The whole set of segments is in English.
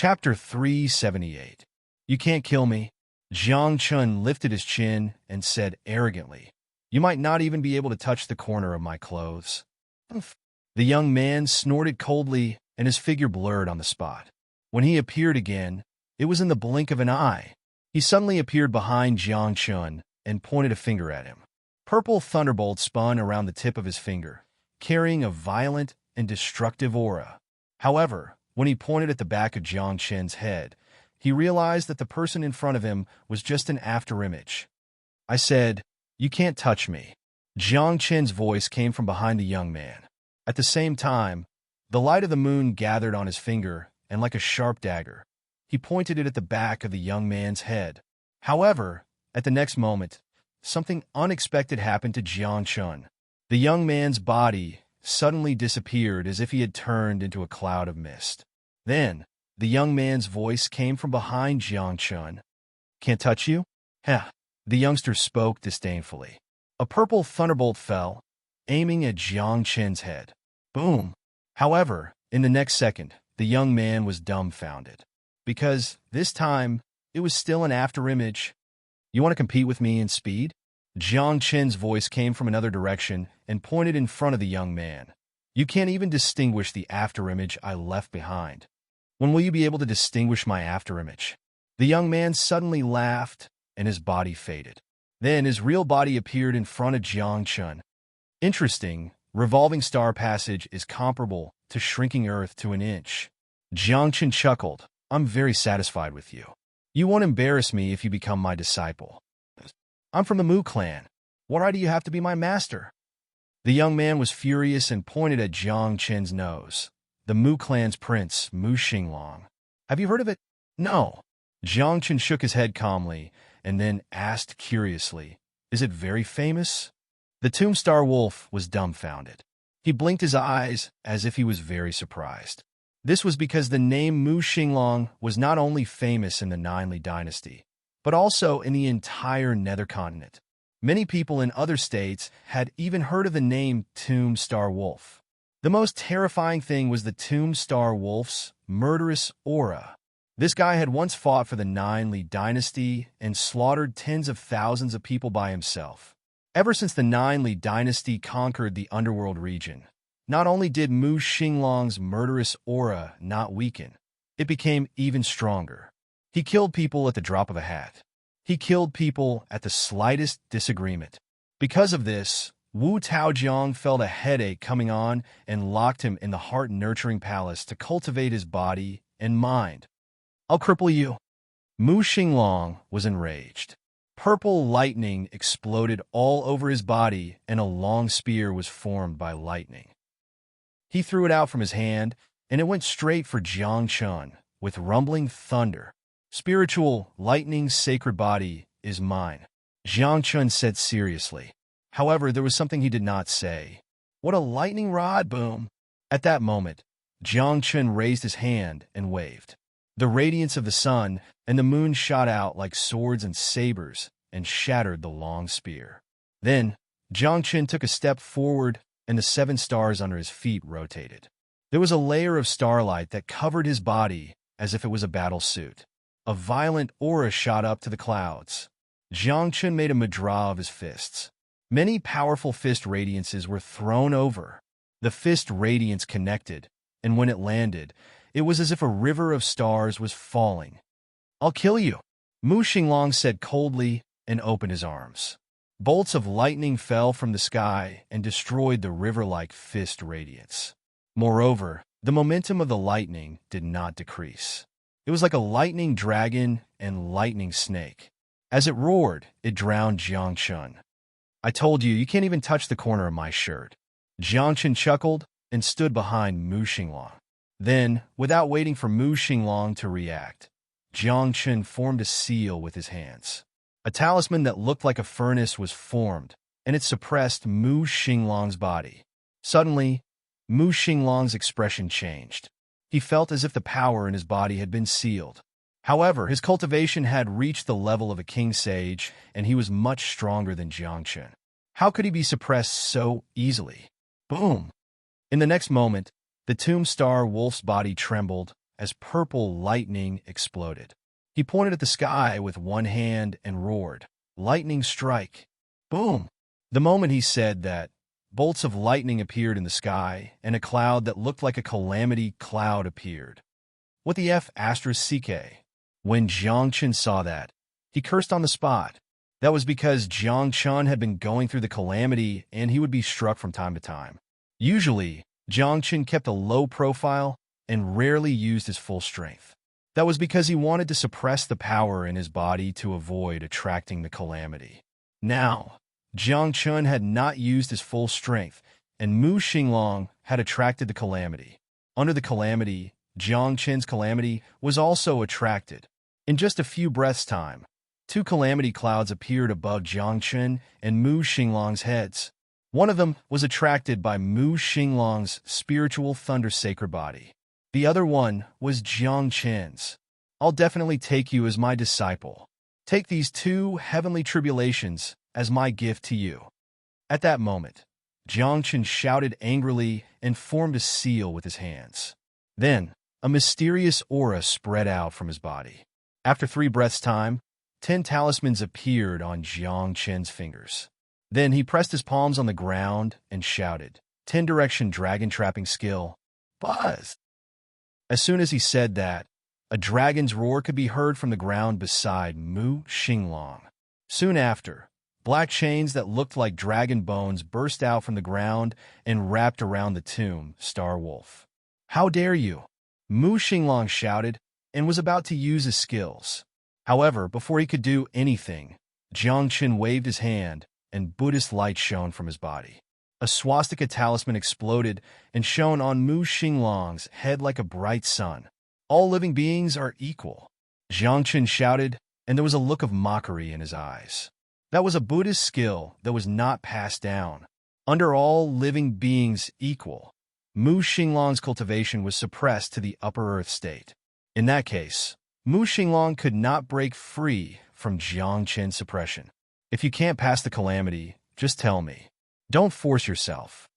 Chapter 378. You can't kill me. Jiang Chun lifted his chin and said arrogantly, You might not even be able to touch the corner of my clothes. Umph. The young man snorted coldly, and his figure blurred on the spot. When he appeared again, it was in the blink of an eye. He suddenly appeared behind Jiang Chun and pointed a finger at him. Purple thunderbolt spun around the tip of his finger, carrying a violent and destructive aura. However, when he pointed at the back of Jiang Chen's head, he realized that the person in front of him was just an afterimage. I said, You can't touch me. Jiang Chen's voice came from behind the young man. At the same time, the light of the moon gathered on his finger, and like a sharp dagger, he pointed it at the back of the young man's head. However, at the next moment, something unexpected happened to Jiang Chun. The young man's body suddenly disappeared as if he had turned into a cloud of mist. Then, the young man's voice came from behind Jiang Chun. Can't touch you? Heh. The youngster spoke disdainfully. A purple thunderbolt fell, aiming at Jiang Chen's head. Boom! However, in the next second, the young man was dumbfounded. Because, this time, it was still an afterimage. You want to compete with me in speed? Jiang Chen's voice came from another direction and pointed in front of the young man. You can't even distinguish the afterimage I left behind. When will you be able to distinguish my afterimage? The young man suddenly laughed, and his body faded. Then his real body appeared in front of Jiang Chun. Interesting, revolving star passage is comparable to shrinking Earth to an inch. Jiang Chun chuckled. I'm very satisfied with you. You won't embarrass me if you become my disciple. I'm from the Mu clan. What right do you have to be my master? The young man was furious and pointed at Jiang Chen's nose. The Mu clan's prince, Mu Xinglong. Have you heard of it? No. Jiang Chen shook his head calmly and then asked curiously, Is it very famous? The Tomb Star Wolf was dumbfounded. He blinked his eyes as if he was very surprised. This was because the name Mu Xinglong was not only famous in the Ninely dynasty, but also in the entire Nether continent. Many people in other states had even heard of the name Tomb Star Wolf. The most terrifying thing was the Tomb Star Wolf's murderous aura. This guy had once fought for the Ninely dynasty and slaughtered tens of thousands of people by himself. Ever since the Ninely dynasty conquered the underworld region, not only did Mu Xinglong's murderous aura not weaken, it became even stronger. He killed people at the drop of a hat. He killed people at the slightest disagreement. Because of this, Wu Taojiang felt a headache coming on and locked him in the heart-nurturing palace to cultivate his body and mind. I'll cripple you. Mu Xinglong was enraged. Purple lightning exploded all over his body, and a long spear was formed by lightning. He threw it out from his hand, and it went straight for Jiang Chun with rumbling thunder. Spiritual, lightning's sacred body is mine, Jiang Chun said seriously. However, there was something he did not say. What a lightning rod, boom! At that moment, Jiang Chun raised his hand and waved. The radiance of the sun and the moon shot out like swords and sabers and shattered the long spear. Then, Jiang Chun took a step forward, and the 7 stars under his feet rotated. There was a layer of starlight that covered his body as if it was a battle suit. A violent aura shot up to the clouds. Jiang Chun made a mudra of his fists. Many powerful fist radiances were thrown over. The fist radiance connected, and when it landed, it was as if a river of stars was falling. I'll kill you, Mu Xinglong said coldly and opened his arms. Bolts of lightning fell from the sky and destroyed the river-like fist radiance. Moreover, the momentum of the lightning did not decrease. It was like a lightning dragon and lightning snake. As it roared, it drowned Jiang Chun. I told you, you can't even touch the corner of my shirt. Jiang Chun chuckled and stood behind Mu Xinglong. Then, without waiting for Mu Xinglong to react, Jiang Chun formed a seal with his hands. A talisman that looked like a furnace was formed, and it suppressed Mu Xinglong's body. Suddenly, Mu Xinglong's expression changed. He felt as if the power in his body had been sealed. However, his cultivation had reached the level of a king sage, and he was much stronger than Jiang Chun. How could he be suppressed so easily? Boom! In the next moment, the Tomb Star Wolf's body trembled as purple lightning exploded. He pointed at the sky with one hand and roared, "Lightning strike!" Boom! The moment he said that, bolts of lightning appeared in the sky, and a cloud that looked like a calamity cloud appeared. What the F asterisk CK? When Jiang Chen saw that, he cursed on the spot. That was because Jiang Chen had been going through the calamity and he would be struck from time to time. Usually, Jiang Chen kept a low profile and rarely used his full strength. That was because he wanted to suppress the power in his body to avoid attracting the calamity. Now, Jiang Chen had not used his full strength, and Mu Xinglong had attracted the calamity. Under the calamity, Jiang Chen's calamity was also attracted. In just a few breaths' time, two calamity clouds appeared above Jiang Chen and Mu Xinglong's heads. One of them was attracted by Mu Xinglong's spiritual thunder sacred body. The other one was Jiang Chen's. "I'll definitely take you as my disciple. Take these two heavenly tribulations as my gift to you." At that moment, Jiang Chen shouted angrily and formed a seal with his hands. Then, a mysterious aura spread out from his body. After 3 breaths' time, 10 talismans appeared on Jiang Chen's fingers. Then he pressed his palms on the ground and shouted, "10-direction dragon trapping skill, buzz." As soon as he said that, a dragon's roar could be heard from the ground beside Mu Xinglong. Soon after, black chains that looked like dragon bones burst out from the ground and wrapped around the tomb, Star Wolf. "How dare you?" Mu Xinglong shouted and was about to use his skills. However, before he could do anything, Jiang Chen waved his hand and Buddhist light shone from his body. A swastika talisman exploded and shone on Mu Xinglong's head like a bright sun. "All living beings are equal," Jiang Chen shouted, and there was a look of mockery in his eyes. That was a Buddhist skill that was not passed down. Under all living beings equal, Mu Xinglong's cultivation was suppressed to the upper earth state. In that case, Mu Xinglong could not break free from Jiang Chen's suppression. "If you can't pass the calamity, just tell me. Don't force yourself."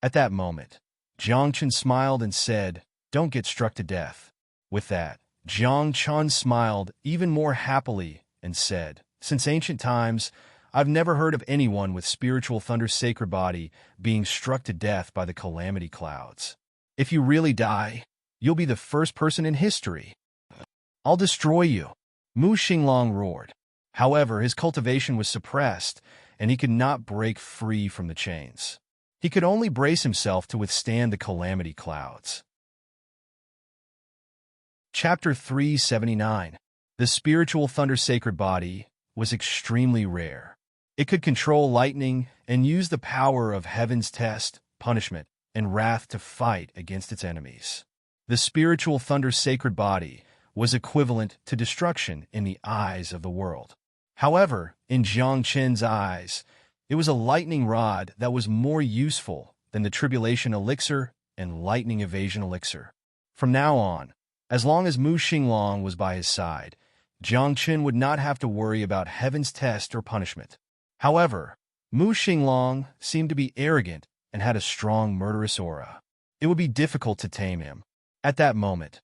At that moment, Jiang Chen smiled and said, "Don't get struck to death." With that, Jiang Chen smiled even more happily and said, "Since ancient times, I've never heard of anyone with spiritual thunder sacred body being struck to death by the calamity clouds. If you really die, you'll be the first person in history. I'll destroy you." Mu Xinglong roared. However, his cultivation was suppressed, and he could not break free from the chains. He could only brace himself to withstand the calamity clouds. Chapter 379. The spiritual thunder sacred body was extremely rare. It could control lightning and use the power of heaven's test, punishment, and wrath to fight against its enemies. The spiritual thunder sacred body was equivalent to destruction in the eyes of the world. However, in Jiang Chen's eyes, it was a lightning rod that was more useful than the tribulation elixir and lightning evasion elixir. From now on, as long as Mu Xinglong was by his side, Jiang Chen would not have to worry about heaven's test or punishment. However, Mu Xinglong seemed to be arrogant and had a strong murderous aura. It would be difficult to tame him. At that moment,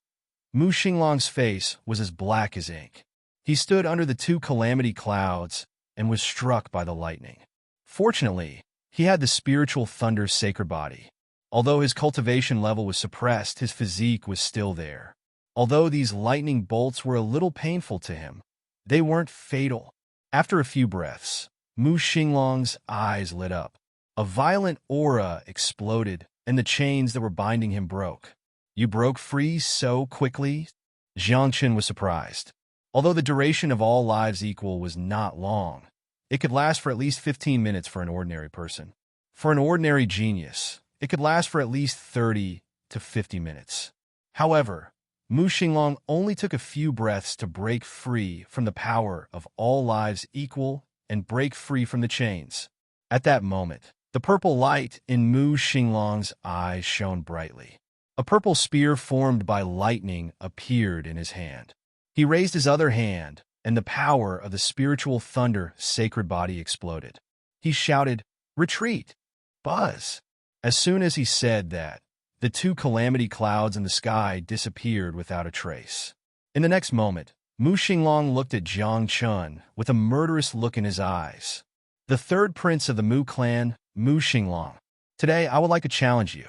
Mu Xinglong's face was as black as ink. He stood under the 2 calamity clouds and was struck by the lightning. Fortunately, he had the spiritual thunder sacred body. Although his cultivation level was suppressed, his physique was still there. Although these lightning bolts were a little painful to him, they weren't fatal. After a few breaths, Mu Xinglong's eyes lit up. A violent aura exploded, and the chains that were binding him broke. "You broke free so quickly?" Jiang Chen was surprised. Although the duration of all lives equal was not long, it could last for at least 15 minutes for an ordinary person. For an ordinary genius, it could last for at least 30 to 50 minutes. However, Mu Xinglong only took a few breaths to break free from the power of all lives equal and break free from the chains. At that moment, the purple light in Mu Xinglong's eyes shone brightly. A purple spear formed by lightning appeared in his hand. He raised his other hand, and the power of the spiritual thunder sacred body exploded. He shouted, "Retreat! Buzz!" As soon as he said that, the two calamity clouds in the sky disappeared without a trace. In the next moment, Mu Xinglong looked at Jiang Chun with a murderous look in his eyes. The third prince of the Mu clan, Mu Xinglong. Today, I would like to challenge you.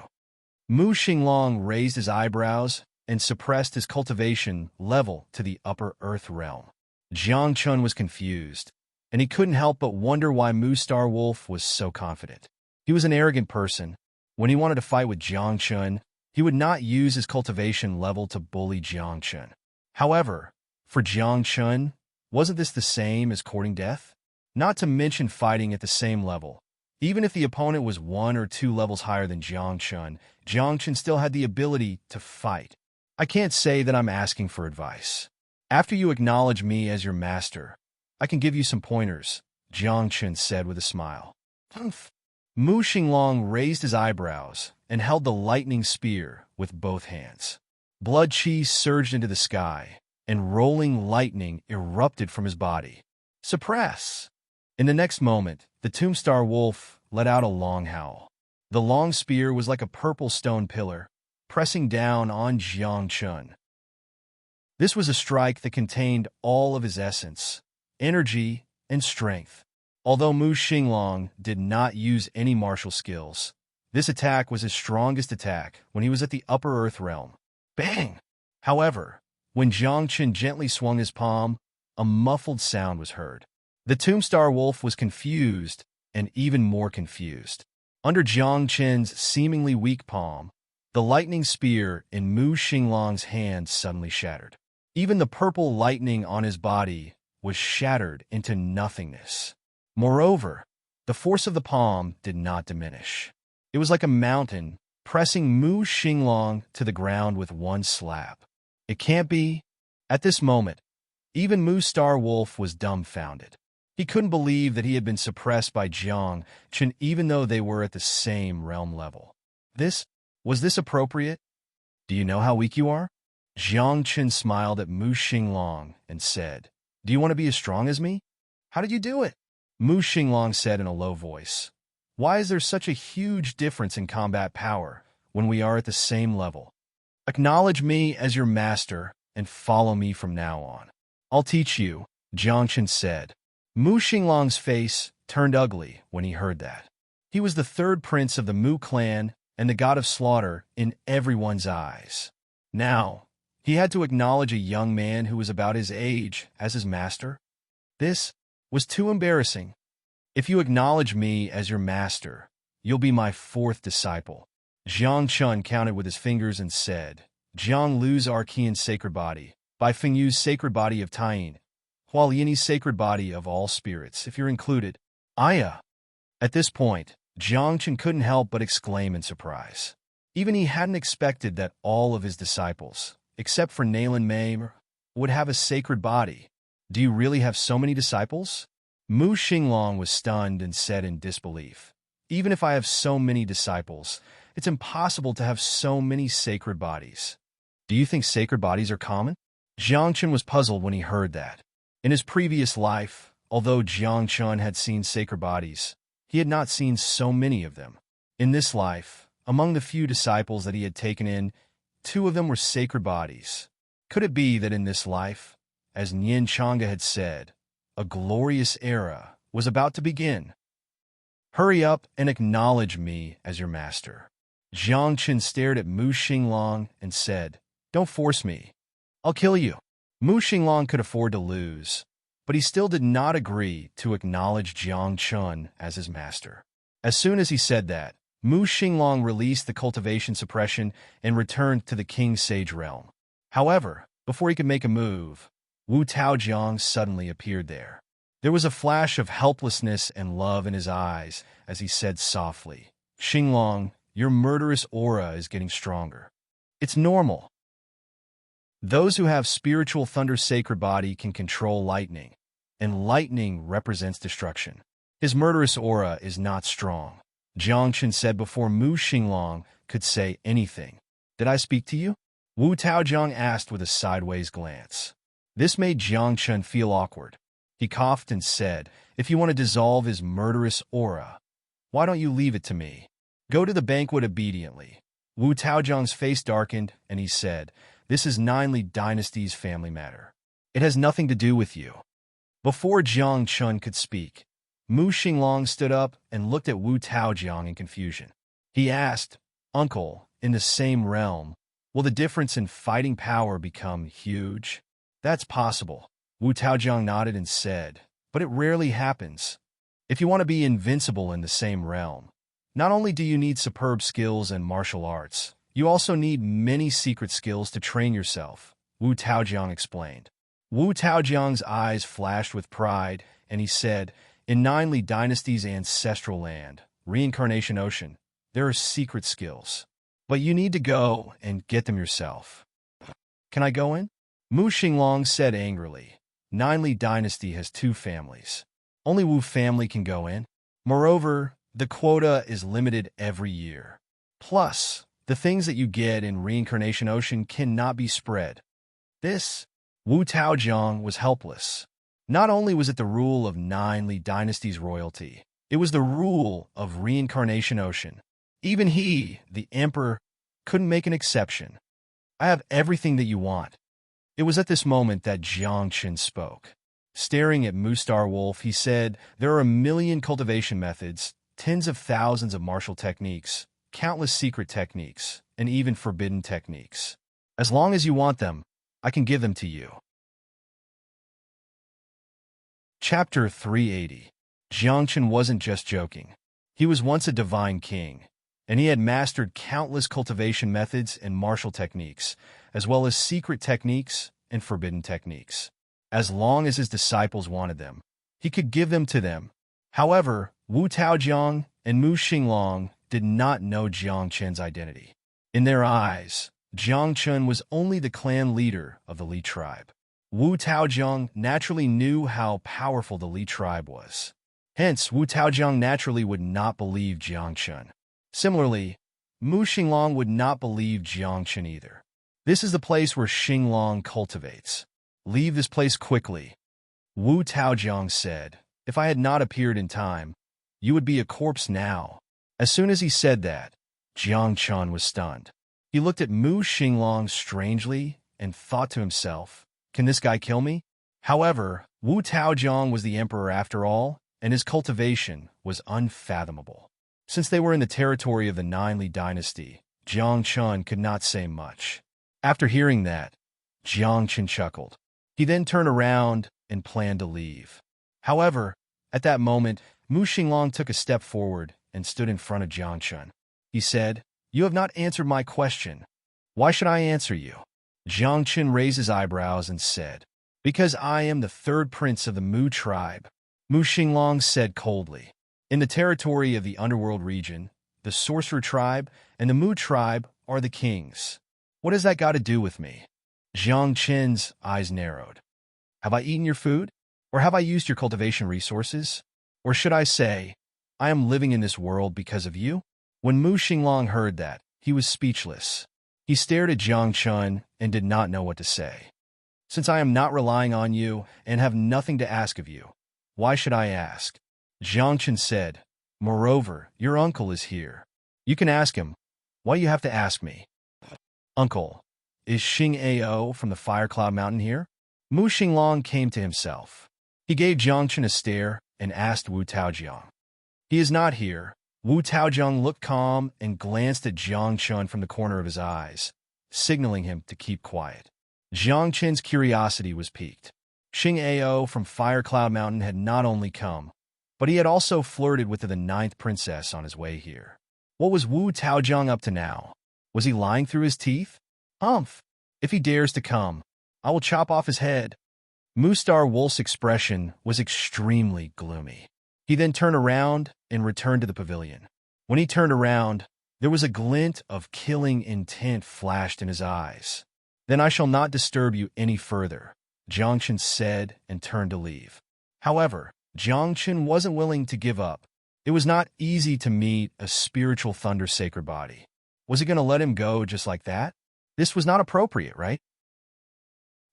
Mu Xinglong raised his eyebrows and suppressed his cultivation level to the upper earth realm. Jiang Chun was confused, and he couldn't help but wonder why Mu Star Wolf was so confident. He was an arrogant person. When he wanted to fight with Jiang Chun, he would not use his cultivation level to bully Jiang Chun. However, for Jiang Chun, wasn't this the same as courting death? Not to mention fighting at the same level. Even if the opponent was 1 or 2 levels higher than Jiang Chun still had the ability to fight. I can't say that I'm asking for advice. After you acknowledge me as your master, I can give you some pointers, Jiang Chun said with a smile. Humph. Mu Xinglong raised his eyebrows and held the lightning spear with both hands. Blood chi surged into the sky, and rolling lightning erupted from his body. Suppress! In the next moment, the Tombstar Wolf let out a long howl. The long spear was like a purple stone pillar, pressing down on Jiang Chun. This was a strike that contained all of his essence, energy, and strength. Although Mu Xinglong did not use any martial skills, this attack was his strongest attack when he was at the upper earth realm. Bang! However, when Jiang Chun gently swung his palm, a muffled sound was heard. The Tombstar Wolf was confused and even more confused. Under Jiang Chun's seemingly weak palm, the lightning spear in Mu Xinglong's hand suddenly shattered. Even the purple lightning on his body was shattered into nothingness. Moreover, the force of the palm did not diminish. It was like a mountain pressing Mu Xinglong to the ground with one slap. It can't be. At this moment, even Mu Star Wolf was dumbfounded. He couldn't believe that he had been suppressed by Jiang Chun even though they were at the same realm level. Was this appropriate? Do you know how weak you are? Jiang Chun smiled at Mu Xinglong and said, Do you want to be as strong as me? How did you do it? Mu Xinglong said in a low voice, Why is there such a huge difference in combat power when we are at the same level? Acknowledge me as your master and follow me from now on. I'll teach you, Jiang Chun said. Mu Xinglong's face turned ugly when he heard that. He was the third prince of the Mu clan and the god of slaughter in everyone's eyes. Now, he had to acknowledge a young man who was about his age as his master. This was too embarrassing. If you acknowledge me as your master, you'll be my 4th disciple. Jiang Chun counted with his fingers and said, Jiang Lu's Archean sacred body, Bai Fengyu's sacred body of Taiyin, Hualini's sacred body of all spirits, if you're included. Aya. At this point, Jiang Chun couldn't help but exclaim in surprise. Even he hadn't expected that all of his disciples, except for Naylan Mei, would have a sacred body. Do you really have so many disciples? Mu Xinglong was stunned and said in disbelief, Even if I have so many disciples, it's impossible to have so many sacred bodies. Do you think sacred bodies are common? Jiang Chun was puzzled when he heard that. In his previous life, although Jiang Chun had seen sacred bodies, he had not seen so many of them. In this life, among the few disciples that he had taken in, 2 of them were sacred bodies. Could it be that in this life, as Nian Changa had said, a glorious era was about to begin? Hurry up and acknowledge me as your master. Jiang Chun stared at Mu Xinglong and said, Don't force me. I'll kill you. Mu Xinglong could afford to lose, but he still did not agree to acknowledge Jiang Chun as his master. As soon as he said that, Mu Xinglong released the cultivation suppression and returned to the King Sage realm. However, before he could make a move, Wu Taojiang suddenly appeared there. There was a flash of helplessness and love in his eyes as he said softly, Xinglong, your murderous aura is getting stronger. It's normal. Those who have spiritual thunder sacred body can control lightning, and lightning represents destruction. His murderous aura is not strong, Jiang Chun said before Mu Xinglong could say anything. Did I speak to you? Wu Taojiang asked with a sideways glance. This made Jiang Chun feel awkward. He coughed and said, If you want to dissolve his murderous aura, why don't you leave it to me? Go to the banquet obediently. Wu Taojiang's face darkened, and he said, "This is Ninely Dynasty's family matter. It has nothing to do with you." Before Jiang Chun could speak, Mu Xinglong stood up and looked at Wu Taojiang in confusion. He asked, "Uncle, in the same realm, will the difference in fighting power become huge?" "That's possible," Wu Taojiang nodded and said, "but it rarely happens. If you want to be invincible in the same realm, not only do you need superb skills and martial arts, you also need many secret skills to train yourself," Wu Taojiang explained. Wu Taojiang's eyes flashed with pride, and he said, "In Ninely Dynasty's ancestral land, Reincarnation Ocean, there are secret skills. But you need to go and get them yourself." "Can I go in?" Mu Xinglong said angrily. "Ninely Dynasty has two families. Only Wu family can go in. Moreover, the quota is limited every year. Plus, the things that you get in Reincarnation Ocean cannot be spread." This, Wu Taojiang was helpless. Not only was it the rule of Ninely Dynasty's royalty, it was the rule of Reincarnation Ocean. Even he, the emperor, couldn't make an exception. "I have everything that you want." It was at this moment that Jiang Qin spoke. Staring at Mustar Wolf, he said, "There are a million cultivation methods, tens of thousands of martial techniques, countless secret techniques, and even forbidden techniques. As long as you want them, I can give them to you." Chapter 380. Jiang Qin wasn't just joking. He was once a divine king, and he had mastered countless cultivation methods and martial techniques, as well as secret techniques and forbidden techniques. As long as his disciples wanted them, he could give them to them. However, Wu Taojiang and Mu Xinglong did not know Jiang Qin's identity. In their eyes, Jiang Qin was only the clan leader of the Li tribe. Wu Taojiang naturally knew how powerful the Li tribe was. Hence, Wu Taojiang naturally would not believe Jiang Qin. Similarly, Mu Xinglong would not believe Jiang Qin either. "This is the place where Xinglong cultivates. Leave this place quickly," Wu Taojiang said. "If I had not appeared in time, you would be a corpse now." As soon as he said that, Jiang Qin was stunned. He looked at Mu Xinglong strangely and thought to himself, "Can this guy kill me?" However, Wu Taojiang was the emperor after all, and his cultivation was unfathomable. Since they were in the territory of the Ninely Dynasty, Jiang Qin could not say much. After hearing that, Jiang Qin chuckled. He then turned around and planned to leave. However, at that moment, Mu Xinglong took a step forward and stood in front of Jiang Qin. He said, "You have not answered my question. Why should I answer you?" Jiang Qin raised his eyebrows and said, "Because I am the third prince of the Mu tribe," Mu Xinglong said coldly. "In the territory of the underworld region, the sorcerer tribe and the Mu tribe are the kings. What has that got to do with me?" Jiang Qin's eyes narrowed. "Have I eaten your food? Or have I used your cultivation resources? Or should I say, I am living in this world because of you?" When Mu Xinglong heard that, he was speechless. He stared at Jiang Qin and did not know what to say. "Since I am not relying on you and have nothing to ask of you, why should I ask?" Jiang Qin said, "Moreover, your uncle is here. You can ask him. Why do you have to ask me?" "Uncle, is Xing Ao from the Fire Cloud Mountain here?" Mu Xinglong came to himself. He gave Jiang Qin a stare and asked Wu Taojiang. "He is not here." Wu Taojiang looked calm and glanced at Jiang Qin from the corner of his eyes, signaling him to keep quiet. Jiang Qin's curiosity was piqued. Xing Ao from Fire Cloud Mountain had not only come, but he had also flirted with the ninth princess on his way here. What was Wu Taojiang up to now? Was he lying through his teeth? "Humph! If he dares to come, I will chop off his head." Mustar Wolf's expression was extremely gloomy. He then turned around and returned to the pavilion. When he turned around, there was a glint of killing intent flashed in his eyes. "Then I shall not disturb you any further," Jiang Qin said and turned to leave. However, Jiang Qin wasn't willing to give up. It was not easy to meet a spiritual thunder sacred body. Was he going to let him go just like that? This was not appropriate, right?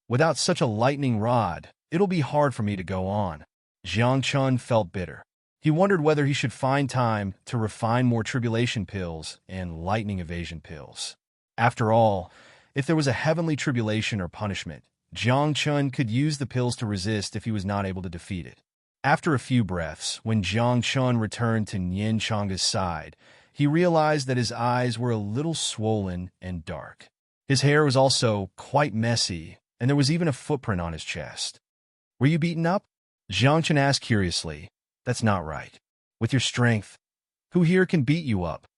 "Without such a lightning rod, it'll be hard for me to go on." Jiang Qin felt bitter. He wondered whether he should find time to refine more tribulation pills and lightning evasion pills. After all, if there was a heavenly tribulation or punishment, Jiang Chun could use the pills to resist if he was not able to defeat it. After a few breaths, when Jiang Chun returned to Nian Changa's side, he realized that his eyes were a little swollen and dark. His hair was also quite messy, and there was even a footprint on his chest. "Were you beaten up?" Jiang Chun asked curiously. "That's not right. With your strength, who here can beat you up?"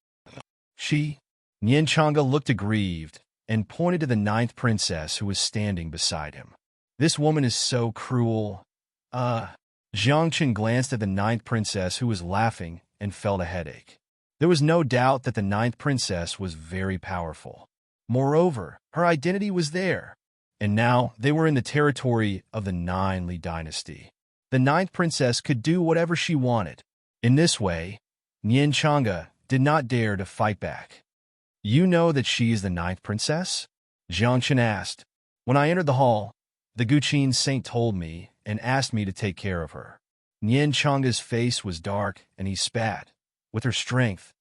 "She." Nian Changa looked aggrieved and pointed to the ninth princess who was standing beside him. "This woman is so cruel." Jiang Chun glanced at the ninth princess who was laughing and felt a headache. There was no doubt that the ninth princess was very powerful. Moreover, her identity was there. And now they were in the territory of the Nine Li dynasty. The ninth princess could do whatever she wanted. In this way, Nian Changa did not dare to fight back. "You know that she is the ninth princess?" Jiang Chun asked. "When I entered the hall, the Guqin saint told me and asked me to take care of her." Nian Changa's face was dark, and he spat. "With her strength,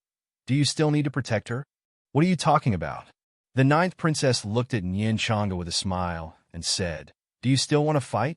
do you still need to protect her?" "What are you talking about?" The ninth princess looked at Nian Changa with a smile and said, "Do you still want to fight?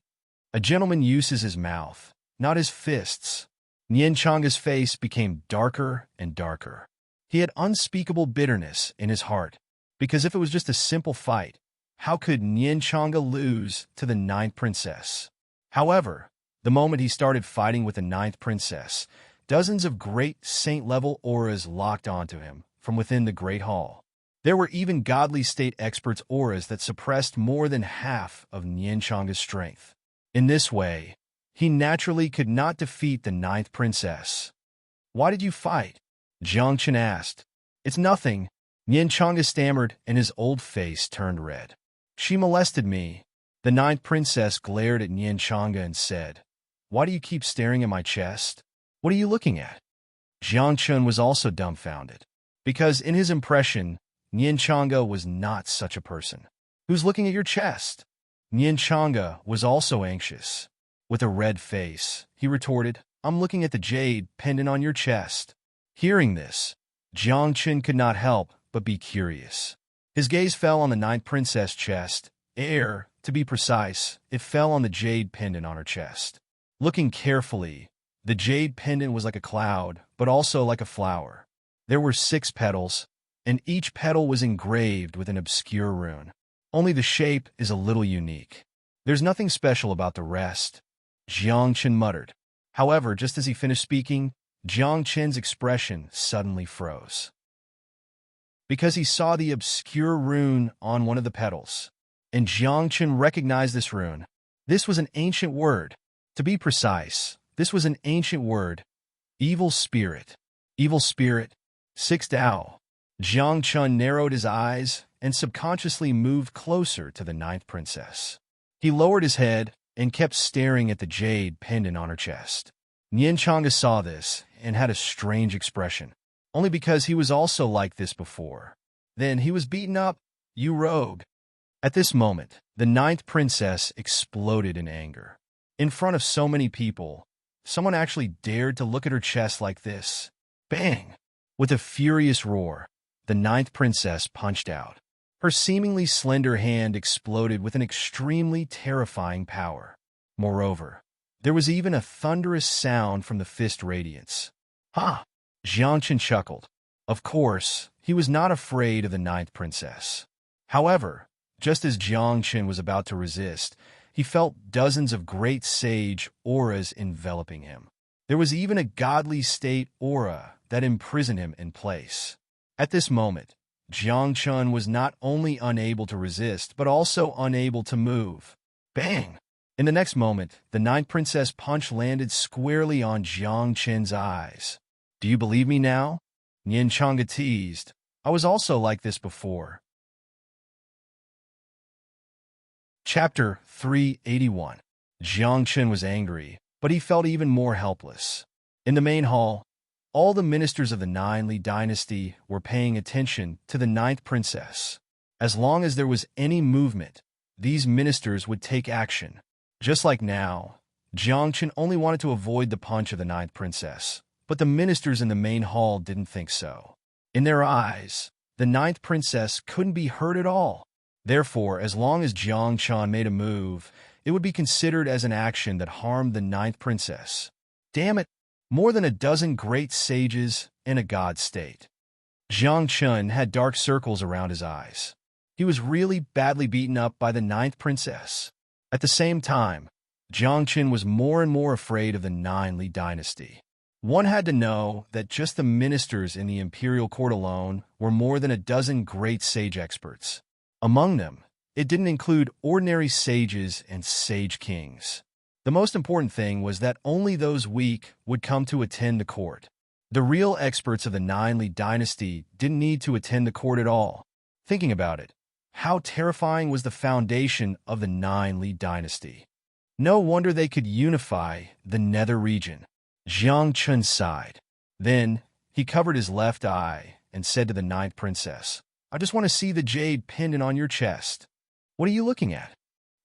A gentleman uses his mouth, not his fists." Nian Changa's face became darker and darker. He had unspeakable bitterness in his heart, because if it was just a simple fight, how could Nian Changa lose to the ninth princess? However, the moment he started fighting with the ninth princess, dozens of great saint-level auras locked onto him from within the Great Hall. There were even godly state experts' auras that suppressed more than half of Nian Changa's strength. In this way, he naturally could not defeat the ninth princess. "Why did you fight?" Jiang Chun asked. "It's nothing," Nian Changa stammered, and his old face turned red. "She molested me." The ninth princess glared at Nian Changa and said, "Why do you keep staring at my chest? What are you looking at?" Jiang Chun was also dumbfounded, because in his impression, Nian Changa was not such a person. "Who's looking at your chest?" Nian Changa was also anxious. With a red face, he retorted, "I'm looking at the jade pendant on your chest." Hearing this, Jiang Chun could not help but be curious. His gaze fell on the ninth princess' chest. To be precise, it fell on the jade pendant on her chest. Looking carefully, the jade pendant was like a cloud, but also like a flower. There were 6 petals, and each petal was engraved with an obscure rune. Only the shape is a little unique. "There's nothing special about the rest," Jiang Chun muttered. However, just as he finished speaking, Jiang Chun's expression suddenly froze, because he saw the obscure rune on one of the petals. And Jiang Chun recognized this rune. This was an ancient word. To be precise, this was an ancient word. Evil spirit. Evil spirit. 6th Dao. Jiang Chun narrowed his eyes and subconsciously moved closer to the ninth princess. He lowered his head and kept staring at the jade pendant on her chest. Nian Changa saw this and had a strange expression, only because he was also like this before. "Then he was beaten up, you rogue." At this moment, the ninth princess exploded in anger. In front of so many people, someone actually dared to look at her chest like this. Bang! With a furious roar, the ninth princess punched out. Her seemingly slender hand exploded with an extremely terrifying power. Moreover, there was even a thunderous sound from the fist radiance. "Ha!" Jiang Chun chuckled. Of course, he was not afraid of the ninth princess. However, just as Jiang Chun was about to resist, he felt dozens of great sage auras enveloping him. There was even a godly state aura that imprisoned him in place. At this moment, Jiang Chun was not only unable to resist, but also unable to move. Bang! In the next moment, the ninth princess punch landed squarely on Jiang Chun's eyes. "Do you believe me now?" Nian Changa teased. "I was also like this before." Chapter 381. Jiang Chun was angry, but he felt even more helpless. In the main hall, all the ministers of the Nine Li dynasty were paying attention to the ninth princess. As long as there was any movement, these ministers would take action. Just like now, Jiang Chen only wanted to avoid the punch of the ninth princess, but the ministers in the main hall didn't think so. In their eyes, the ninth princess couldn't be hurt at all. Therefore, as long as Jiang Chen made a move, it would be considered as an action that harmed the ninth princess. Damn it! More than a dozen great sages in a god state. Jiang Chen had dark circles around his eyes. He was really badly beaten up by the ninth princess. At the same time, Jiang Chen was more and more afraid of the Nine Li dynasty. One had to know that just the ministers in the imperial court alone were more than a dozen great sage experts. Among them, it didn't include ordinary sages and sage kings. The most important thing was that only those weak would come to attend the court. The real experts of the Nine Li dynasty didn't need to attend the court at all. Thinking about it, how terrifying was the foundation of the Nine Li dynasty. No wonder they could unify the nether region. Jiang Chen sighed. Then, he covered his left eye and said to the ninth princess, "I just want to see the jade pendant on your chest." "What are you looking at?"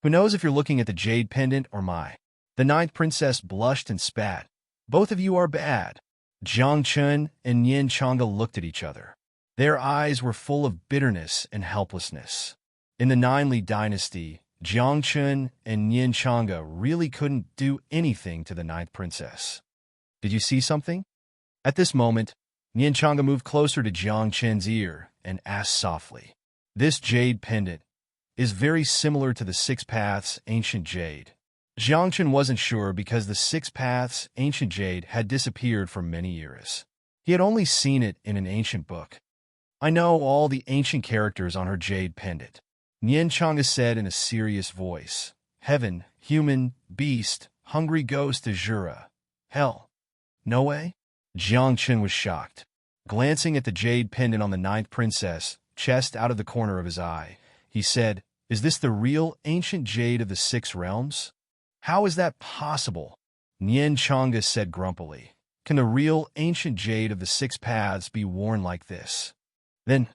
"Who knows if you're looking at the jade pendant or my?" The ninth princess blushed and spat. "Both of you are bad." Jiang Chen and Yin Chang'e looked at each other. Their eyes were full of bitterness and helplessness. In the Nine Li dynasty, Jiang Chen and Yin Chang'e really couldn't do anything to the ninth princess. "Did you see something?" At this moment, Yin Chang'e moved closer to Jiang Chen's ear and asked softly, "This jade pendant is very similar to the Six Paths ancient jade." Jiang Chen wasn't sure because the Six Paths ancient jade had disappeared for many years. He had only seen it in an ancient book. "I know all the ancient characters on her jade pendant," Yin Chang'e said in a serious voice. "Heaven, human, beast, hungry ghost, Azura. Hell. No way?" Jiang Chen was shocked. Glancing at the jade pendant on the ninth princess' chest out of the corner of his eye, he said, "Is this the real ancient jade of the Six Realms?" "How is that possible?" Yin Chang'e said grumpily. "Can the real ancient jade of the Six Paths be worn like this?" "Then,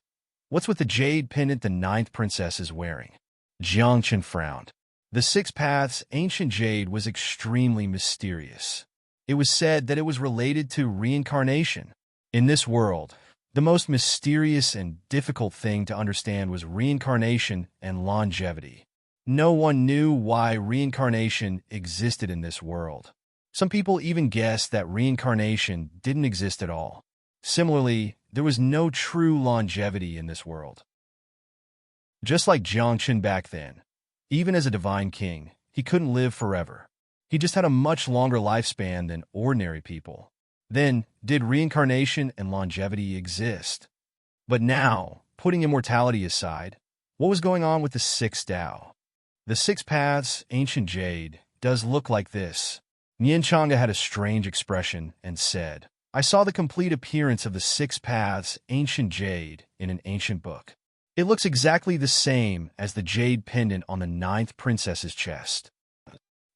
what's with the jade pendant the ninth princess is wearing?" Jiang Chen frowned. The Six Paths ancient jade was extremely mysterious. It was said that it was related to reincarnation. In this world, the most mysterious and difficult thing to understand was reincarnation and longevity. No one knew why reincarnation existed in this world. Some people even guessed that reincarnation didn't exist at all. Similarly, there was no true longevity in this world. Just like Jiang Chen back then, even as a divine king, he couldn't live forever. He just had a much longer lifespan than ordinary people. Then, did reincarnation and longevity exist? But now, putting immortality aside, what was going on with the Sixth Tao? The Six Paths ancient jade does look like this. Yin Chang'e had a strange expression and said, "I saw the complete appearance of the Six Paths ancient jade in an ancient book. It looks exactly the same as the jade pendant on the ninth princess's chest.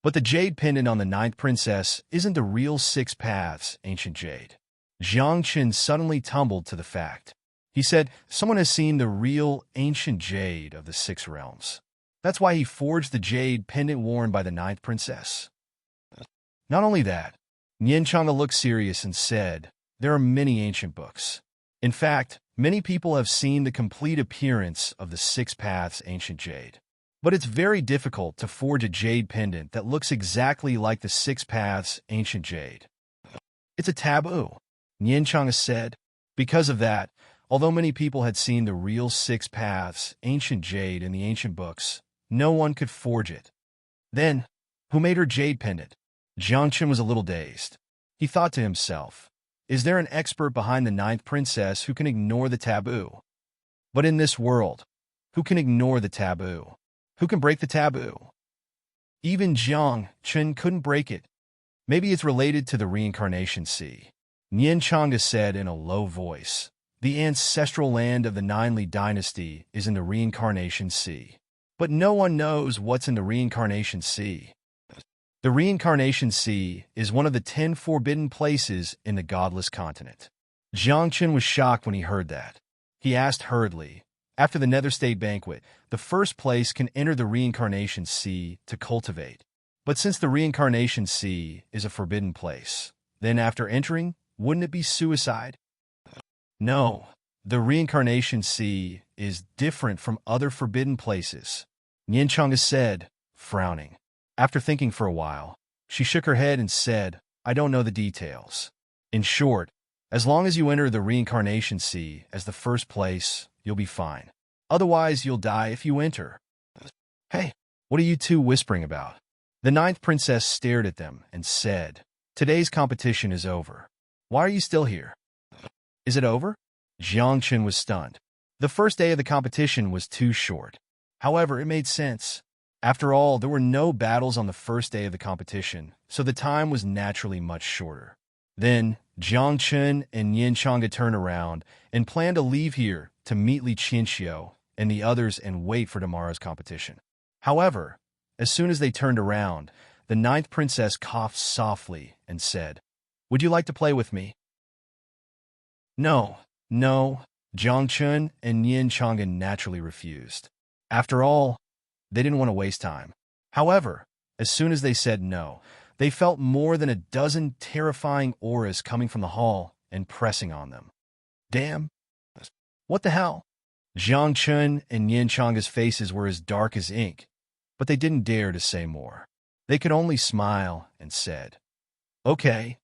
But the jade pendant on the ninth princess isn't the real Six Paths ancient jade." Jiang Chen suddenly tumbled to the fact. He said, "Someone has seen the real ancient jade of the Six Realms. That's why he forged the jade pendant worn by the ninth princess." Not only that, Yin Chang'e looked serious and said, "There are many ancient books. In fact, many people have seen the complete appearance of the Six Paths ancient jade. But it's very difficult to forge a jade pendant that looks exactly like the Six Paths ancient jade. It's a taboo," Yin Chang'e said. Because of that, although many people had seen the real Six Paths ancient jade in the ancient books, no one could forge it. Then, who made her jade pendant? Jiang Chen was a little dazed. He thought to himself, is there an expert behind the ninth princess who can ignore the taboo? But in this world, who can ignore the taboo? Who can break the taboo? Even Jiang Chen couldn't break it. Maybe it's related to the reincarnation sea. Yin Chang'e said in a low voice, "The ancestral land of the Nine Li dynasty is in the reincarnation sea. But no one knows what's in the reincarnation sea. The reincarnation sea is one of the 10 forbidden places in the godless continent." Jiang Chen was shocked when he heard that. He asked hurriedly, "After the Nether State banquet, the first place can enter the reincarnation sea to cultivate. But since the reincarnation sea is a forbidden place, then after entering, wouldn't it be suicide? No, the reincarnation sea is different from other forbidden places, Nianchanga said, frowning. After thinking for a while, she shook her head and said, I don't know the details. In short, as long as you enter the reincarnation sea as the first place, you'll be fine. Otherwise, you'll die if you enter. Hey, what are you two whispering about? The ninth princess stared at them and said, Today's competition is over. Why are you still here? Is it over? Jiangchen was stunned. The first day of the competition was too short. However, it made sense. After all, there were no battles on the first day of the competition, so the time was naturally much shorter. Then, Jiangchen and Nianchanga turned around and planned to leave here to meet Li Qianxiu and the others and wait for tomorrow's competition. However, as soon as they turned around, the ninth princess coughed softly and said, Would you like to play with me? No, Jiangchen and Nianchanga naturally refused. After all, they didn't want to waste time. However, as soon as they said no, they felt more than a dozen terrifying auras coming from the hall and pressing on them. Damn. What the hell? Jiangchen and Nianchanga's faces were as dark as ink, but they didn't dare to say more. They could only smile and said, Okay,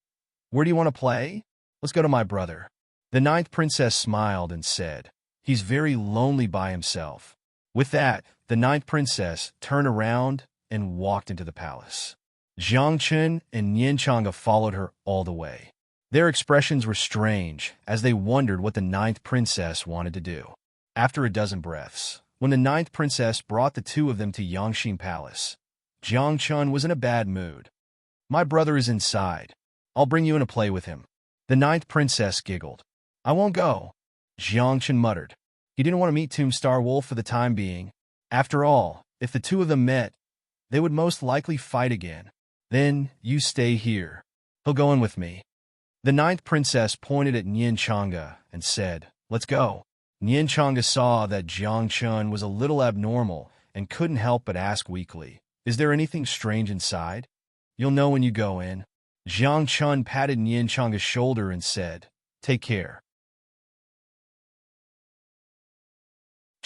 where do you want to play? Let's go to my brother. The ninth princess smiled and said, He's very lonely by himself. With that, the ninth princess turned around and walked into the palace. Jiangchen and Nianchanga followed her all the way. Their expressions were strange as they wondered what the ninth princess wanted to do. After a dozen breaths, when the ninth princess brought the two of them to Yangxin Palace, Jiangchen was in a bad mood. My brother is inside. I'll bring you in to play with him. The ninth princess giggled. I won't go, Jiangchen muttered. He didn't want to meet Tombstar Wolf for the time being. After all, if the two of them met, they would most likely fight again. Then, you stay here. He'll go in with me. The ninth princess pointed at Nianchanga and said, Let's go. Nianchanga saw that Jiangchen was a little abnormal and couldn't help but ask weakly, Is there anything strange inside? You'll know when you go in. Jiangchen patted Nianchanga's shoulder and said, Take care.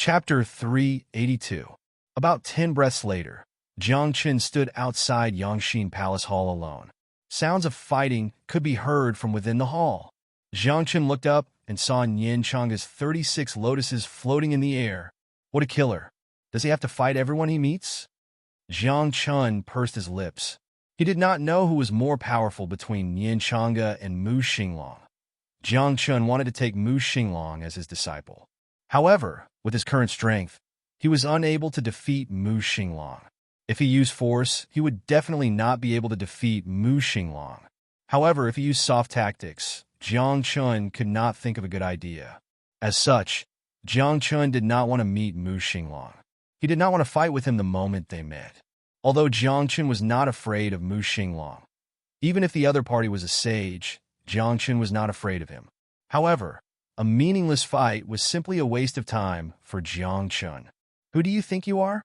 Chapter 382. About 10 breaths later, Jiangchen stood outside Yangxin Palace Hall alone. Sounds of fighting could be heard from within the hall. Jiangchen looked up and saw Nianchanga's 36 lotuses floating in the air. What a killer. Does he have to fight everyone he meets? Jiangchen pursed his lips. He did not know who was more powerful between Nianchanga and Mu Xinglong. Jiangchen wanted to take Mu Xinglong as his disciple. However, with his current strength, he was unable to defeat Mu Xinglong. If he used force, he would definitely not be able to defeat Mu Xinglong. However, if he used soft tactics, Jiangchen could not think of a good idea. As such, Jiangchen did not want to meet Mu Xinglong. He did not want to fight with him the moment they met. Although Jiangchen was not afraid of Mu Xinglong. Even if the other party was a sage, Jiangchen was not afraid of him. However, a meaningless fight was simply a waste of time for Jiangchen. Who do you think you are?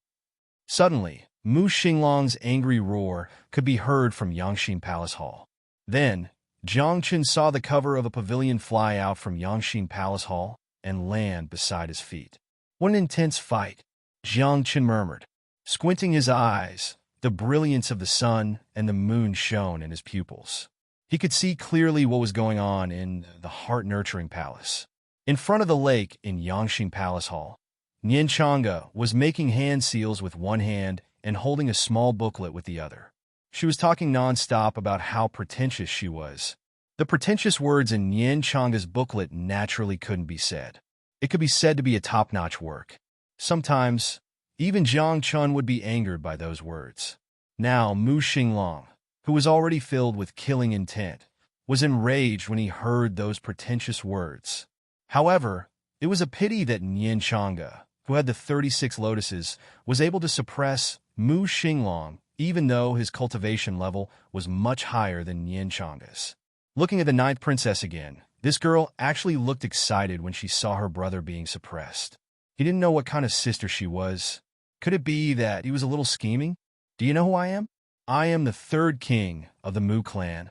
Suddenly, Mu Xinglong's angry roar could be heard from Yangxin Palace Hall. Then, Jiangchen saw the cover of a pavilion fly out from Yangxin Palace Hall and land beside his feet. What an intense fight, Jiangchen murmured. Squinting his eyes, the brilliance of the sun and the moon shone in his pupils. He could see clearly what was going on in the heart-nurturing palace. In front of the lake in Yangxin Palace Hall, Nianchanga was making hand seals with one hand and holding a small booklet with the other. She was talking non-stop about how pretentious she was. The pretentious words in Nianchanga's booklet naturally couldn't be said. It could be said to be a top-notch work. Sometimes, even Jiangchen would be angered by those words. Now, Mu Xinglong, who was already filled with killing intent, was enraged when he heard those pretentious words. However, it was a pity that Nianchanga, who had the 36 lotuses, was able to suppress Mu Xinglong, even though his cultivation level was much higher than Nianchanga's. Looking at the ninth princess again, this girl actually looked excited when she saw her brother being suppressed. He didn't know what kind of sister she was. Could it be that he was a little scheming? Do you know who I am? I am the third king of the Mu clan.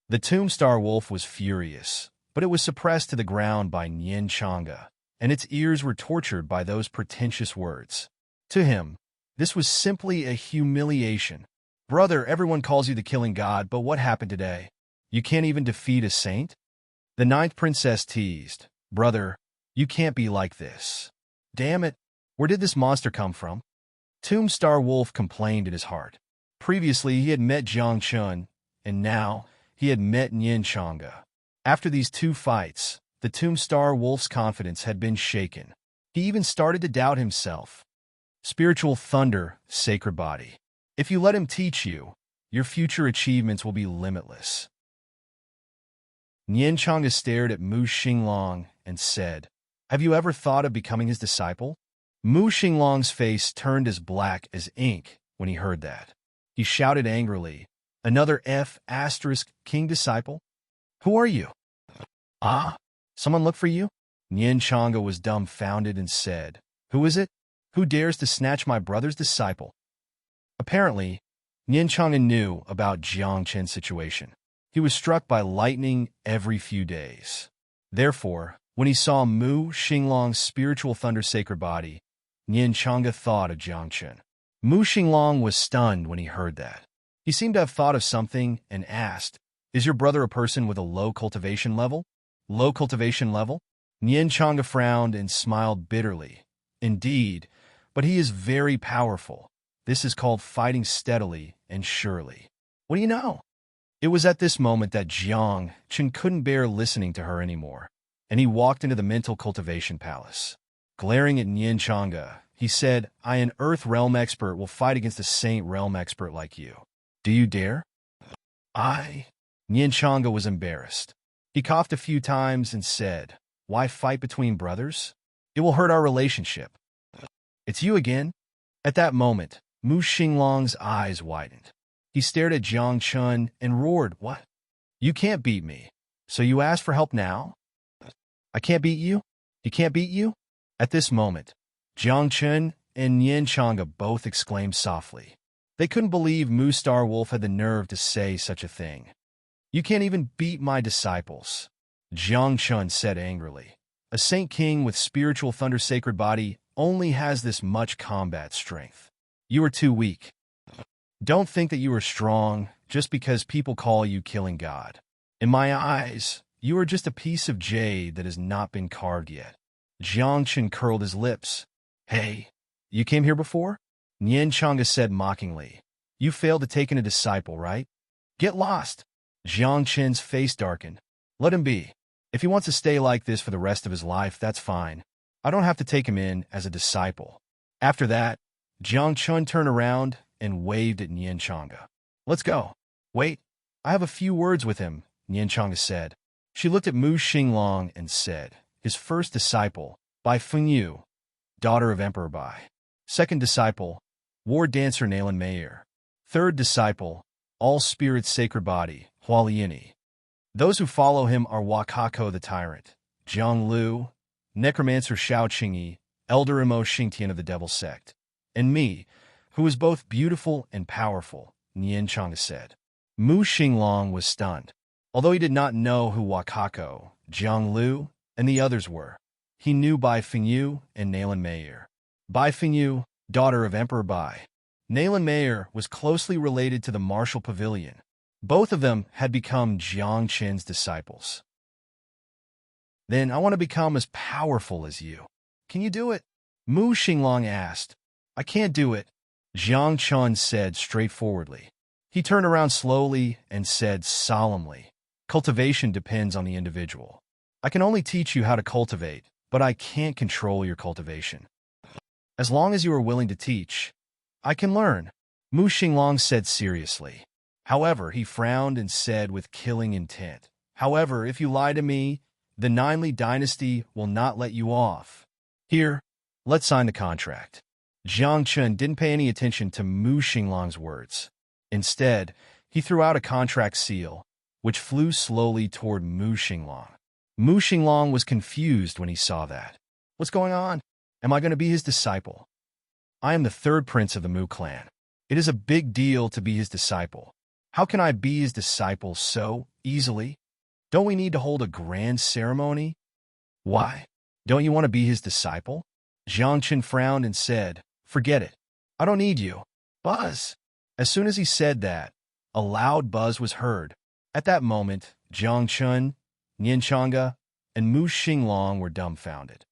The Tombstar Wolf was furious, but it was suppressed to the ground by Nyen Changa, and its ears were tortured by those pretentious words. To him, this was simply a humiliation. Brother, everyone calls you the killing god, but what happened today? You can't even defeat a saint? The ninth princess teased. Brother, you can't be like this. Damn it, where did this monster come from? Tombstar Wolf complained in his heart. Previously, he had met Jiang Chun, and now he had met Nyen Changa. After these two fights, the Tombstar Wolf's confidence had been shaken. He even started to doubt himself. Spiritual thunder, sacred body. If you let him teach you, your future achievements will be limitless. Nyen Changa stared at Mu Xinglong and said, Have you ever thought of becoming his disciple? Mu Xinglong's face turned as black as ink when he heard that. He shouted angrily, Another King disciple? Who are you? Ah, someone look for you? Nyen Changa was dumbfounded and said, Who is it? Who dares to snatch my brother's disciple? Apparently, Nyen Changa knew about Jiang Chen's situation. He was struck by lightning every few days. Therefore, when he saw Mu Xinglong's spiritual thunder sacred body, Nyen Changa thought of Jiang Chen. Mu Xinglong was stunned when he heard that. He seemed to have thought of something and asked, Is your brother a person with a low cultivation level? Low cultivation level? Nyen Changa frowned and smiled bitterly. Indeed, but he is very powerful. This is called fighting steadily and surely. What do you know? It was at this moment that Jiang Chen couldn't bear listening to her anymore, and he walked into the mental cultivation palace. Glaring at Nyen Changa, he said, I, an Earth Realm expert, will fight against a Saint Realm expert like you. Do you dare? I. Nyen Changa was embarrassed. He coughed a few times and said, Why fight between brothers? It will hurt our relationship. It's you again? At that moment, Mu Xinglong's eyes widened. He stared at Jiang Chun and roared, What? You can't beat me. So you ask for help now? I can't beat you? He can't beat you? At this moment, Jiang Chun and Nyen Changa both exclaimed softly. They couldn't believe Mu Star Wolf had the nerve to say such a thing. You can't even beat my disciples, Jiang Chun said angrily. A Saint King with spiritual thunder sacred body only has this much combat strength. You are too weak. Don't think that you are strong just because people call you killing god. In my eyes, you are just a piece of jade that has not been carved yet. Jiang Chen curled his lips. Hey, you came here before? Nyen Changa said mockingly. You failed to take in a disciple, right? Get lost. Jiang Chen's face darkened. Let him be. If he wants to stay like this for the rest of his life, that's fine. I don't have to take him in as a disciple. After that, Jiang Chun turned around and waved at Nyen Changa. Let's go. Wait, I have a few words with him, Nyen Changa said. She looked at Mu Xinglong and said, His first disciple, Bai Fengyu, daughter of Emperor Bai. Second disciple, war dancer Nalen Mayer. Third disciple, all spirits sacred body, Hualiyini. Those who follow him are Wakako the tyrant, Jiang Lu, necromancer Shao Qingyi, elder Imo Xingtian of the devil sect, and me, who is both beautiful and powerful, Nyen Changa said. Mu Xinglong was stunned. Although he did not know who Wakako, Jiang Lu, and the others were, he knew Bai Fengyu and Nalen Mayer. Bai Fengyu, daughter of Emperor Bai. Nalen Mayer was closely related to the Martial Pavilion. Both of them had become Jiang Chen's disciples. Then I want to become as powerful as you. Can you do it? Mu Xinglong asked. I can't do it, Jiang Chun said straightforwardly. He turned around slowly and said solemnly, Cultivation depends on the individual. I can only teach you how to cultivate, but I can't control your cultivation. As long as you are willing to teach, I can learn, Mu Xinglong said seriously. However, he frowned and said with killing intent, However, if you lie to me, the Ninely dynasty will not let you off. Here, let's sign the contract. Jiang Chun didn't pay any attention to Mu Xinglong's words. Instead, he threw out a contract seal, which flew slowly toward Mu Xinglong. Mu Xinglong was confused when he saw that. What's going on? Am I going to be his disciple? I am the third prince of the Mu clan. It is a big deal to be his disciple. How can I be his disciple so easily? Don't we need to hold a grand ceremony? Why? Don't you want to be his disciple? Jiang Chen frowned and said, Forget it. I don't need you. Buzz. As soon as he said that, a loud buzz was heard. At that moment, Jiang Chen, Nian Chang'e, and Mu Xinglong were dumbfounded.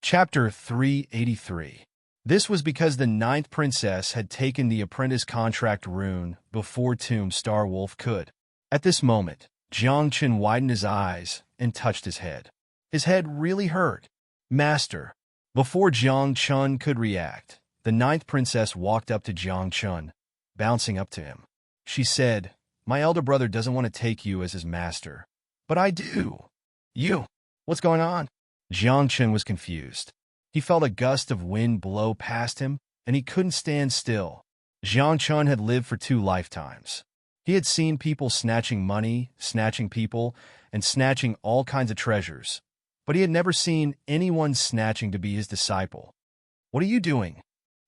Chapter 383. This was because the ninth princess had taken the apprentice contract rune before Tomb Star Wolf could. At this moment, Jiang Chen widened his eyes and touched his head. His head really hurt. Master. Before Jiang Chen could react, the ninth princess walked up to Jiang Chen, bouncing up to him. She said, My elder brother doesn't want to take you as his master. But I do. You. What's going on? Jiang Chen was confused. He felt a gust of wind blow past him, and he couldn't stand still. Jiang Chen had lived for 2 lifetimes. He had seen people snatching money, snatching people, and snatching all kinds of treasures. But he had never seen anyone snatching to be his disciple. What are you doing?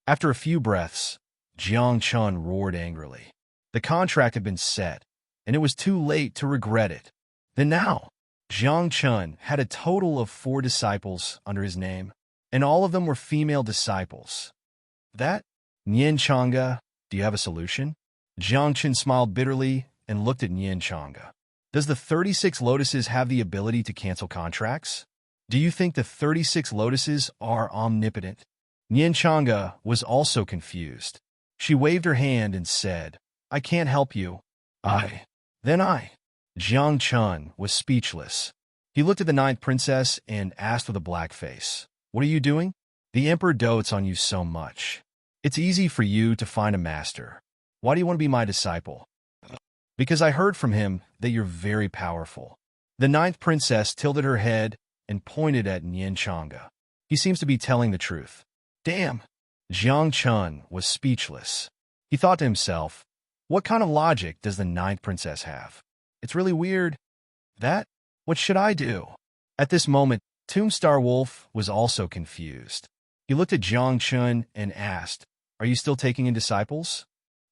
After a few breaths, Jiang Chen roared angrily. The contract had been set, and it was too late to regret it. Then now, Jiang Chen had a total of 4 disciples under his name, and all of them were female disciples. That? Nian Chang'e, do you have a solution? Jiang Chen smiled bitterly and looked at Nian Chang'e. Does the 36 lotuses have the ability to cancel contracts? Do you think the 36 lotuses are omnipotent? Nian Chang'e was also confused. She waved her hand and said, I can't help you. Then I. Jiang Chen was speechless. He looked at the ninth princess and asked with a black face, What are you doing? The emperor dotes on you so much. It's easy for you to find a master. Why do you want to be my disciple? Because I heard from him that you're very powerful. The ninth princess tilted her head and pointed at Nian Chang'e. He seems to be telling the truth. Damn. Jiang Chen was speechless. He thought to himself, what kind of logic does the ninth princess have? It's really weird. That? What should I do? At this moment, Tomb Star Wolf was also confused. He looked at Jiang Chen and asked, Are you still taking in disciples?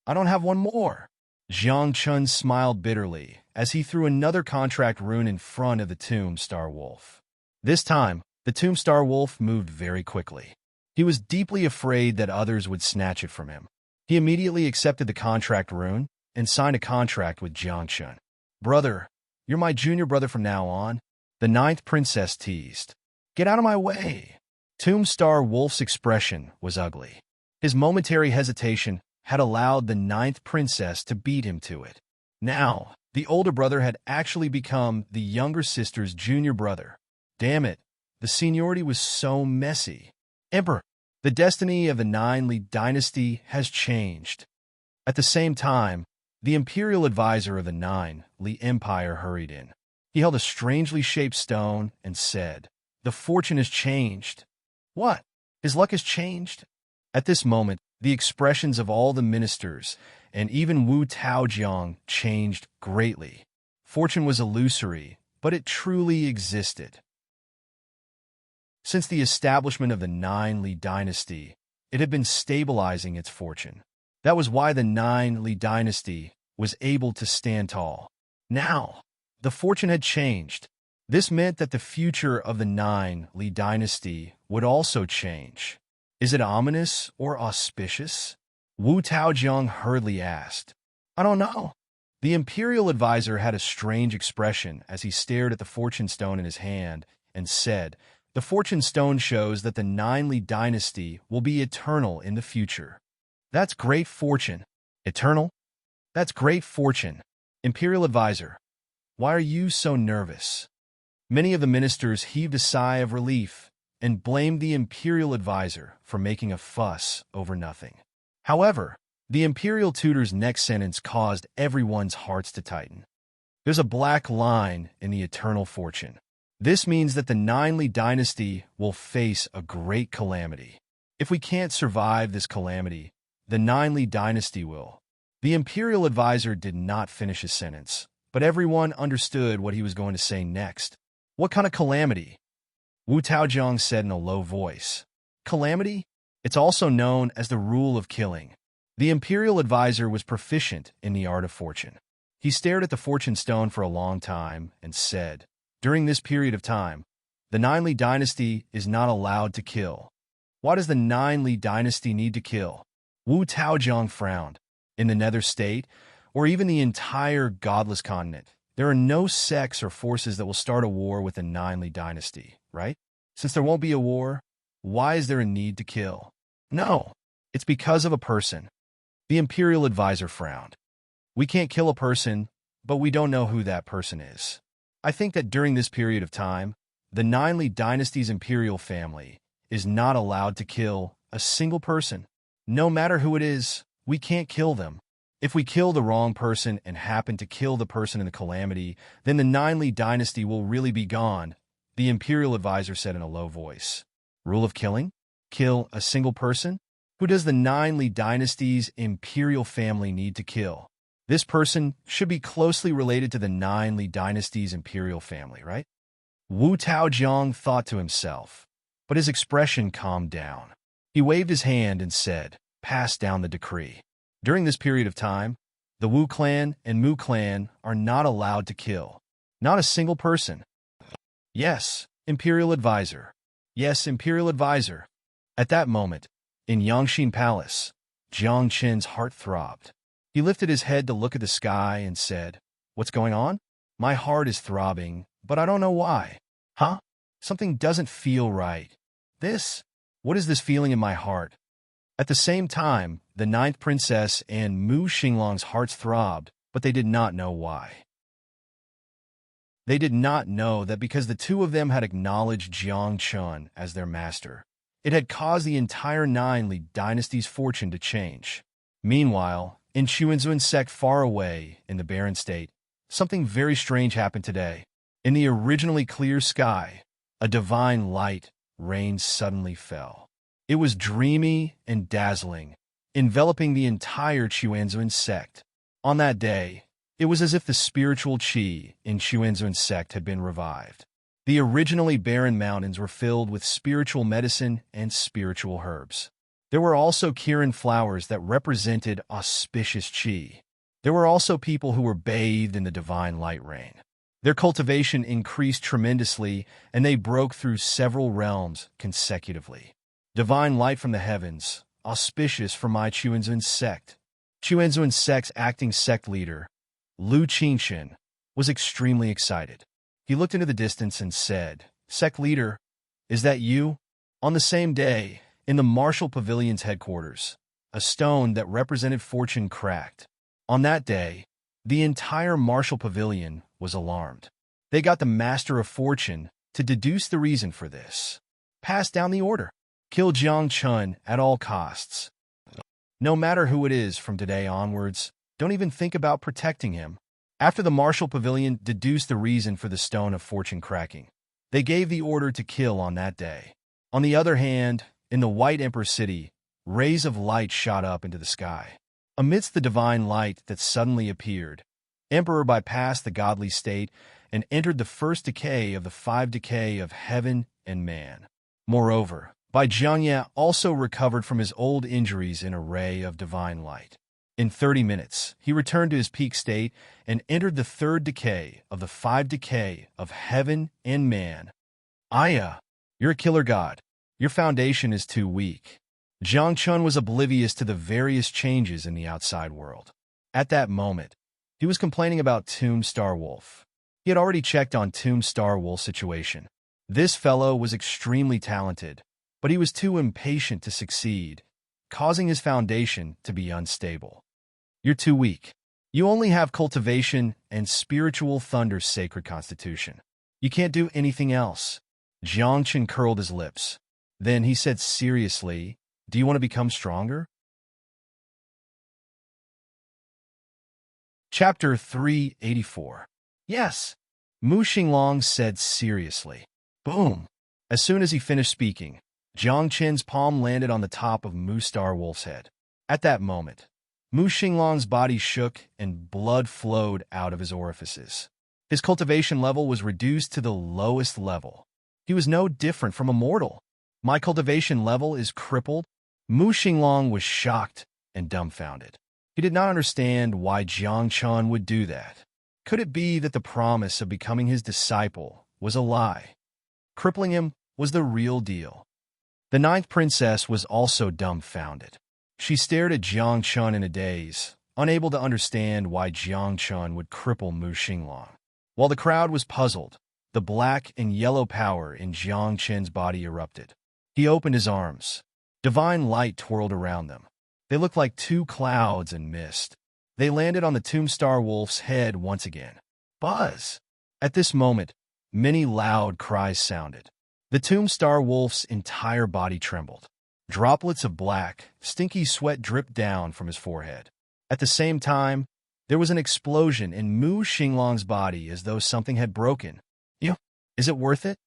I don't have one more. Jiang Chen smiled bitterly as he threw another contract rune in front of the Tomb Star Wolf. This time, the Tomb Star Wolf moved very quickly. He was deeply afraid that others would snatch it from him. He immediately accepted the contract rune and signed a contract with Jiang Chen. Brother, you're my junior brother from now on, the ninth princess teased. Get out of my way. Tomb Star Wolf's expression was ugly. His momentary hesitation had allowed the ninth princess to beat him to it. Now, the older brother had actually become the younger sister's junior brother. Damn it, the seniority was so messy. Emperor, the destiny of the Nine Li dynasty has changed. At the same time, the imperial advisor of the Nine Li Empire hurried in. He held a strangely shaped stone and said, The fortune has changed. What? His luck has changed? At this moment, the expressions of all the ministers and even Wu Taojiang changed greatly. Fortune was illusory, but it truly existed. Since the establishment of the Nine Li dynasty, it had been stabilizing its fortune. That was why the Nine Li dynasty was able to stand tall. Now, the fortune had changed. This meant that the future of the Nine Li dynasty would also change. Is it ominous or auspicious? Wu Taojiang hurriedly asked. I don't know. The imperial advisor had a strange expression as he stared at the fortune stone in his hand and said, The fortune stone shows that the Nine Li dynasty will be eternal in the future. That's great fortune. Eternal? That's great fortune. Imperial advisor, why are you so nervous? Many of the ministers heaved a sigh of relief and blamed the imperial advisor for making a fuss over nothing. However, the imperial tutor's next sentence caused everyone's hearts to tighten. There's a black line in the eternal fortune. This means that the Nine Li dynasty will face a great calamity. If we can't survive this calamity, the Nine Li dynasty will. The imperial advisor did not finish his sentence, but everyone understood what he was going to say next. What kind of calamity? Wu Taojiang said in a low voice. Calamity? It's also known as the rule of killing. The imperial advisor was proficient in the art of fortune. He stared at the fortune stone for a long time and said, "During this period of time, the Ninely dynasty is not allowed to kill." Why does the Ninely dynasty need to kill? Wu Taojiang frowned. In the Nether State, or even the entire godless continent, there are no sects or forces that will start a war with the Ninely dynasty, right? Since there won't be a war, why is there a need to kill? No, it's because of a person. The imperial advisor frowned. We can't kill a person, but we don't know who that person is. I think that during this period of time, the Ninely dynasty's imperial family is not allowed to kill a single person. No matter who it is, we can't kill them. If we kill the wrong person and happen to kill the person in the calamity, then the Ninely dynasty will really be gone, the imperial advisor said in a low voice. Rule of killing? Kill a single person? Who does the Ninely dynasty's imperial family need to kill? This person should be closely related to the Ninely dynasty's imperial family, right? Wu Taojiang thought to himself, but his expression calmed down. He waved his hand and said, "Pass down the decree. During this period of time, the Wu clan and Mu clan are not allowed to kill. Not a single person." Yes, imperial advisor. Yes, imperial advisor. At that moment, in Yangxin Palace, Jiang Qin's heart throbbed. He lifted his head to look at the sky and said, "What's going on? My heart is throbbing, but I don't know why." Huh? Something doesn't feel right. What is this feeling in my heart? At the same time, the ninth princess and Mu Xinglong's hearts throbbed, but they did not know why. They did not know that because the two of them had acknowledged Jiang Chun as their master, it had caused the entire Ninely dynasty's fortune to change. Meanwhile, in Chuanzun's sect far away in the barren state, something very strange happened today. In the originally clear sky, a divine light rain suddenly fell. It was dreamy and dazzling, enveloping the entire Chuanzun sect. On that day, it was as if the spiritual qi in Chuanzun sect had been revived. The originally barren mountains were filled with spiritual medicine and spiritual herbs. There were also Kirin flowers that represented auspicious qi. There were also people who were bathed in the divine light rain. Their cultivation increased tremendously, and they broke through several realms consecutively. Divine light from the heavens, auspicious for my Chuanzun sect. Chuanzun sect's acting sect leader, Lu Qingxin, was extremely excited. He looked into the distance and said, "Sect leader, is that you?" On the same day, in the Martial Pavilion's headquarters, a stone that represented fortune cracked. On that day, the entire Martial Pavilion was alarmed. They got the Master of Fortune to deduce the reason for this. Pass down the order. Kill Jiang Chun at all costs. No matter who it is from today onwards, don't even think about protecting him. After the Martial Pavilion deduced the reason for the Stone of Fortune cracking, they gave the order to kill on that day. On the other hand, in the White Emperor City, rays of light shot up into the sky. Amidst the divine light that suddenly appeared, Emperor bypassed the godly state and entered the first decay of the 5 decay of heaven and man. Moreover, Bai Jiangya also recovered from his old injuries in a ray of divine light. In 30 minutes, he returned to his peak state and entered the 3rd decay of the 5 decay of heaven and man. Aya, you're a killer god. Your foundation is too weak. Jiang Chun was oblivious to the various changes in the outside world. At that moment, he was complaining about Tomb Starwolf. He had already checked on Tomb Starwolf's situation. This fellow was extremely talented, but he was too impatient to succeed, causing his foundation to be unstable. You're too weak. You only have cultivation and spiritual thunder's sacred constitution. You can't do anything else. Jiang Chen curled his lips. Then he said seriously, "Do you want to become stronger?" Chapter 384. Yes, Mu Xinglong said seriously. Boom! As soon as he finished speaking, Jiang Chen's palm landed on the top of Mu Starwolf's head. At that moment, Mu Xinglong's body shook and blood flowed out of his orifices. His cultivation level was reduced to the lowest level. He was no different from a mortal. My cultivation level is crippled. Mu Xinglong was shocked and dumbfounded. He did not understand why Jiang Chun would do that. Could it be that the promise of becoming his disciple was a lie? Crippling him was the real deal. The ninth princess was also dumbfounded. She stared at Jiang Chun in a daze, unable to understand why Jiang Chun would cripple Mu Xinglong. While the crowd was puzzled, the black and yellow power in Jiang Chun's body erupted. He opened his arms. Divine light twirled around them. They looked like two clouds in mist. They landed on the Tombstar Wolf's head once again. Buzz! At this moment, many loud cries sounded. The Tombstar Wolf's entire body trembled. Droplets of black, stinky sweat dripped down from his forehead. At the same time, there was an explosion in Mu Xinglong's body as though something had broken. Is it worth it?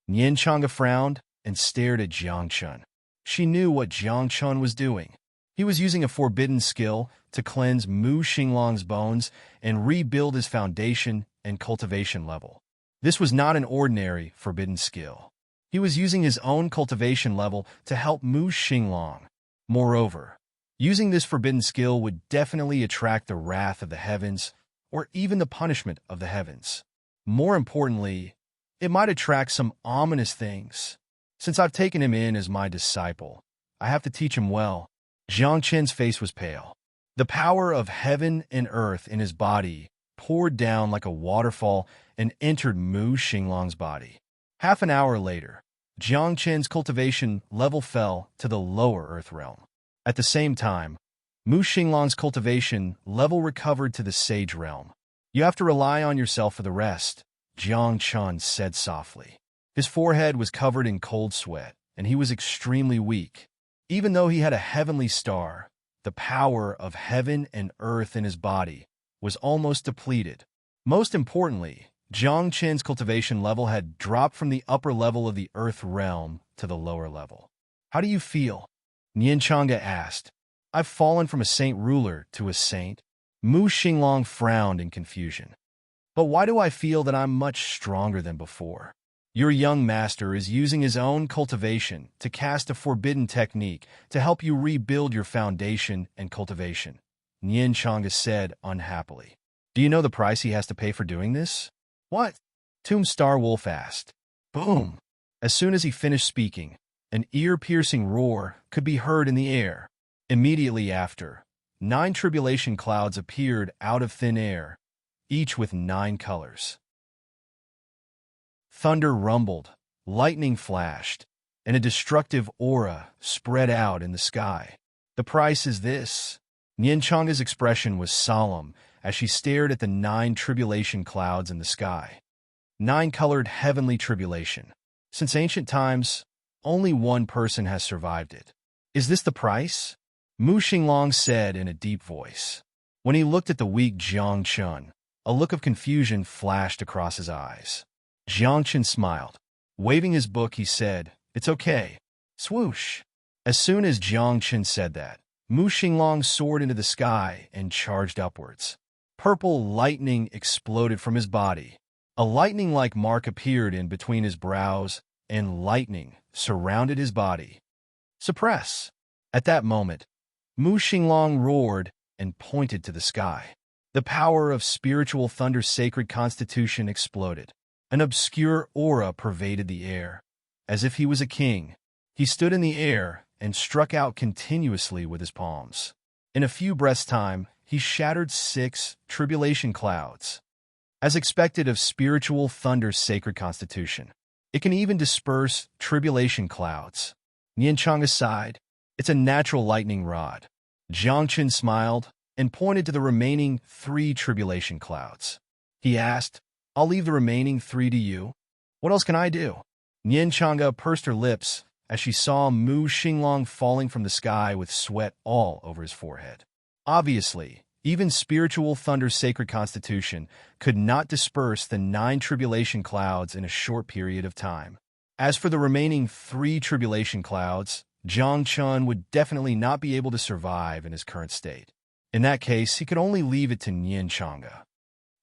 Nian Chang'e frowned and stared at Jiang Chun. She knew what Jiang Chun was doing. He was using a forbidden skill to cleanse Mu Xinglong's bones and rebuild his foundation and cultivation level. This was not an ordinary forbidden skill. He was using his own cultivation level to help Mu Xinglong. Moreover, using this forbidden skill would definitely attract the wrath of the heavens or even the punishment of the heavens. More importantly, it might attract some ominous things. Since I've taken him in as my disciple, I have to teach him well. Jiang Chen's face was pale. The power of heaven and earth in his body poured down like a waterfall and entered Mu Xinglong's body. Half an hour later, Jiang Chen's cultivation level fell to the lower earth realm. At the same time, Mu Xinglong's cultivation level recovered to the sage realm. You have to rely on yourself for the rest, Jiang Chun said softly. His forehead was covered in cold sweat, and he was extremely weak. Even though he had a heavenly star, the power of heaven and earth in his body was almost depleted. Most importantly, Jiang Chen's cultivation level had dropped from the upper level of the earth realm to the lower level. How do you feel? Nian Chang'e asked. I've fallen from a saint ruler to a saint. Mu Xinglong frowned in confusion. But why do I feel that I'm much stronger than before? Your young master is using his own cultivation to cast a forbidden technique to help you rebuild your foundation and cultivation, Nian Chang'e said unhappily. Do you know the price he has to pay for doing this? What? Tombstar Wolf asked. Boom! As soon as he finished speaking, an ear-piercing roar could be heard in the air. Immediately after, 9 tribulation clouds appeared out of thin air, each with 9 colors. Thunder rumbled, lightning flashed, and a destructive aura spread out in the sky. The price is this. Nian Chang'e's expression was solemn as she stared at the 9 tribulation clouds in the sky. 9-colored heavenly tribulation. Since ancient times, only one person has survived it. Is this the price? Mu Xinglong said in a deep voice. When he looked at the weak Jiang Chun, a look of confusion flashed across his eyes. Jiang Chun smiled. Waving his book, he said, It's okay. Swoosh. As soon as Jiang Chun said that, Mu Xinglong soared into the sky and charged upwards. Purple lightning exploded from his body. A lightning-like mark appeared in between his brows, and lightning surrounded his body. Suppress. At that moment, Mu Xinglong roared and pointed to the sky. The power of spiritual thunder's sacred constitution exploded. An obscure aura pervaded the air. As if he was a king, he stood in the air and struck out continuously with his palms. In a few breaths' time, he shattered 6 tribulation clouds. As expected of spiritual thunder's sacred constitution, it can even disperse tribulation clouds. Nian Chang'e sighed. It's a natural lightning rod. Jiang Chun smiled and pointed to the remaining 3 tribulation clouds. He asked, I'll leave the remaining 3 to you. What else can I do? Nian Chang'e pursed her lips as she saw Mu Xinglong falling from the sky with sweat all over his forehead. Obviously, even spiritual thunder's sacred constitution could not disperse the 9 tribulation clouds in a short period of time. As for the remaining 3 tribulation clouds, Jiang Chun would definitely not be able to survive in his current state. In that case, he could only leave it to Nian Chang'e.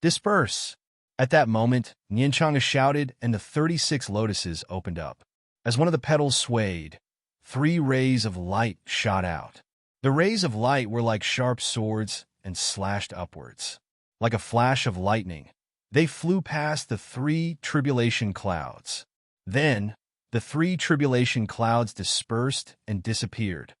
Disperse! At that moment, Nian Chang'e shouted and the 36 lotuses opened up. As one of the petals swayed, 3 rays of light shot out. The rays of light were like sharp swords and slashed upwards. Like a flash of lightning, they flew past the 3 tribulation clouds. Then, the 3 tribulation clouds dispersed and disappeared.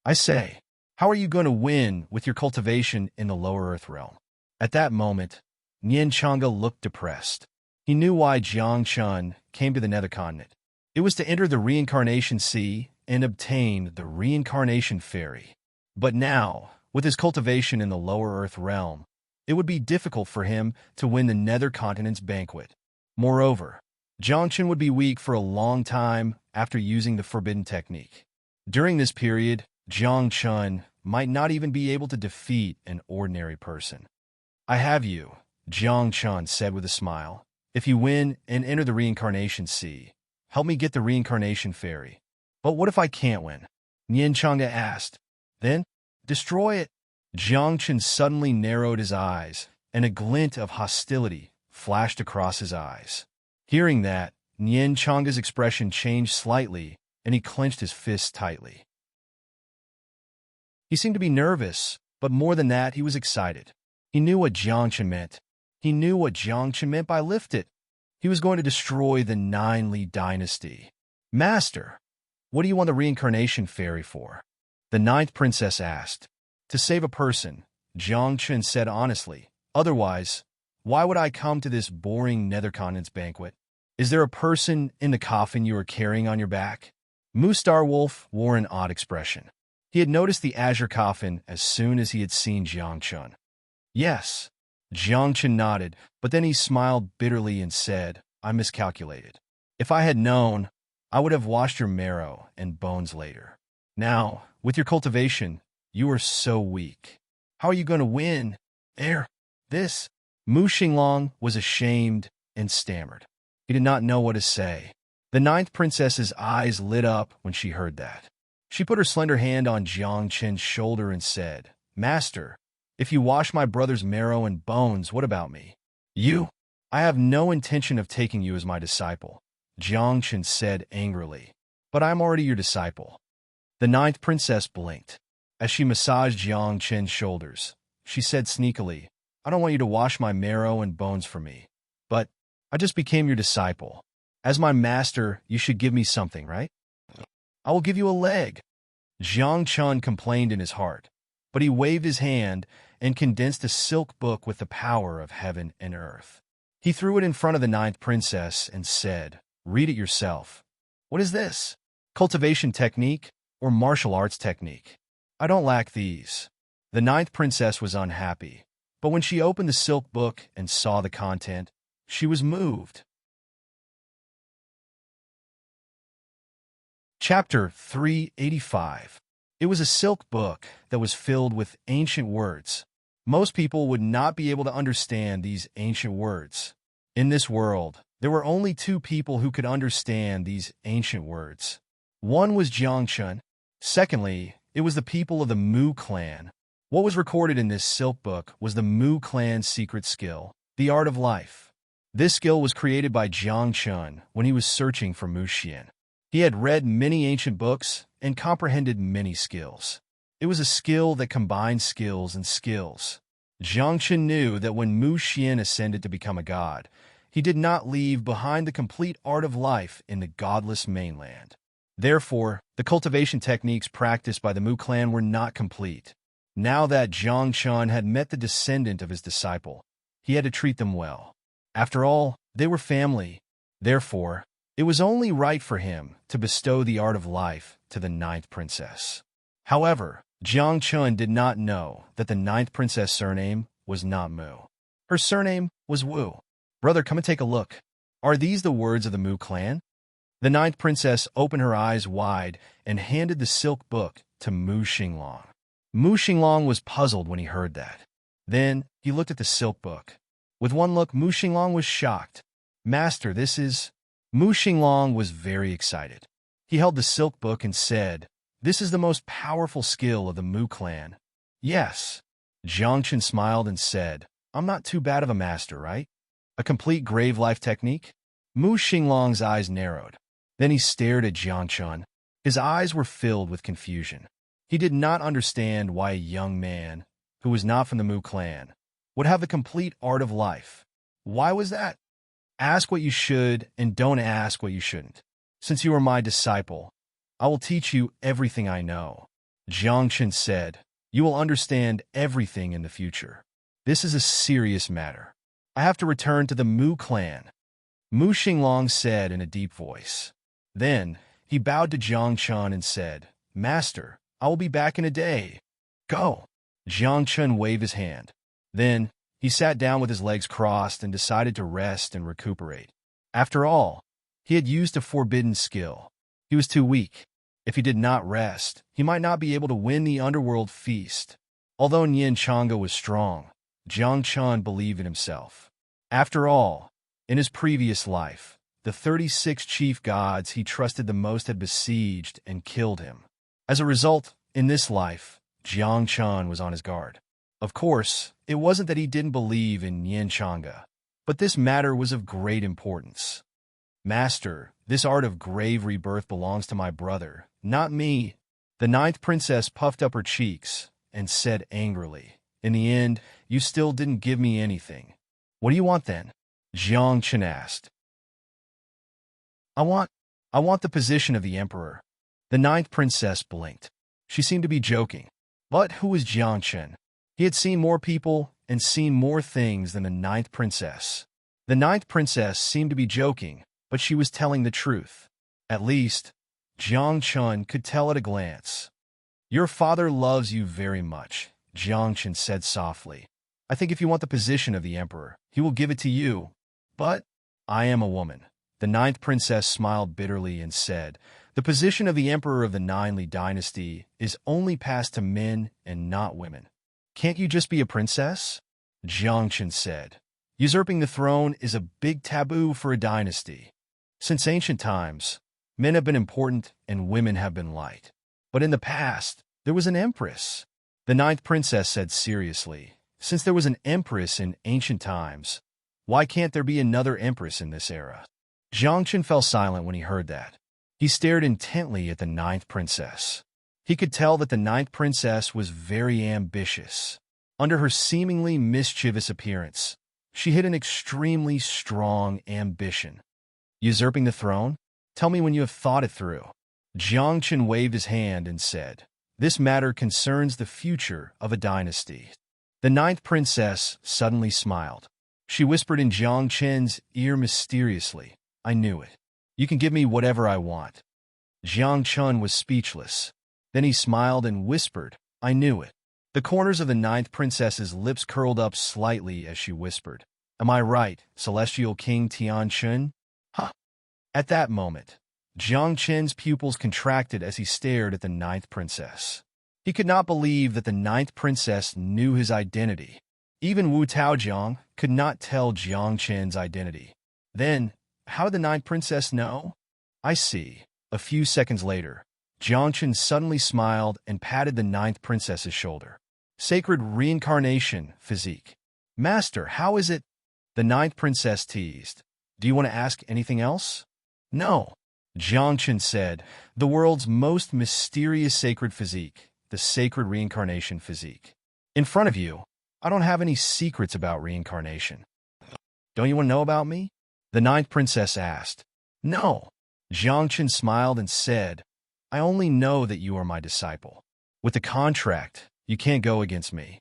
I say, how are you going to win with your cultivation in the lower earth realm? At that moment, Nian Changa looked depressed. He knew why Jiang Chun came to the nether continent. It was to enter the reincarnation sea and obtain the reincarnation fairy. But now, with his cultivation in the lower earth realm, it would be difficult for him to win the nether continent's banquet. Moreover, Jiang Chun would be weak for a long time after using the forbidden technique. During this period, Jiang Chun might not even be able to defeat an ordinary person. I have you, Jiang Chun said with a smile. If you win and enter the reincarnation sea, help me get the reincarnation fairy. But what if I can't win? Nian Changa asked. Then, destroy it. Jiang Chun suddenly narrowed his eyes, and a glint of hostility flashed across his eyes. Hearing that, Nian Changa's expression changed slightly, and he clenched his fists tightly. He seemed to be nervous, but more than that, he was excited. He knew what Jiang Chun meant. He knew what Jiang Chun meant by lift it. He was going to destroy the 9 Li dynasty. Master, what do you want the reincarnation fairy for? The 9th princess asked. To save a person, Jiang Chun said honestly. Otherwise, why would I come to this boring nether continent's banquet? Is there a person in the coffin you are carrying on your back? Mustar Wolf wore an odd expression. He had noticed the azure coffin as soon as he had seen Jiang Chun. Yes. Jiang Chun nodded, but then he smiled bitterly and said, I miscalculated. If I had known, I would have washed your marrow and bones later. Now, with your cultivation, you are so weak. How are you going to win? This. Mu Xinglong was ashamed and stammered. He did not know what to say. The 9th princess's eyes lit up when she heard that. She put her slender hand on Jiang Chun's shoulder and said, Master, if you wash my brother's marrow and bones, what about me? You? I have no intention of taking you as my disciple, Jiang Chun said angrily. But I am already your disciple. The 9th princess blinked. As she massaged Jiang Chun's shoulders, she said sneakily, I don't want you to wash my marrow and bones for me. But I just became your disciple. As my master, you should give me something, right? I will give you a leg. Jiang Chun complained in his heart, but he waved his hand and condensed a silk book with the power of heaven and earth. He threw it in front of the 9th princess and said, Read it yourself. What is this? Cultivation technique or martial arts technique? I don't lack these. The 9th princess was unhappy, but when she opened the silk book and saw the content, she was moved. Chapter 385. It was a silk book that was filled with ancient words. Most people would not be able to understand these ancient words. In this world, there were only 2 people who could understand these ancient words. One was Jiang Chun. Secondly, it was the people of the Mu clan. What was recorded in this silk book was the Mu clan's secret skill, the art of life. This skill was created by Jiang Chun when he was searching for Mu Xian. He had read many ancient books and comprehended many skills. It was a skill that combined skills and skills. Jiang Chun knew that when Mu Xian ascended to become a god, he did not leave behind the complete art of life in the godless mainland. Therefore, the cultivation techniques practiced by the Mu clan were not complete. Now that Jiang Chun had met the descendant of his disciple, he had to treat them well. After all, they were family. Therefore, it was only right for him to bestow the art of life to the 9th princess. However, Jiang Chun did not know that the 9th princess' surname was not Mu. Her surname was Wu. Brother, come and take a look. Are these the words of the Mu clan? The 9th princess opened her eyes wide and handed the silk book to Mu Xinglong. Mu Xinglong was puzzled when he heard that. Then he looked at the silk book. With one look, Mu Xinglong was shocked. Master, this is... Mu Xinglong was very excited. He held the silk book and said, This is the most powerful skill of the Mu clan. Yes. Jiang Chun smiled and said, I'm not too bad of a master, right? A complete grave life technique? Mu Xinglong's eyes narrowed. Then he stared at Jiang Chun. His eyes were filled with confusion. He did not understand why a young man, who was not from the Mu clan, would have the complete art of life. Why was that? Ask what you should and don't ask what you shouldn't. Since you are my disciple, I will teach you everything I know. Jiang Chen said, you will understand everything in the future. This is a serious matter. I have to return to the Mu clan. Mu Xinglong said in a deep voice. Then, he bowed to Jiang Chen and said, Master, I will be back in a day. Go. Jiang Chen waved his hand. Then, he sat down with his legs crossed and decided to rest and recuperate. After all, he had used a forbidden skill. He was too weak. If he did not rest, he might not be able to win the underworld feast. Although Nian Chang'e was strong, Jiang Chen believed in himself. After all, in his previous life, the 36 chief gods he trusted the most had besieged and killed him. As a result, in this life, Jiang Chen was on his guard. Of course, it wasn't that he didn't believe in Nian Chang'e, but this matter was of great importance. Master, this art of grave rebirth belongs to my brother, not me. The ninth princess puffed up her cheeks and said angrily, in the end, you still didn't give me anything. What do you want then? Jiang Chen asked. I want the position of the emperor. The ninth princess blinked. She seemed to be joking. But who was Jiang Chen? He had seen more people and seen more things than the ninth princess. The ninth princess seemed to be joking, but she was telling the truth. At least, Jiang Chen could tell at a glance. Your father loves you very much, Jiang Chen said softly. I think if you want the position of the emperor, he will give it to you. But I am a woman. The ninth princess smiled bitterly and said, the position of the emperor of the Nine Li dynasty is only passed to men and not women. Can't you just be a princess? Jiang Chen said. Usurping the throne is a big taboo for a dynasty. Since ancient times, men have been important and women have been light. But in the past, there was an empress. The ninth princess said seriously, since there was an empress in ancient times, why can't there be another empress in this era? Jiang Chen fell silent when he heard that. He stared intently at the ninth princess. He could tell that the ninth princess was very ambitious. Under her seemingly mischievous appearance, she hid an extremely strong ambition. Usurping the throne? Tell me when you have thought it through. Jiang Chen waved his hand and said, this matter concerns the future of a dynasty. The ninth princess suddenly smiled. She whispered in Jiang Chen's ear mysteriously, I knew it. You can give me whatever I want. Jiang Chen was speechless. Then he smiled and whispered, I knew it. The corners of the ninth princess's lips curled up slightly as she whispered, Am I right, Celestial King Tian Chun? Huh. At that moment, Jiang Chen's pupils contracted as he stared at the ninth princess. He could not believe that the ninth princess knew his identity. Even Wu Taojiang could not tell Jiang Chen's identity. Then, how did the ninth princess know? I see. A few seconds later, Jiang Chen suddenly smiled and patted the ninth princess's shoulder. Sacred reincarnation physique. Master, how is it? The ninth princess teased. Do you want to ask anything else? No. Jiang Chen said, the world's most mysterious sacred physique, the sacred reincarnation physique. In front of you, I don't have any secrets about reincarnation. Don't you want to know about me? The ninth princess asked. No. Jiang Chen smiled and said, I only know that you are my disciple. With the contract, you can't go against me.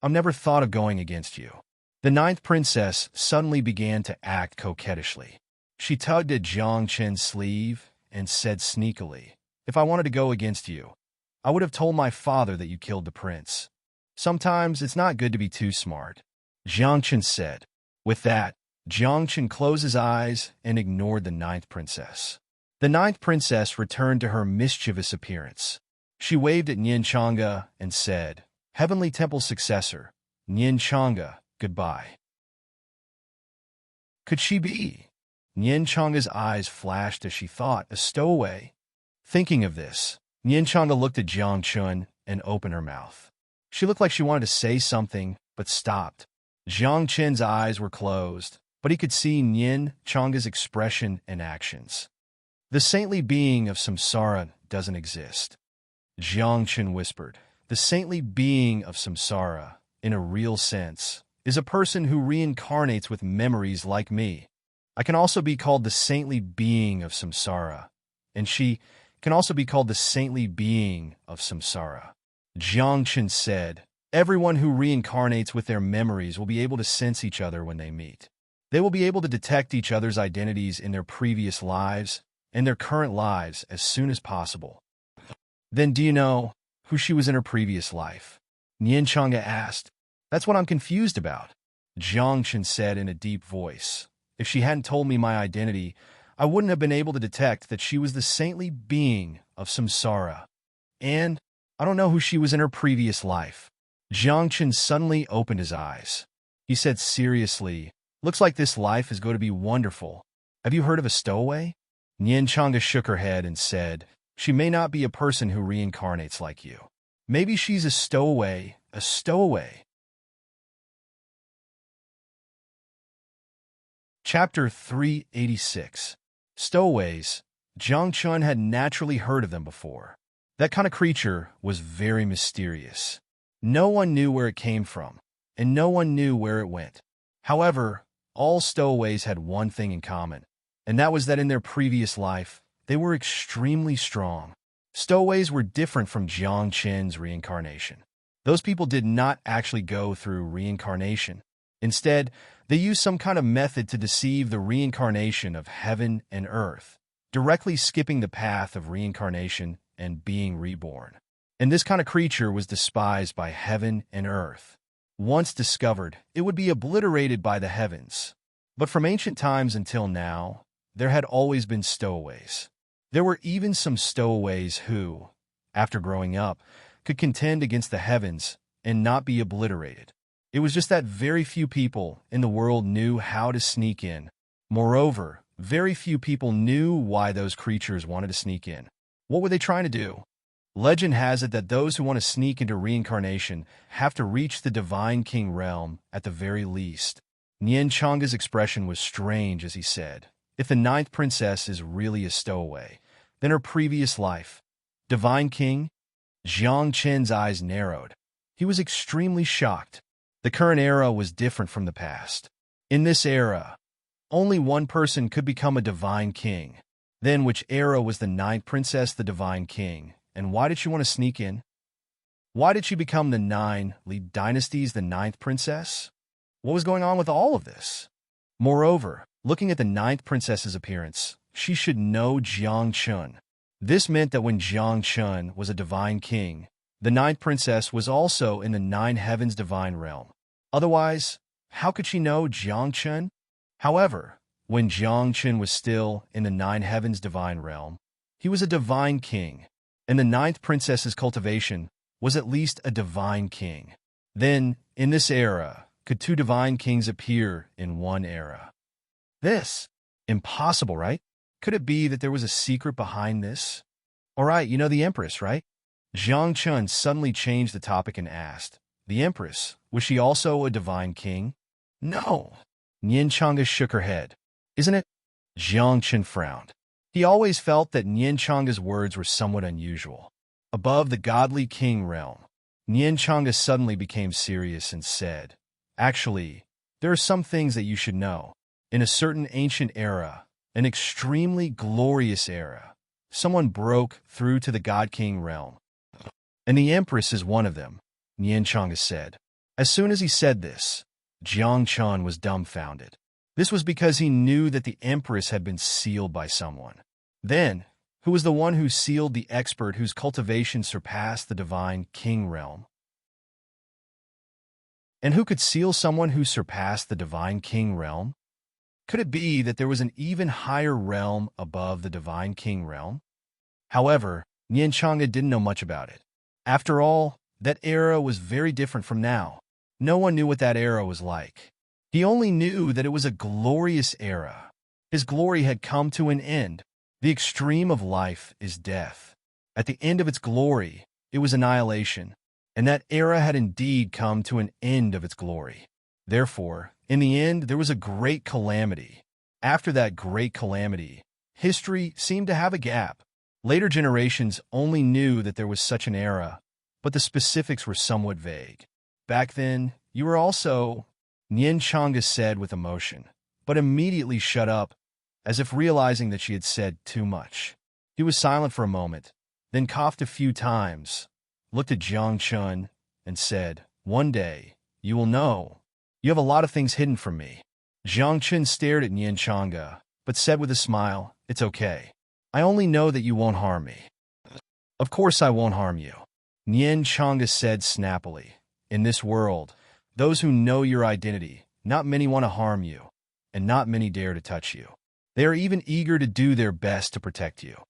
I've never thought of going against you. The ninth princess suddenly began to act coquettishly. She tugged at Jiang Chen's sleeve and said sneakily, if I wanted to go against you, I would have told my father that you killed the prince. Sometimes it's not good to be too smart. Jiang Chen said. With that, Jiang Chen closed his eyes and ignored the ninth princess. The ninth princess returned to her mischievous appearance. She waved at Nian Chang'e and said, Heavenly Temple successor, Nian Chang'e, goodbye. Could she be? Nian Chang'e's eyes flashed as she thought, a stowaway. Thinking of this, Nian Chang'e looked at Jiang Chen and opened her mouth. She looked like she wanted to say something, but stopped. Jiang Chen's eyes were closed, but he could see Nian Chang'e's expression and actions. The saintly being of samsara doesn't exist. Jiang Chen whispered. The saintly being of samsara, in a real sense, is a person who reincarnates with memories like me. I can also be called the saintly being of samsara, and she can also be called the saintly being of samsara. Jiang Chen said, everyone who reincarnates with their memories will be able to sense each other when they meet. They will be able to detect each other's identities in their previous lives and their current lives as soon as possible. Then do you know who she was in her previous life? Nian Chang'e asked. That's what I'm confused about, Jiang Chen said in a deep voice. If she hadn't told me my identity, I wouldn't have been able to detect that she was the saintly being of samsara. And I don't know who she was in her previous life. Jiang Chen suddenly opened his eyes. He said seriously, looks like this life is going to be wonderful. Have you heard of a stowaway? Nian Chang'e shook her head and said, she may not be a person who reincarnates like you. Maybe she's a stowaway, a stowaway. Chapter 386. Stowaways. Jiang Chen had naturally heard of them before. That kind of creature was very mysterious. No one knew where it came from, and no one knew where it went. However, all stowaways had one thing in common, and that was that in their previous life, they were extremely strong. Stowaways were different from Jiang Chen's reincarnation. Those people did not actually go through reincarnation. Instead, they used some kind of method to deceive the reincarnation of heaven and earth, directly skipping the path of reincarnation and being reborn. And this kind of creature was despised by heaven and earth. Once discovered, it would be obliterated by the heavens. But from ancient times until now, there had always been stowaways. There were even some stowaways who, after growing up, could contend against the heavens and not be obliterated. It was just that very few people in the world knew how to sneak in. Moreover, very few people knew why those creatures wanted to sneak in. What were they trying to do? Legend has it that those who want to sneak into reincarnation have to reach the Divine King realm at the very least. Nian Chang'e's expression was strange as he said, if the ninth princess is really a stowaway, then her previous life, Divine King? Jiang Chen's eyes narrowed. He was extremely shocked. The current era was different from the past. In this era, only one person could become a Divine King. Then which era was the ninth princess the Divine King? And why did she want to sneak in? Why did she become the nine Li dynasty's the ninth princess? What was going on with all of this? Moreover, looking at the ninth princess's appearance, she should know Jiang Chen. This meant that when Jiang Chen was a divine king, the ninth princess was also in the nine heavens divine realm. Otherwise, how could she know Jiang Chen? However, when Jiang Chen was still in the nine heavens divine realm, he was a divine king, and the ninth princess's cultivation was at least a divine king. Then, in this era, could two divine kings appear in one era? This? Impossible, right? Could it be that there was a secret behind this? All right, you know the Empress, right? Jiang Chen suddenly changed the topic and asked, the Empress, was she also a divine king? No. Nian Chang'e shook her head. Isn't it? Jiang Chen frowned. He always felt that Nian Chang'e's words were somewhat unusual. Above the godly king realm, Nian Chang'e suddenly became serious and said, actually, there are some things that you should know. In a certain ancient era, an extremely glorious era, someone broke through to the God King realm. And the Empress is one of them, Nian Chang'e said. As soon as he said this, Jiang Chen was dumbfounded. This was because he knew that the Empress had been sealed by someone. Then, who was the one who sealed the expert whose cultivation surpassed the divine king realm? And who could seal someone who surpassed the divine king realm? Could it be that there was an even higher realm above the divine king realm? However, Nian Chang'e didn't know much about it. After all, that era was very different from now. No one knew what that era was like. He only knew that it was a glorious era. His glory had come to an end. The extreme of life is death. At the end of its glory, it was annihilation, and that era had indeed come to an end of its glory. Therefore, in the end, there was a great calamity. After that great calamity, history seemed to have a gap. Later generations only knew that there was such an era, but the specifics were somewhat vague. Back then, you were also, Nien Changa said with emotion, but immediately shut up, as if realizing that she had said too much. He was silent for a moment, then coughed a few times, looked at Jiang Chun, and said, "One day, you will know. You have a lot of things hidden from me." Jiang Chun stared at Nien Changa, but said with a smile, "It's okay. I only know that you won't harm me." "Of course I won't harm you," Nien Changa said snappily. "In this world, those who know your identity, not many want to harm you, and not many dare to touch you. They are even eager to do their best to protect you.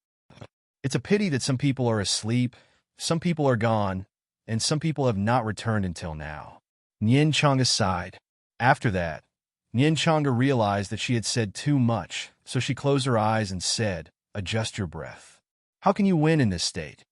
It's a pity that some people are asleep, some people are gone, and some people have not returned until now." Nien Changa sighed. After that, Nien Changa realized that she had said too much, so she closed her eyes and said, "Adjust your breath. How can you win in this state?"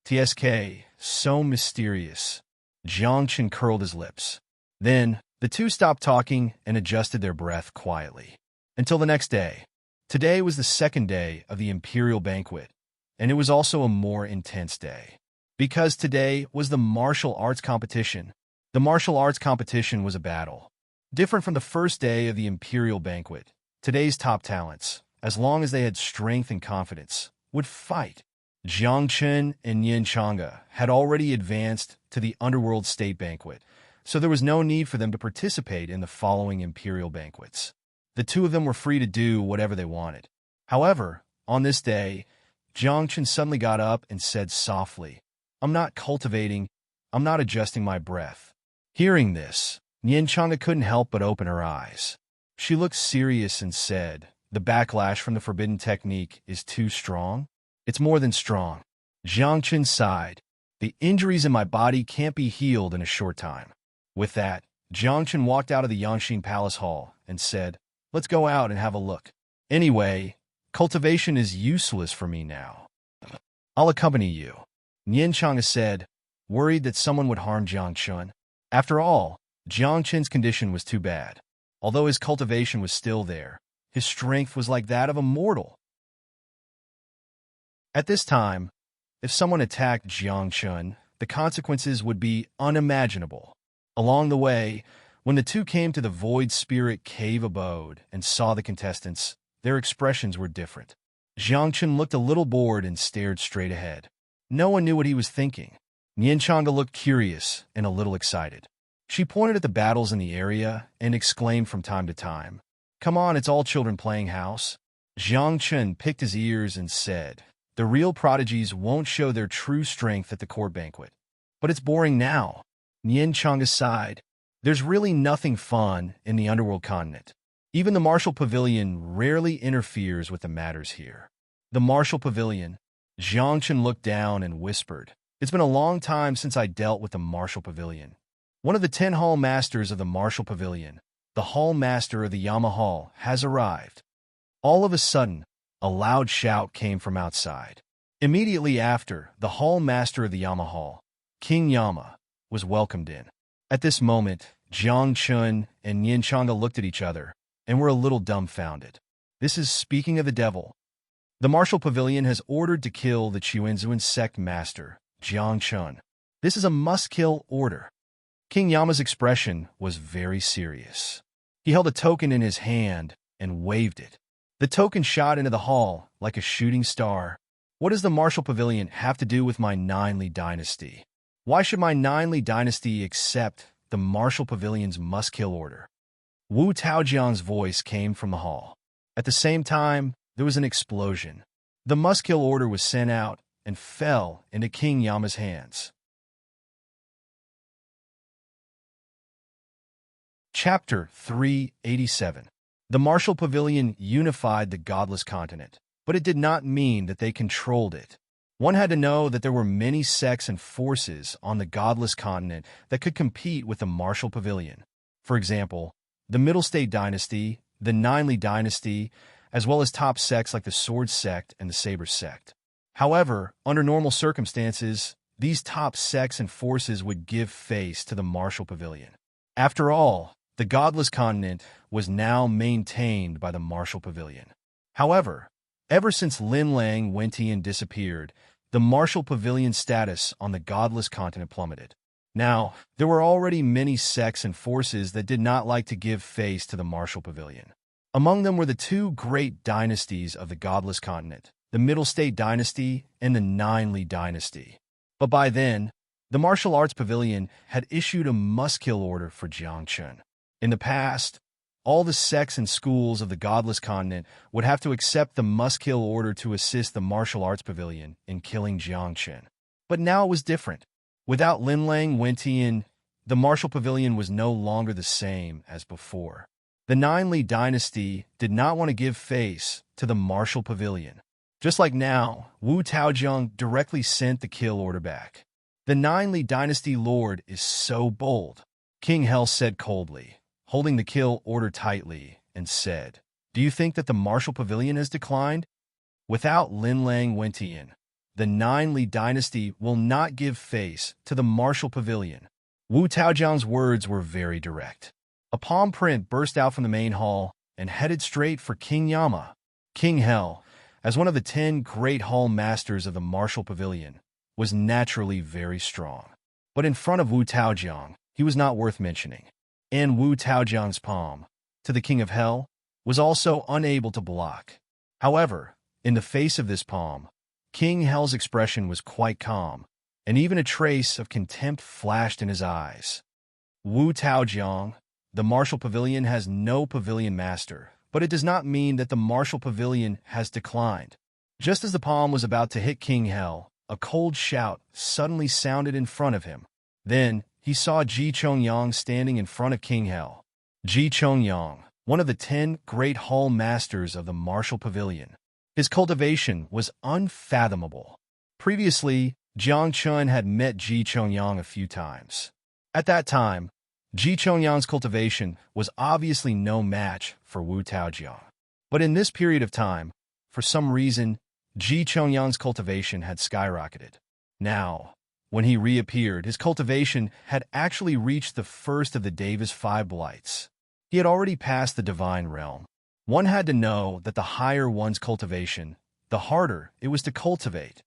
"TSK, so mysterious." Jiang Chen curled his lips. Then, the two stopped talking and adjusted their breath quietly. Until the next day. Today was the second day of the imperial banquet, and it was also a more intense day. Because today was the martial arts competition. The martial arts competition was a battle. Different from the first day of the imperial banquet, today's top talents, as long as they had strength and confidence, would fight. Jiang Chen and Nien Changa had already advanced to the underworld state banquet, so there was no need for them to participate in the following imperial banquets. The two of them were free to do whatever they wanted. However, on this day, Jiang Chen suddenly got up and said softly, I'm not adjusting my breath." Hearing this, Nien Changa couldn't help but open her eyes. She looked serious and said, "The backlash from the forbidden technique is too strong?" "It's more than strong." Jiang Chen sighed. "The injuries in my body can't be healed in a short time." With that, Jiang Chen walked out of the Yangxin Palace Hall and said, "Let's go out and have a look. Anyway, cultivation is useless for me now. I'll accompany you," Nien Changa said, worried that someone would harm Jiang Chen. After all, Jiang Chen's condition was too bad. Although his cultivation was still there, his strength was like that of a mortal. At this time, if someone attacked Jiang Chen, the consequences would be unimaginable. Along the way, when the two came to the Void Spirit Cave abode and saw the contestants, their expressions were different. Jiang Chen looked a little bored and stared straight ahead. No one knew what he was thinking. Nien Changa looked curious and a little excited. She pointed at the battles in the area and exclaimed from time to time, "Come on, it's all children playing house." Jiang Chen picked his ears and said, "The real prodigies won't show their true strength at the court banquet. But it's boring now." Nien Changa sighed. "There's really nothing fun in the underworld continent. Even the Martial Pavilion rarely interferes with the matters here." The Martial Pavilion. Jiang Chen looked down and whispered, "It's been a long time since I dealt with the Martial Pavilion. One of the 10 Hall Masters of the Martial Pavilion, the Hall Master of the Yama Hall, has arrived." All of a sudden, a loud shout came from outside. Immediately after, the Hall Master of the Yama Hall, King Yama, was welcomed in. At this moment, Jiang Chun and Nien Changa looked at each other and were a little dumbfounded. This is speaking of the devil. The Martial Pavilion has ordered to kill the Chuanzuan sect master, Jiang Chun. This is a must-kill order. King Yama's expression was very serious. He held a token in his hand and waved it. The token shot into the hall like a shooting star. What does the Martial Pavilion have to do with my Ninely dynasty? Why should my Ninely dynasty accept the Martial Pavilion's must-kill order? Wu Taojiang's voice came from the hall. At the same time, there was an explosion. The must-kill order was sent out and fell into King Yama's hands. Chapter 387. The Martial Pavilion unified the godless continent, but it did not mean that they controlled it. One had to know that there were many sects and forces on the godless continent that could compete with the Martial Pavilion. For example, the Middle State Dynasty, the Ninely Dynasty, as well as top sects like the Sword Sect and the Saber Sect. However, under normal circumstances, these top sects and forces would give face to the Martial Pavilion. After all, the godless continent was now maintained by the Martial Pavilion. However, Ever since Lin Lang Wentian disappeared, the martial pavilion status on the godless continent plummeted. Now, there were already many sects and forces that did not like to give face to the martial pavilion. Among them were the two great dynasties of the godless continent, the Middle State Dynasty and the Nine-Li Dynasty. But by then, the martial arts pavilion had issued a must-kill order for Jiangchen. In the past, all the sects and schools of the godless continent would have to accept the must-kill order to assist the martial arts pavilion in killing Jiangchen. But now it was different. Without Lin Lang Wentian, the martial pavilion was no longer the same as before. The Nine-Li Dynasty did not want to give face to the martial pavilion. Just like now, Wu Taojiang directly sent the kill order back. The Nine-Li Dynasty lord is so bold, King Hell said coldly, holding the kill order tightly, and said, "Do you think that the martial pavilion has declined? Without Lin Lang Wentian, the Nine-Li Dynasty will not give face to the martial pavilion." Wu Taojiang's words were very direct. A palm print burst out from the main hall and headed straight for King Yama. King Hell, as one of the 10 great hall masters of the martial pavilion, was naturally very strong. But in front of Wu Taojiang, he was not worth mentioning. And Wu Taojiang's palm, to the King of Hell, was also unable to block. However, in the face of this palm, King Hell's expression was quite calm, and even a trace of contempt flashed in his eyes. Wu Taojiang, the martial pavilion has no pavilion master, but it does not mean that the martial pavilion has declined. Just as the palm was about to hit King Hell, a cold shout suddenly sounded in front of him. Then, he saw Ji Chongyang standing in front of King Hell. Ji Chongyang, one of the 10 great hall masters of the martial pavilion. His cultivation was unfathomable. Previously, Jiang Chun had met Ji Chongyang a few times. At that time, Ji Chongyang's cultivation was obviously no match for Wu Taojiang. But in this period of time, for some reason, Ji Chongyang's cultivation had skyrocketed. Now, when he reappeared, his cultivation had actually reached the first of the Davis 5 blights. He had already passed the divine realm. One had to know that the higher one's cultivation, the harder it was to cultivate.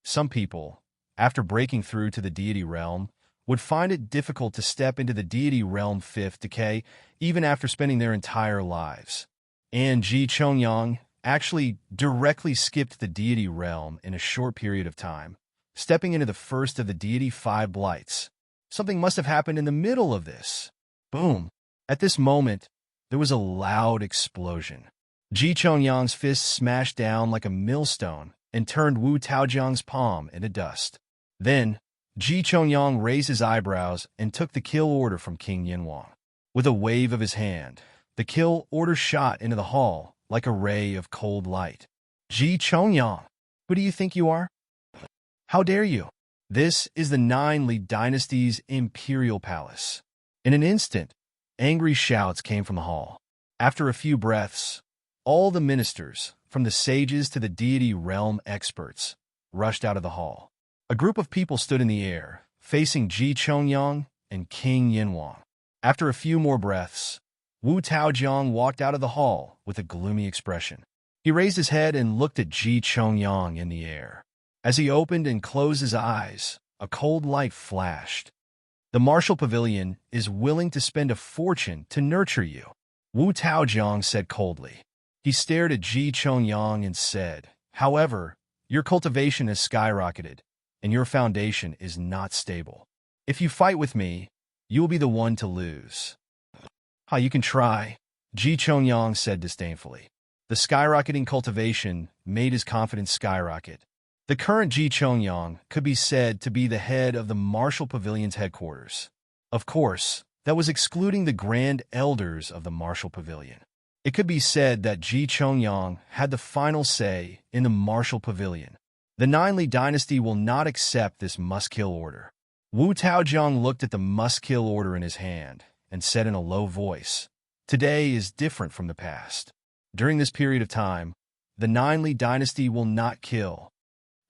Some people, after breaking through to the deity realm, would find it difficult to step into the deity realm 5th decay even after spending their entire lives. And Ji Chongyang actually directly skipped the deity realm in a short period of time, stepping into the first of the deity 5 blights. Something must have happened in the middle of this. Boom! At this moment, there was a loud explosion. Ji Chongyang's fist smashed down like a millstone and turned Wu Taojiang's palm into dust. Then, Ji Chongyang raised his eyebrows and took the kill order from King Yinwang. With a wave of his hand, the kill order shot into the hall like a ray of cold light. Ji Chongyang, who do you think you are? How dare you? This is the Nine-Li Dynasty's imperial palace. In an instant, angry shouts came from the hall. After a few breaths, all the ministers, from the sages to the deity realm experts, rushed out of the hall. A group of people stood in the air, facing Ji Chongyang and King Yinwang. After a few more breaths, Wu Taojiang walked out of the hall with a gloomy expression. He raised his head and looked at Ji Chongyang in the air. As he opened and closed his eyes, a cold light flashed. The martial pavilion is willing to spend a fortune to nurture you, Wu Taojiang said coldly. He stared at Ji Chongyang and said, "However, your cultivation has skyrocketed, and your foundation is not stable. If you fight with me, you will be the one to lose." You can try," Ji Chongyang said disdainfully. The skyrocketing cultivation made his confidence skyrocket. The current Ji Chongyang could be said to be the head of the martial pavilion's headquarters. Of course, that was excluding the grand elders of the martial pavilion. It could be said that Ji Chongyang had the final say in the martial pavilion. The Nine-Li Dynasty will not accept this must-kill order. Wu Taojiang looked at the must-kill order in his hand and said in a low voice, "Today is different from the past. During this period of time, the Nine-Li Dynasty will not kill."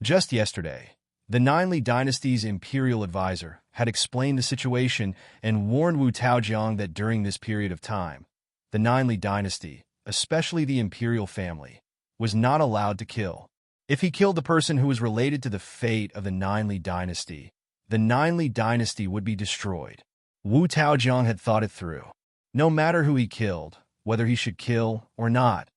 Just yesterday, the Nine-Li Dynasty's imperial advisor had explained the situation and warned Wu Taojiang that during this period of time, the Nine-Li Dynasty especially the imperial family, was not allowed to kill. If he killed the person who was related to the fate of the Ninely dynasty, the Ninely dynasty would be destroyed. Wu Taojiang had thought it through. No matter who he killed, whether he should kill or not,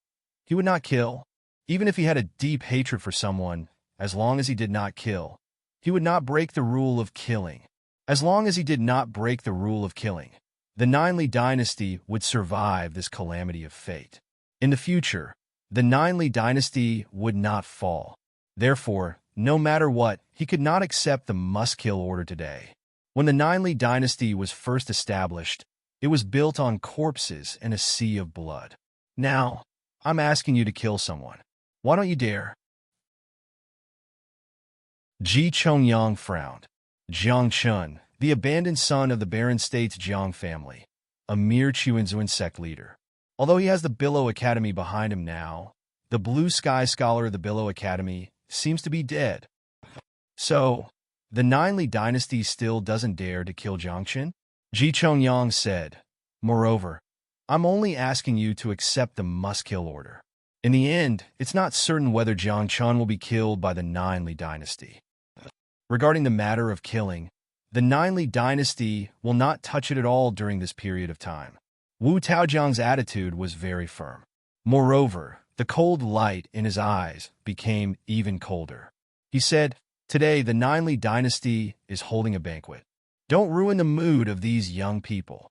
he would not kill. Even if he had a deep hatred for someone, as long as he did not kill, he would not break the rule of killing. As long as he did not break the rule of killing, the Ninely dynasty would survive this calamity of fate. In the future, the Ninely dynasty would not fall. Therefore, no matter what, he could not accept the must-kill order today. When the Ninely dynasty was first established, it was built on corpses and a sea of blood. Now, I'm asking you to kill someone. Why don't you dare? Ji Chongyang frowned. Jiang Chun, the abandoned son of the Baron State's Jiang family, a mere Chuanzuan sect leader. Although he has the Billow Academy behind him now, the Blue Sky Scholar of the Billow Academy seems to be dead. So, the Ninely dynasty still doesn't dare to kill Jiang Chun? Ji Chongyang said, "Moreover, I'm only asking you to accept the must-kill order. In the end, it's not certain whether Jiang Chun will be killed by the Ninely dynasty. Regarding the matter of killing, the Ninely dynasty will not touch it at all during this period of time." Wu Taojiang's attitude was very firm. Moreover, the cold light in his eyes became even colder. He said, "Today, the Ninely dynasty is holding a banquet. Don't ruin the mood of these young people.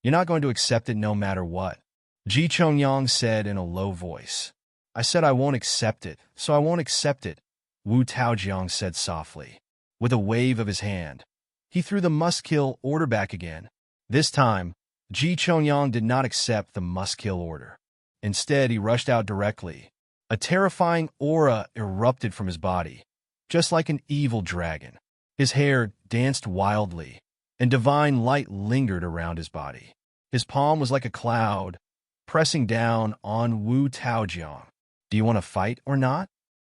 You're not going to accept it no matter what." Ji Chongyang said in a low voice. "I said I won't accept it, so I won't accept it," Wu Taojiang said softly. With a wave of his hand, he threw the must-kill order back again. This time, Ji Chongyang did not accept the must-kill order. Instead, he rushed out directly. A terrifying aura erupted from his body, just like an evil dragon. His hair danced wildly, and divine light lingered around his body. His palm was like a cloud, pressing down on Wu Taojiang. "Do you want to fight or not?"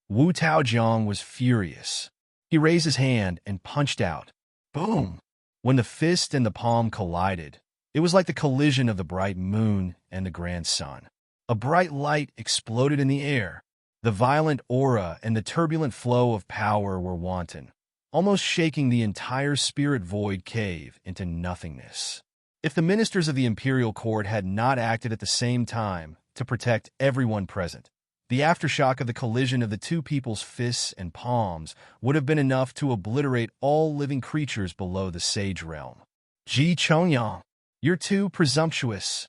Wu Taojiang was furious. He raised his hand and punched out. Boom! When the fist and the palm collided, it was like the collision of the bright moon and the grand sun. A bright light exploded in the air. The violent aura and the turbulent flow of power were wanton, almost shaking the entire spirit void cave into nothingness. If the ministers of the imperial court had not acted at the same time to protect everyone present, the aftershock of the collision of the two people's fists and palms would have been enough to obliterate all living creatures below the sage realm. "Ji Chongyang, you're too presumptuous."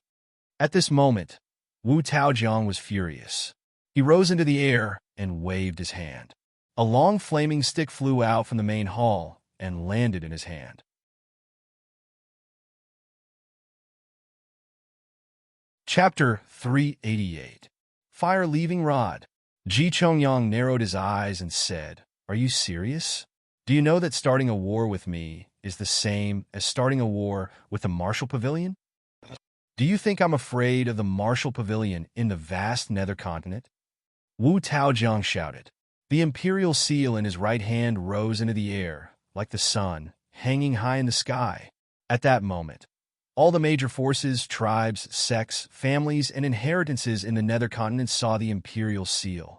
At this moment, Wu Taojiang was furious. He rose into the air and waved his hand. A long flaming stick flew out from the main hall and landed in his hand. Chapter 388. Fire Leaving Rod. Ji Chongyang narrowed his eyes and said, "Are you serious? Do you know that starting a war with me is the same as starting a war with the Martial Pavilion? Do you think I'm afraid of the Martial Pavilion in the vast nether continent?" Wu Taojiang shouted. The imperial seal in his right hand rose into the air, like the sun, hanging high in the sky. At that moment, all the major forces, tribes, sects, families, and inheritances in the nether continent saw the imperial seal.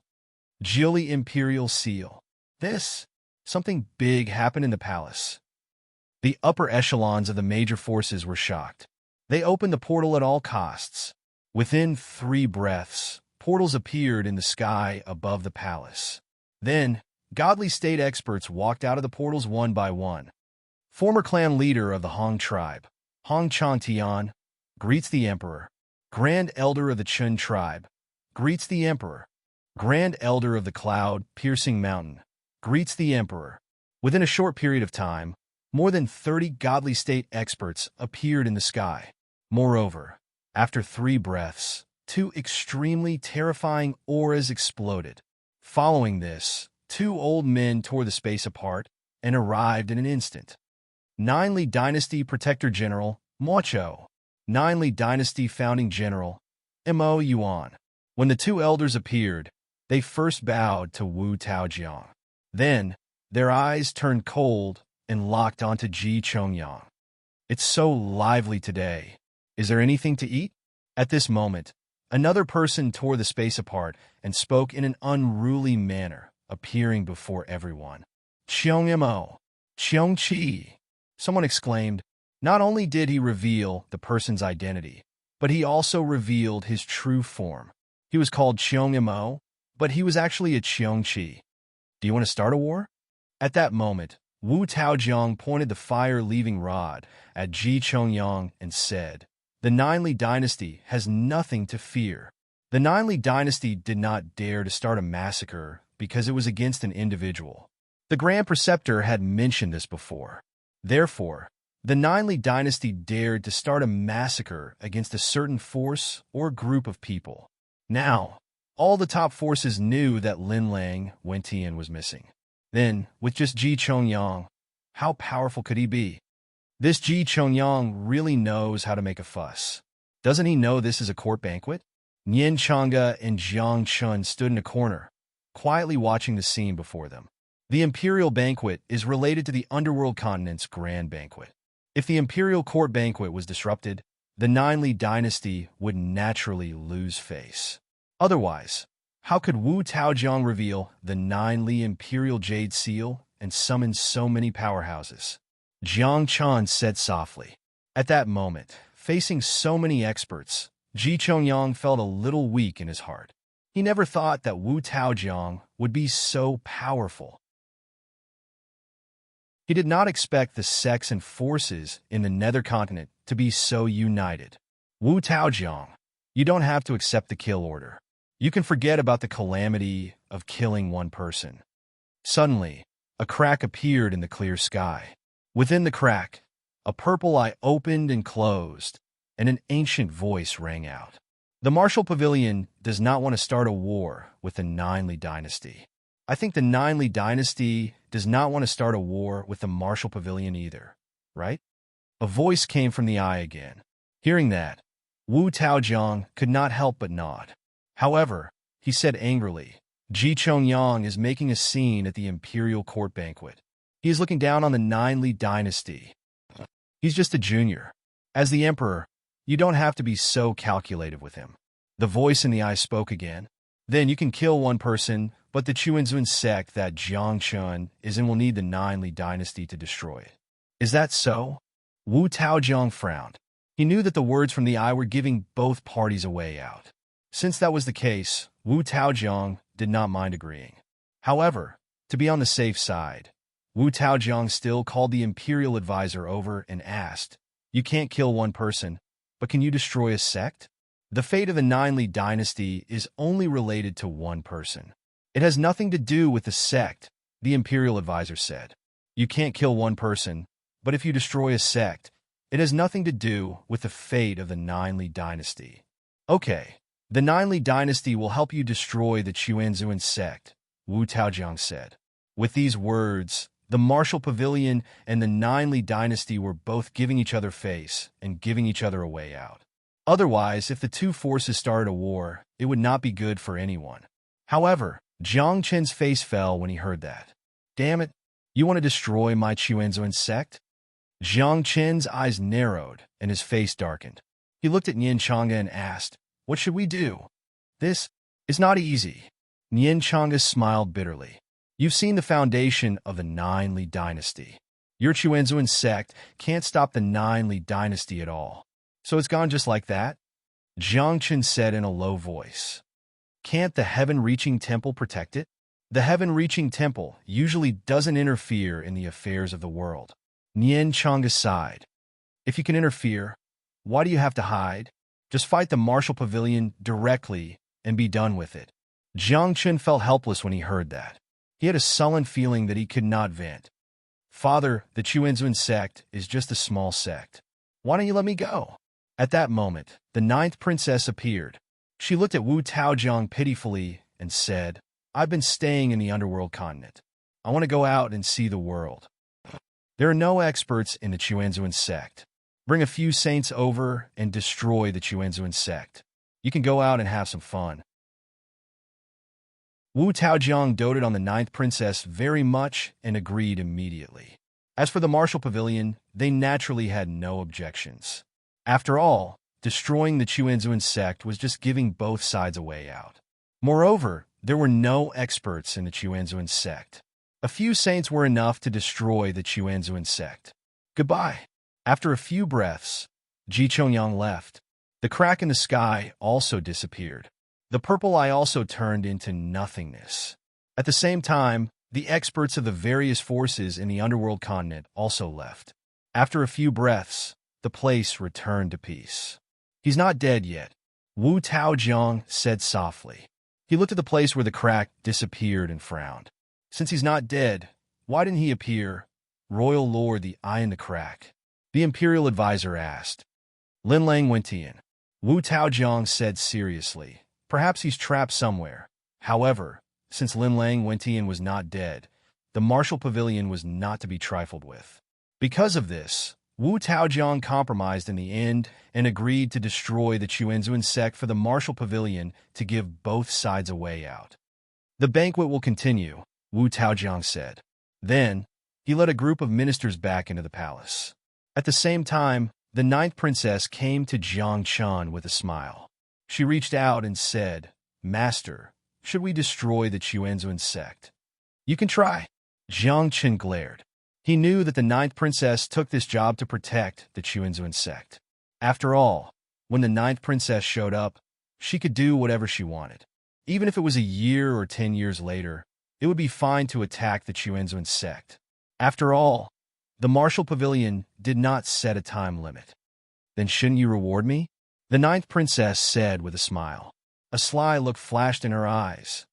Jilly imperial seal. Something big happened in the palace. The upper echelons of the major forces were shocked. They opened the portal at all costs. Within 3 breaths, portals appeared in the sky above the palace. Then, godly state experts walked out of the portals one by one. Former clan leader of the Hong tribe, Hong Changtian, greets the emperor. Grand elder of the Chun tribe, greets the emperor. Grand elder of the cloud-piercing mountain, greets the emperor. Within a short period of time, more than 30 godly state experts appeared in the sky. Moreover, after 3 breaths, 2 extremely terrifying auras exploded. Following this, 2 old men tore the space apart and arrived in an instant. Ninely Dynasty Protector General, Mo Cho. Ninely Dynasty Founding General, Mo Yuan. When the 2 elders appeared, they first bowed to Wu Taojiang. Then, their eyes turned cold and locked onto Ji Chongyang. "It's so lively today. Is there anything to eat?" At this moment, Another person tore the space apart and spoke in an unruly manner, appearing before everyone. Cheong Mo, Cheong Chi. Someone exclaimed. Not only did he reveal the person's identity, but he also revealed his true form. He was called Cheong Mo, but he was actually a Cheong Chi. Do you want to start a war? At that moment, Wu Taojiang pointed the fire-leaving rod at Ji Chongyang and said, "The Ninely dynasty has nothing to fear." The Ninely dynasty did not dare to start a massacre because it was against an individual. The Grand Preceptor had mentioned this before. Therefore, the Ninely dynasty dared to start a massacre against a certain force or group of people. Now, all the top forces knew that Lin Lang Wentian was missing. Then, with just Ji Chongyang, how powerful could he be? This Ji Chongyang really knows how to make a fuss. Doesn't he know this is a court banquet? Nian Chang'e and Jiang Chun stood in a corner, quietly watching the scene before them. The imperial banquet is related to the underworld continent's grand banquet. If the imperial court banquet was disrupted, the Ninely dynasty would naturally lose face. Otherwise, how could Wu Taojiang reveal the Ninely imperial jade seal and summon so many powerhouses? Jiang Chun said softly. At that moment, facing so many experts, Ji Chongyang felt a little weak in his heart. He never thought that Wu Taojiang would be so powerful. He did not expect the sects and forces in the Nether Continent to be so united. Wu Taojiang, you don't have to accept the kill order. You can forget about the calamity of killing one person. Suddenly, a crack appeared in the clear sky. Within the crack, a purple eye opened and closed, and an ancient voice rang out. The Martial Pavilion does not want to start a war with the Ninely dynasty. I think the Ninely dynasty does not want to start a war with the Martial Pavilion either, right? A voice came from the eye again. Hearing that, Wu Taojiang could not help but nod. However, he said angrily, Ji Chongyang is making a scene at the imperial court banquet. He is looking down on the Ninely dynasty. He's just a junior. As the emperor, you don't have to be so calculative with him. The voice in the eye spoke again. Then you can kill one person, but the Chuanzun sect that Jiang Chun is in will need the Ninely dynasty to destroy it. Is that so? Wu Taojiang frowned. He knew that the words from the eye were giving both parties a way out. Since that was the case, Wu Taojiang did not mind agreeing. However, to be on the safe side, Wu Taojiang still called the imperial advisor over and asked, "You can't kill one person, but can you destroy a sect?" The fate of the Ninely dynasty is only related to one person. It has nothing to do with the sect, the imperial advisor said. You can't kill one person, but if you destroy a sect, it has nothing to do with the fate of the Ninely dynasty. Okay, the Ninely dynasty will help you destroy the Chuanzun sect, Wu Taojiang said. With these words, the Martial Pavilion and the Ninely dynasty were both giving each other face and giving each other a way out. Otherwise, if the two forces started a war, it would not be good for anyone. However, Jiang Chen's face fell when he heard that. Damn it, you want to destroy my Chuanzun sect? Jiang Chen's eyes narrowed and his face darkened. He looked at Nian Chang'e and asked, "What should we do?" "This is not easy." Nian Chang'e smiled bitterly. "You've seen the foundation of the Ninely dynasty. Your Chuanzun sect can't stop the Ninely dynasty at all. So it's gone just like that?" Jiang Chen said in a low voice. "Can't the heaven-reaching temple protect it?" The heaven-reaching temple usually doesn't interfere in the affairs of the world. Nian Chang'e sighed. "If you can interfere, why do you have to hide? Just fight the Martial Pavilion directly and be done with it." Jiang Chen felt helpless when he heard that. He had a sullen feeling that he could not vent. "Father, the Chuanzun sect is just a small sect. Why don't you let me go?" At that moment, the ninth princess appeared. She looked at Wu Taojiang pitifully and said, "I've been staying in the underworld continent. I want to go out and see the world. There are no experts in the Chuanzun sect. Bring a few saints over and destroy the Chuanzun sect. You can go out and have some fun." Wu Taojiang doted on the ninth princess very much and agreed immediately. As for the Martial Pavilion, they naturally had no objections. After all, destroying the Chuanzuan sect was just giving both sides a way out. Moreover, there were no experts in the Chuanzuan sect. A few saints were enough to destroy the Chuanzuan sect. Goodbye. After a few breaths, Ji Chongyang left. The crack in the sky also disappeared. The purple eye also turned into nothingness. At the same time, the experts of the various forces in the underworld continent also left. After a few breaths, the place returned to peace. He's not dead yet, Wu Taojiang said softly. He looked at the place where the crack disappeared and frowned. Since he's not dead, why didn't he appear? Royal Lord, the eye in the crack. The imperial advisor asked. Lin Lang Wentian. Wu Taojiang said seriously. Perhaps he's trapped somewhere. However, since Lin Lang Wentian was not dead, the martial pavilion was not to be trifled with. Because of this, Wu Taojiang compromised in the end and agreed to destroy the Chuanzuan sect for the martial pavilion to give both sides a way out. The banquet will continue, Wu Taojiang said. Then, he led a group of ministers back into the palace. At the same time, the ninth princess came to Jiang Chun with a smile. She reached out and said, Master, should we destroy the Chuanzuan sect? You can try. Jiang Chun glared. He knew that the ninth princess took this job to protect the Chuanzuan sect. After all, when the ninth princess showed up, she could do whatever she wanted. Even if it was a year or 10 years later, it would be fine to attack the Chuanzuan sect. After all, the martial pavilion did not set a time limit. Then shouldn't you reward me? The ninth princess said with a smile. A sly look flashed in her eyes.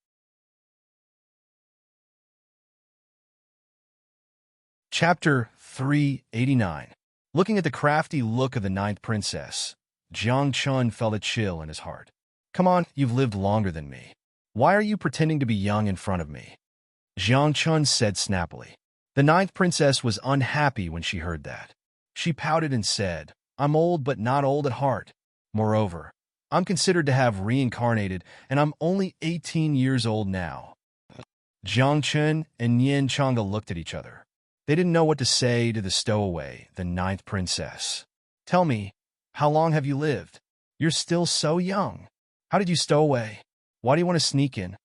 Chapter 389. Looking at the crafty look of the ninth princess, Jiang Chun felt a chill in his heart. Come on, you've lived longer than me. Why are you pretending to be young in front of me? Jiang Chun said snappily. The ninth princess was unhappy when she heard that. She pouted and said, I'm old but not old at heart. Moreover, I'm considered to have reincarnated and I'm only 18 years old now. Jiang Chun and Yin Chang'e looked at each other. They didn't know what to say to the stowaway, the ninth princess. Tell me, how long have you lived? You're still so young. How did you stow away? Why do you want to sneak in?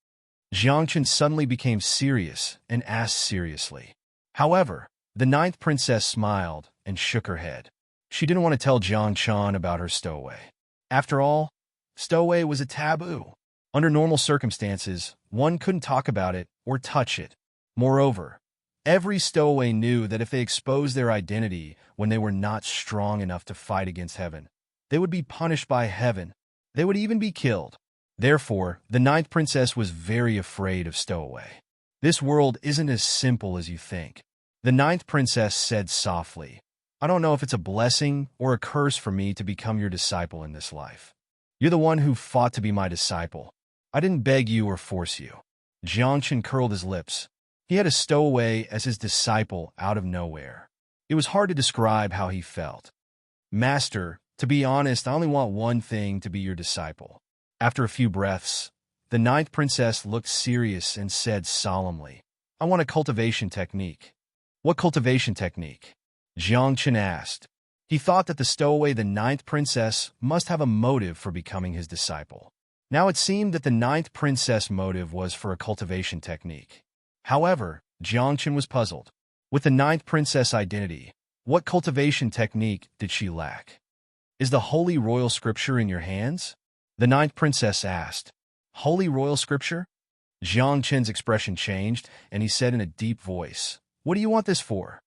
Jiang Chun suddenly became serious and asked seriously. However, the ninth princess smiled and shook her head. She didn't want to tell Jiang Chun about her stowaway. After all, stowaway was a taboo. Under normal circumstances, one couldn't talk about it or touch it. Moreover, every stowaway knew that if they exposed their identity when they were not strong enough to fight against heaven, they would be punished by heaven. They would even be killed. Therefore, the ninth princess was very afraid of stowaway. This world isn't as simple as you think. The ninth princess said softly, I don't know if it's a blessing or a curse for me to become your disciple in this life. You're the one who fought to be my disciple. I didn't beg you or force you. Jiang Chun curled his lips. He had a stowaway as his disciple out of nowhere. It was hard to describe how he felt. Master, to be honest, I only want one thing to be your disciple. After a few breaths, the ninth princess looked serious and said solemnly, I want a cultivation technique. What cultivation technique? Jiang Chun asked. He thought that the stowaway, the ninth princess, must have a motive for becoming his disciple. Now it seemed that the ninth princess' motive was for a cultivation technique. However, Jiang Chun was puzzled. With the ninth princess' identity, what cultivation technique did she lack? Is the holy royal scripture in your hands? The ninth princess asked. Holy royal scripture? Jiang Chun's expression changed, and he said in a deep voice, What do you want this for?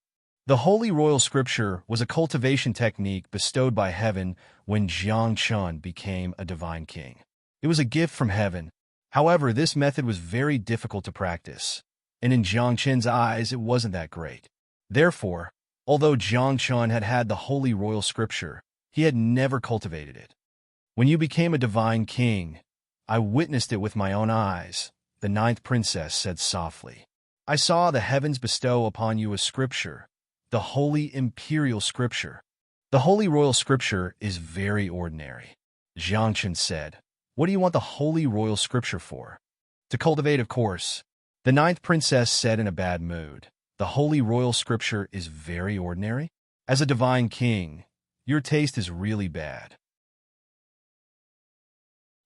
The holy royal scripture was a cultivation technique bestowed by heaven when Jiang Chun became a divine king. It was a gift from heaven. However, this method was very difficult to practice, and in Jiang Chun's eyes it wasn't that great. Therefore, although Jiang Chun had had the holy royal scripture, he had never cultivated it. When you became a divine king, I witnessed it with my own eyes, the ninth princess said softly. I saw the heavens bestow upon you a scripture, the holy imperial scripture. The holy royal scripture is very ordinary. Jiang Chun said, What do you want the holy royal scripture for? To cultivate, of course. The ninth princess said in a bad mood, The holy royal scripture is very ordinary? As a divine king, your taste is really bad.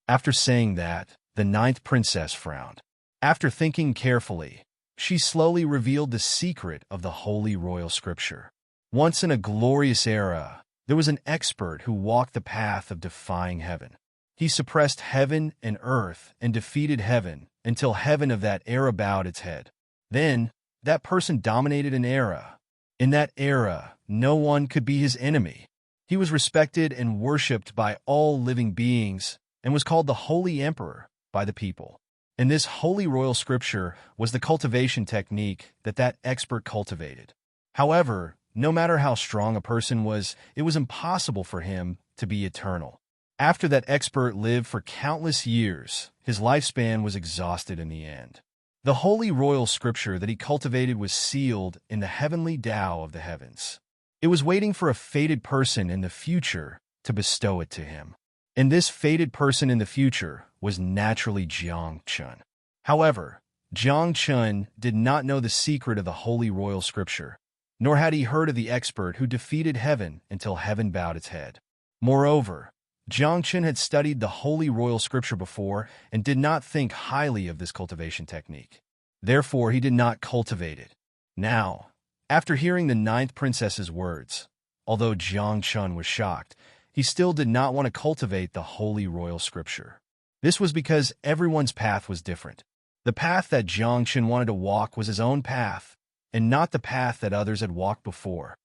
After saying that, the ninth princess frowned. After thinking carefully, she slowly revealed the secret of the Holy Royal Scripture. Once in a glorious era, there was an expert who walked the path of defying heaven. He suppressed heaven and earth and defeated heaven until heaven of that era bowed its head. Then, that person dominated an era. In that era, no one could be his enemy. He was respected and worshipped by all living beings and was called the Holy Emperor by the people. And this Holy Royal Scripture was the cultivation technique that expert cultivated. However, no matter how strong a person was, it was impossible for him to be eternal. After that expert lived for countless years, his lifespan was exhausted in the end. The Holy Royal Scripture that he cultivated was sealed in the heavenly Tao of the heavens. It was waiting for a fated person in the future to bestow it to him. And this fated person in the future was naturally Jiang Chun. However, Jiang Chun did not know the secret of the Holy Royal Scripture, nor had he heard of the expert who defeated heaven until heaven bowed its head. Moreover, Jiang Chun had studied the Holy Royal Scripture before and did not think highly of this cultivation technique. Therefore, he did not cultivate it. Now, after hearing the ninth princess's words, although Jiang Chun was shocked, he still did not want to cultivate the Holy Royal Scripture. This was because everyone's path was different. The path that Jiang Chun wanted to walk was his own path, and not the path that others had walked before.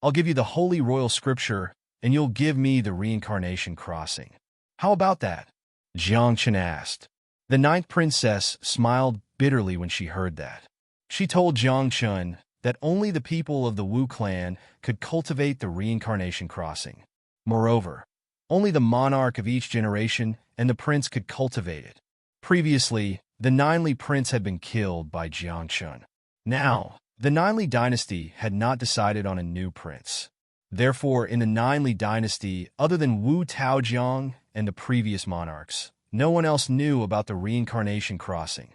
I'll give you the Holy Royal Scripture, and you'll give me the reincarnation crossing. How about that? Jiang Chun asked. The ninth princess smiled bitterly when she heard that. She told Jiang Chun that only the people of the Wu clan could cultivate the reincarnation crossing. Moreover, only the monarch of each generation and the prince could cultivate it. Previously, the Ninely prince had been killed by Jiang Chun. Now, the Ninely dynasty had not decided on a new prince. Therefore, in the Ninely dynasty, other than Wu Taojiang and the previous monarchs, no one else knew about the reincarnation crossing.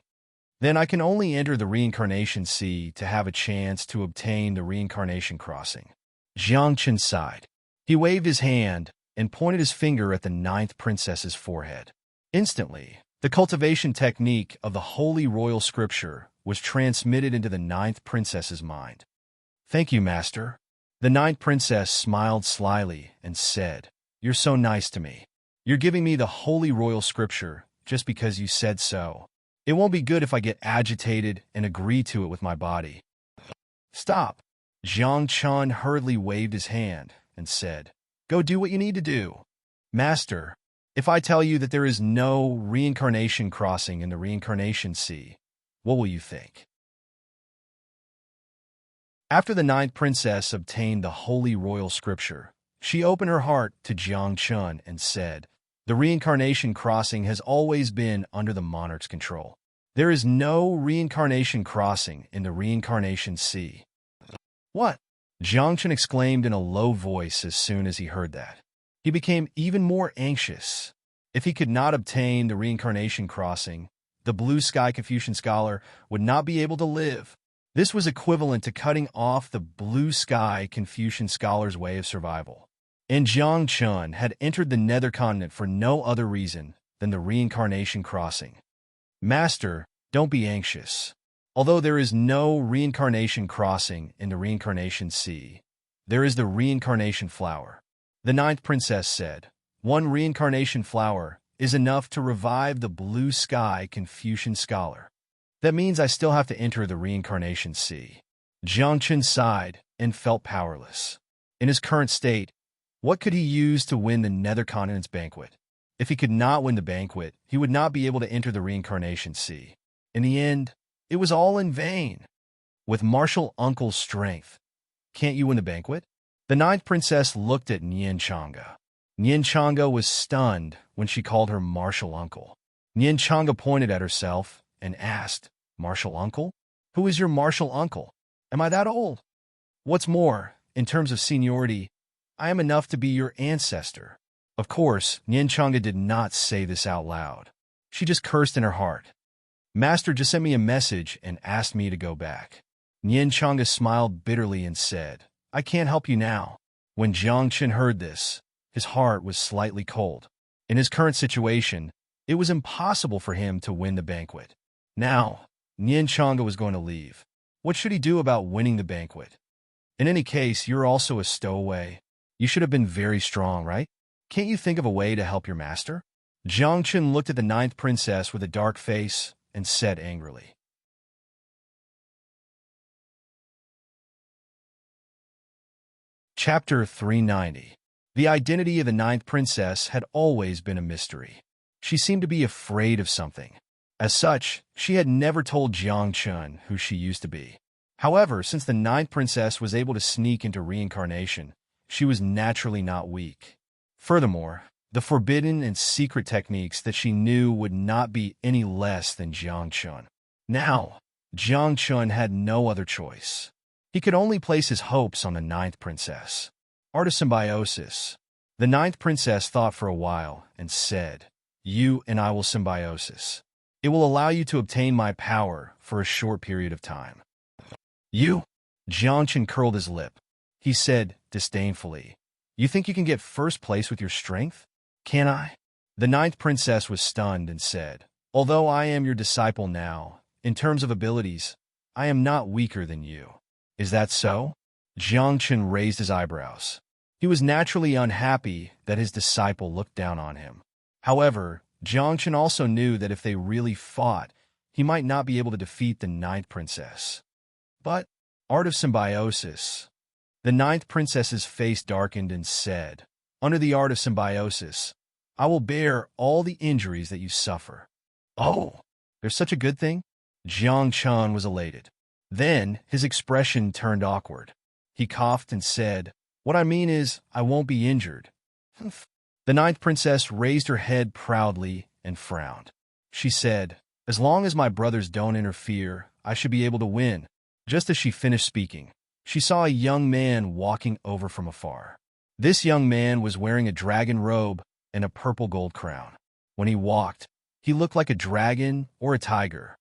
Then I can only enter the reincarnation sea to have a chance to obtain the reincarnation crossing. Jiang Chun sighed. He waved his hand and pointed his finger at the ninth princess's forehead. Instantly, the cultivation technique of the Holy Royal Scripture was transmitted into the ninth princess's mind. Thank you, Master. The ninth princess smiled slyly and said, You're so nice to me. You're giving me the Holy Royal Scripture just because you said so. It won't be good if I get agitated and agree to it with my body. Stop. Jiang Chun hurriedly waved his hand and said, Go do what you need to do. Master, if I tell you that there is no reincarnation crossing in the reincarnation sea, what will you think? After the ninth princess obtained the Holy Royal Scripture, she opened her heart to Jiang Chun and said, The reincarnation crossing has always been under the monarch's control. There is no reincarnation crossing in the reincarnation sea. What? Jiang Chun exclaimed in a low voice as soon as he heard that. He became even more anxious. If he could not obtain the reincarnation crossing, the Blue Sky Confucian scholar would not be able to live. This was equivalent to cutting off the Blue Sky Confucian scholar's way of survival. And Jiang Chun had entered the Nether Continent for no other reason than the reincarnation crossing. Master, don't be anxious. Although there is no reincarnation crossing in the reincarnation sea, there is the reincarnation flower. The ninth princess said, One reincarnation flower is enough to revive the Blue Sky Confucian scholar. That means I still have to enter the reincarnation sea. Jiang Chun sighed and felt powerless. In his current state, what could he use to win the Nether Continent's banquet? If he could not win the banquet, he would not be able to enter the reincarnation sea. In the end, it was all in vain. With martial uncle's strength, can't you win the banquet? The ninth princess looked at Nian Changa. Nian Changa was stunned when she called her martial uncle. Nian Changa pointed at herself and asked, Martial uncle? Who is your martial uncle? Am I that old? What's more, in terms of seniority, I am enough to be your ancestor. Of course, Nian Changa did not say this out loud. She just cursed in her heart. Master just sent me a message and asked me to go back. Nian Changa smiled bitterly and said, I can't help you now. When Jiang Chun heard this, his heart was slightly cold. In his current situation, It was impossible for him to win the banquet. Now, Nian Changa was going to leave. What should he do about winning the banquet? In any case, you're also a stowaway. You should have been very strong, right? Can't you think of a way to help your master? Jiang Chun looked at the ninth princess with a dark face and said angrily. Chapter 390. The identity of the ninth princess had always been a mystery. She seemed to be afraid of something. As such, she had never told Jiang Chun who she used to be. However, since the ninth princess was able to sneak into reincarnation, she was naturally not weak. Furthermore, the forbidden and secret techniques that she knew would not be any less than Jiang Chun. Now, Jiang Chun had no other choice. He could only place his hopes on the ninth princess. Art of symbiosis. The ninth princess thought for a while and said, "You and I will symbiosis. It will allow you to obtain my power for a short period of time." "You?" Jiang Chun curled his lip. He said disdainfully, "You think you can get first place with your strength? Can I?" The ninth princess was stunned and said, "Although I am your disciple now, in terms of abilities, I am not weaker than you." "Is that so?" Jiang Chun raised his eyebrows. He was naturally unhappy that his disciple looked down on him. However, Jiang Chun also knew that if they really fought, he might not be able to defeat the ninth princess. But, art of symbiosis. The ninth princess's face darkened and said, "Under the art of symbiosis, I will bear all the injuries that you suffer." "Oh, there's such a good thing?" Jiang Chun was elated. Then, his expression turned awkward. He coughed and said, "What I mean is, I won't be injured." The ninth princess raised her head proudly and frowned. She said, "As long as my brothers don't interfere, I should be able to win." Just as she finished speaking, she saw a young man walking over from afar. This young man was wearing a dragon robe and a purple gold crown. When he walked, he looked like a dragon or a tiger.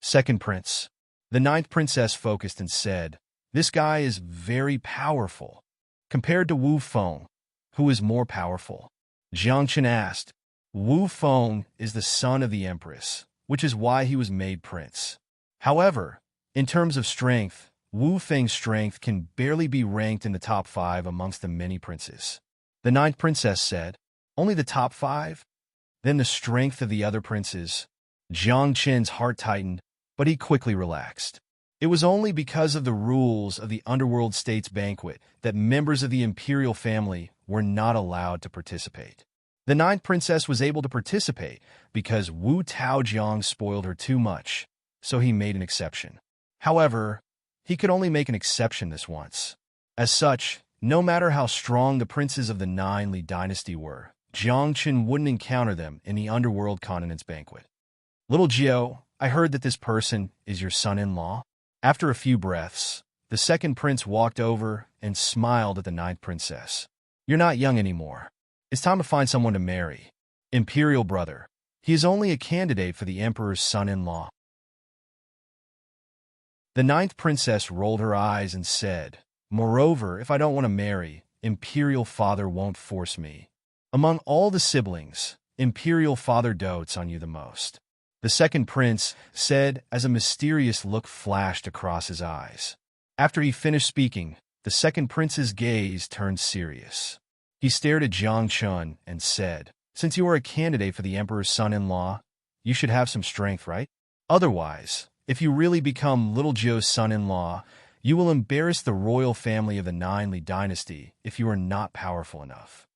Second prince. The ninth princess focused and said, "This guy is very powerful. Compared to Wu Feng, who is more powerful?" Jiang Chun asked. "Wu Feng is the son of the empress, which is why he was made prince. However, in terms of strength, Wu Feng's strength can barely be ranked in the top 5 amongst the many princes." The ninth princess said, "Only the top 5? Then the strength of the other princes." Jiang Chun's heart tightened, but he quickly relaxed. It was only because of the rules of the Underworld States banquet that members of the imperial family were not allowed to participate. The ninth princess was able to participate because Wu Taojiang spoiled her too much, so he made an exception. However, he could only make an exception this once. As such, no matter how strong the princes of the Nine Li dynasty were, Jiang Chun wouldn't encounter them in the Underworld Continent's banquet. "Little Jiao, I heard that this person is your son-in-law." After a few breaths, the second prince walked over and smiled at the ninth princess. "You're not young anymore. It's time to find someone to marry. Imperial brother. He is only a candidate for the emperor's son-in-law." The ninth princess rolled her eyes and said, "Moreover, if I don't want to marry, imperial father won't force me. Among all the siblings, imperial father dotes on you the most." The second prince said as a mysterious look flashed across his eyes. After he finished speaking, the second prince's gaze turned serious. He stared at Jiang Chun and said, "Since you are a candidate for the emperor's son-in-law, you should have some strength, right? Otherwise, if you really become Little Joe's son-in-law, you will embarrass the royal family of the Nine Li dynasty if you are not powerful enough."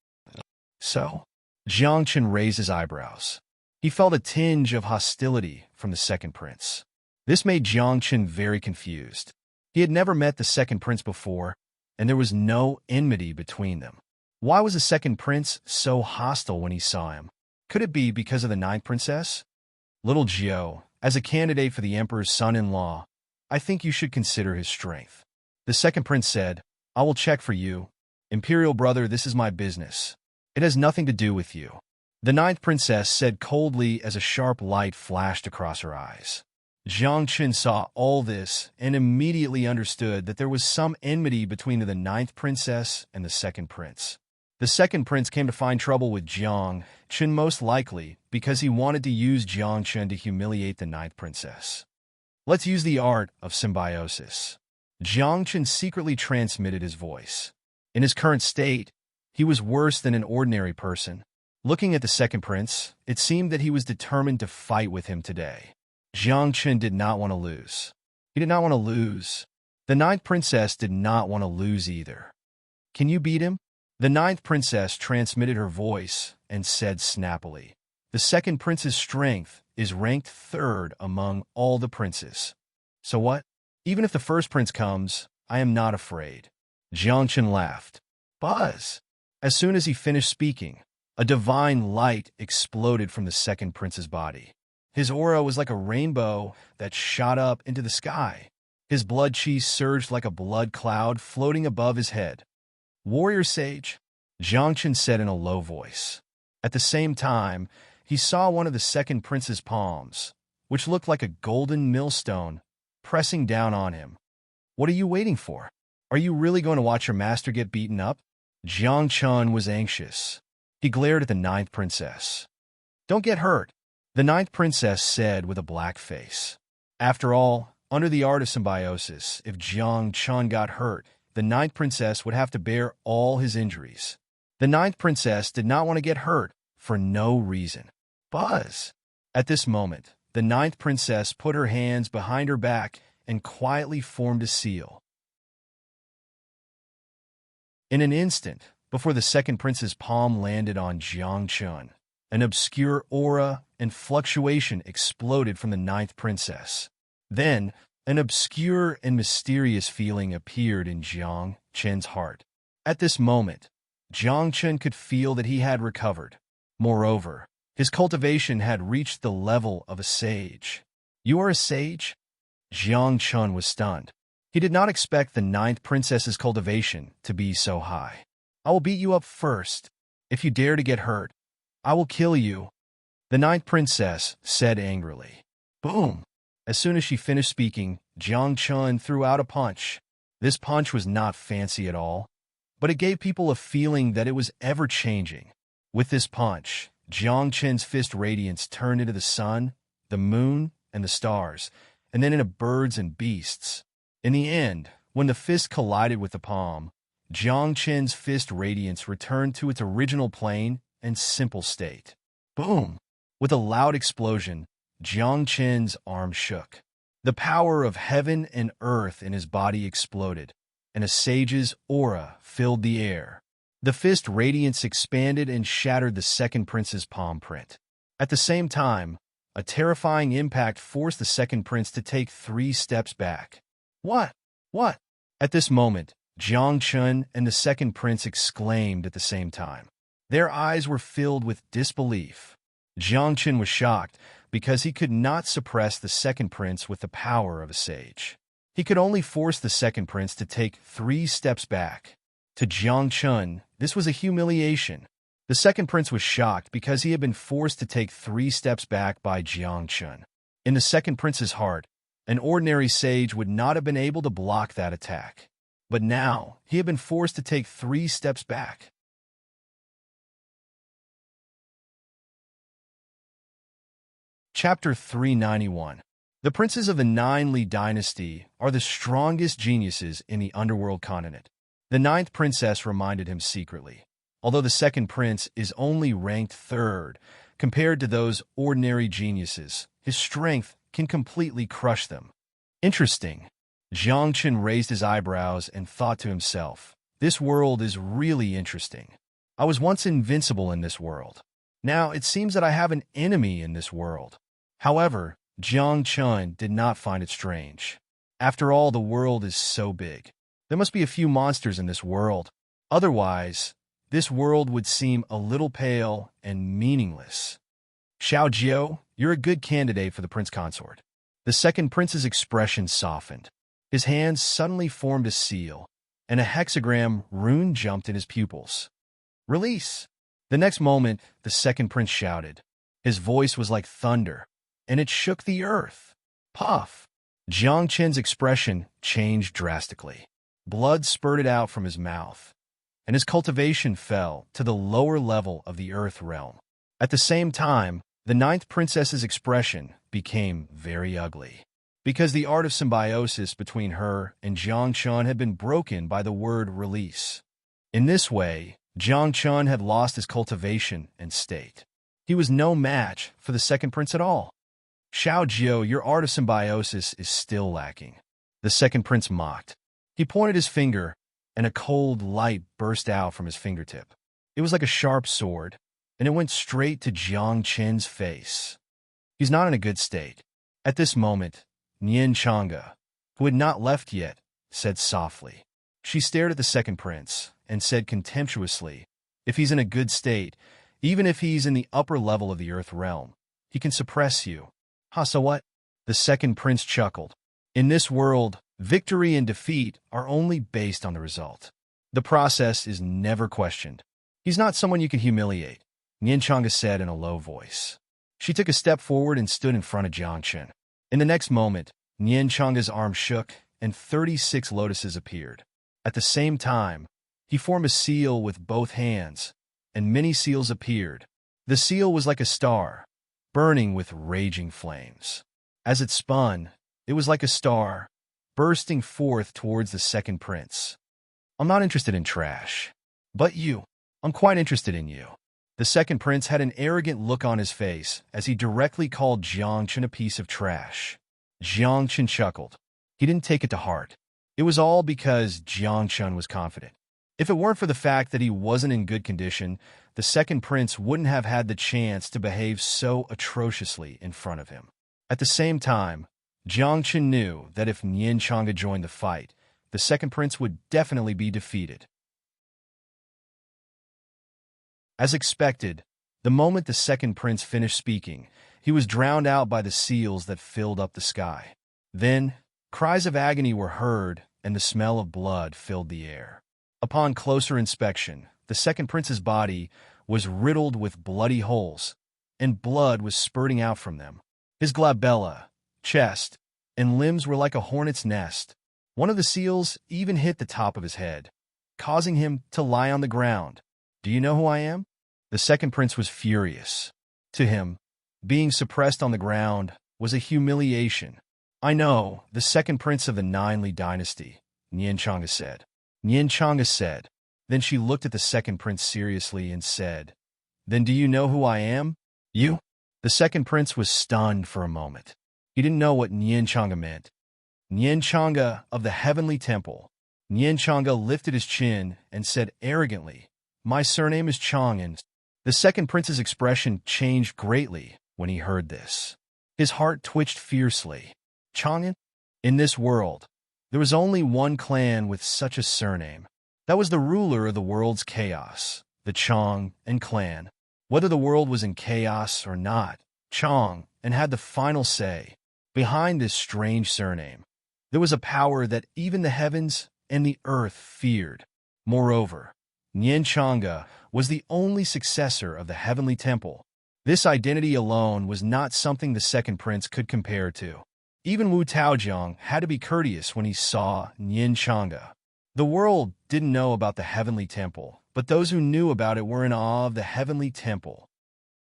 "So?" Jiang Chun raised his eyebrows. He felt a tinge of hostility from the second prince. This made Jiang Chun very confused. He had never met the second prince before, and there was no enmity between them. Why was the second prince so hostile when he saw him? Could it be because of the ninth princess? "Little Jiao, as a candidate for the emperor's son-in-law, I think you should consider his strength." The second prince said, "I will check for you. Imperial brother, this is my business. It has nothing to do with you." The ninth princess said coldly as a sharp light flashed across her eyes. Jiang Chun saw all this and immediately understood that there was some enmity between the ninth princess and the second prince. The second prince came to find trouble with Jiang Chen, most likely because he wanted to use Jiang Chen to humiliate the ninth princess. Let's use the art of symbiosis. Jiang Chen secretly transmitted his voice. In his current state, he was worse than an ordinary person. Looking at the second prince, it seemed that he was determined to fight with him today. Jiang Chen did not want to lose. He did not want to lose. The ninth princess did not want to lose either. Can you beat him? The ninth princess transmitted her voice and said snappily. The second prince's strength is ranked third among all the princes. So what? Even if the first prince comes, I am not afraid. Jiang Chen laughed. Buzz! As soon as he finished speaking, a divine light exploded from the second prince's body. His aura was like a rainbow that shot up into the sky. His blood chi surged like a blood cloud floating above his head. Warrior Sage, Jiang Chen said in a low voice. At the same time, he saw one of the second prince's palms, which looked like a golden millstone, pressing down on him. What are you waiting for? Are you really going to watch your master get beaten up? Jiang Chen was anxious. He glared at the ninth princess. Don't get hurt, the ninth princess said with a black face. After all, under the art of symbiosis, if Jiang Chen got hurt, the ninth princess would have to bear all his injuries. The ninth princess did not want to get hurt for no reason. Buzz! At this moment, the ninth princess put her hands behind her back and quietly formed a seal. In an instant, before the second prince's palm landed on Jiang Chen, an obscure aura and fluctuation exploded from the ninth princess. Then, an obscure and mysterious feeling appeared in Jiang Chen's heart. At this moment, Jiang Chen could feel that he had recovered. Moreover, his cultivation had reached the level of a sage. You are a sage? Jiang Chen was stunned. He did not expect the ninth princess's cultivation to be so high. I will beat you up first. If you dare to get hurt, I will kill you, the ninth princess said angrily. Boom! As soon as she finished speaking, Jiang Chen threw out a punch. This punch was not fancy at all, but it gave people a feeling that it was ever-changing. With this punch, Jiang Chen's fist radiance turned into the sun, the moon, and the stars, and then into birds and beasts. In the end, when the fist collided with the palm, Jiang Chen's fist radiance returned to its original plane and simple state. Boom! With a loud explosion, Jiang Chen's arm shook. The power of heaven and earth in his body exploded, and a sage's aura filled the air. The fist radiance expanded and shattered the second prince's palm print. At the same time, a terrifying impact forced the second prince to take 3 steps back. What? What? At this moment, Jiang Chen and the second prince exclaimed at the same time. Their eyes were filled with disbelief. Jiang Chen was shocked because he could not suppress the second prince with the power of a sage. He could only force the second prince to take 3 steps back. To Jiang Chen, this was a humiliation. The second prince was shocked because he had been forced to take 3 steps back by Jiang Chen. In the second prince's heart, an ordinary sage would not have been able to block that attack. But now, he had been forced to take 3 steps back. Chapter 391. The princes of the Nine Li dynasty are the strongest geniuses in the underworld continent. The ninth princess reminded him secretly. Although the second prince is only ranked 3rd, compared to those ordinary geniuses, his strength can completely crush them. Interesting. Jiang Chen raised his eyebrows and thought to himself, this world is really interesting. I was once invincible in this world. Now it seems that I have an enemy in this world. However, Jiang Chen did not find it strange. After all, the world is so big. There must be a few monsters in this world. Otherwise, this world would seem a little pale and meaningless. Xiao Jiao, you're a good candidate for the prince consort. The second prince's expression softened. His hands suddenly formed a seal, and a hexagram rune jumped in his pupils. Release! The next moment, the second prince shouted. His voice was like thunder, and it shook the earth. Puff! Jiang Chen's expression changed drastically. Blood spurted out from his mouth. and his cultivation fell to the lower level of the earth realm. At the same time, the ninth princess's expression became very ugly, because the art of symbiosis between her and Jiang Chun had been broken by the word release. In this way, Jiang Chun had lost his cultivation and state. He was no match for the second prince at all. Xiao Jiu, your art of symbiosis is still lacking. The second prince mocked. He pointed his finger, and a cold light burst out from his fingertip. It was like a sharp sword, and it went straight to Jiang Chen's face. He's not in a good state. At this moment, Nian Chang'e, who had not left yet, said softly. She stared at the second prince and said contemptuously, if he's in a good state, even if he's in the upper level of the earth realm, he can suppress you. Huh, so what? The second prince chuckled. In this world, victory and defeat are only based on the result. The process is never questioned. He's not someone you can humiliate, Nian Chang'e said in a low voice. She took a step forward and stood in front of Jiang Chen. In the next moment, Nian Chang'e's arm shook and 36 lotuses appeared. At the same time, he formed a seal with both hands, and many seals appeared. The seal was like a star, burning with raging flames. As it spun, it was like a star, bursting forth towards the second prince. I'm not interested in trash. But you. I'm quite interested in you. The second prince had an arrogant look on his face as he directly called Jiang Chen a piece of trash. Jiang Chen chuckled. He didn't take it to heart. It was all because Jiang Chen was confident. If it weren't for the fact that he wasn't in good condition, the second prince wouldn't have had the chance to behave so atrociously in front of him. At the same time, Jiang Chen knew that if Nian Chang'e joined the fight, the second prince would definitely be defeated. As expected, the moment the second prince finished speaking, he was drowned out by the seals that filled up the sky. Then, cries of agony were heard, and the smell of blood filled the air. Upon closer inspection, the second prince's body was riddled with bloody holes, and blood was spurting out from them. His glabella, chest, and limbs were like a hornet's nest. One of the seals even hit the top of his head, causing him to lie on the ground. Do you know who I am? The second prince was furious. To him, being suppressed on the ground was a humiliation. I know, the second prince of the Nine Li dynasty, Nian Chang'e said. Nian Chang'e said. Then she looked at the second prince seriously and said, Then do you know who I am? You? The second prince was stunned for a moment. He didn't know what Nian Chang'e meant. Nian Chang'e of the heavenly temple. Nian Chang'e lifted his chin and said arrogantly, My surname is Chang'e. The second prince's expression changed greatly when he heard this. His heart twitched fiercely. Chang'e? In this world, there was only one clan with such a surname. That was the ruler of the world's chaos, the Chang and clan. Whether the world was in chaos or not, Chang and had the final say. Behind this strange surname, there was a power that even the heavens and the earth feared. Moreover, Nian Chang'e was the only successor of the heavenly temple. This identity alone was not something the second prince could compare to. Even Wu Taojiang had to be courteous when he saw Nian Chang'e. The world didn't know about the heavenly temple, but those who knew about it were in awe of the heavenly temple.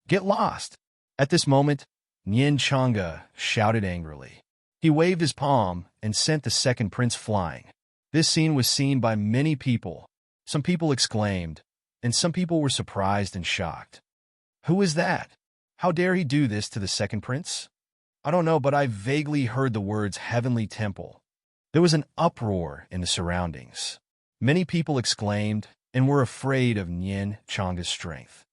Get lost! At this moment, Nian Chang'e shouted angrily. He waved his palm and sent the second prince flying. This scene was seen by many people. Some people exclaimed, and some people were surprised and shocked. Who is that? How dare he do this to the second prince? I don't know, but I vaguely heard the words heavenly temple. There was an uproar in the surroundings. Many people exclaimed and were afraid of Nian Chang'e's strength.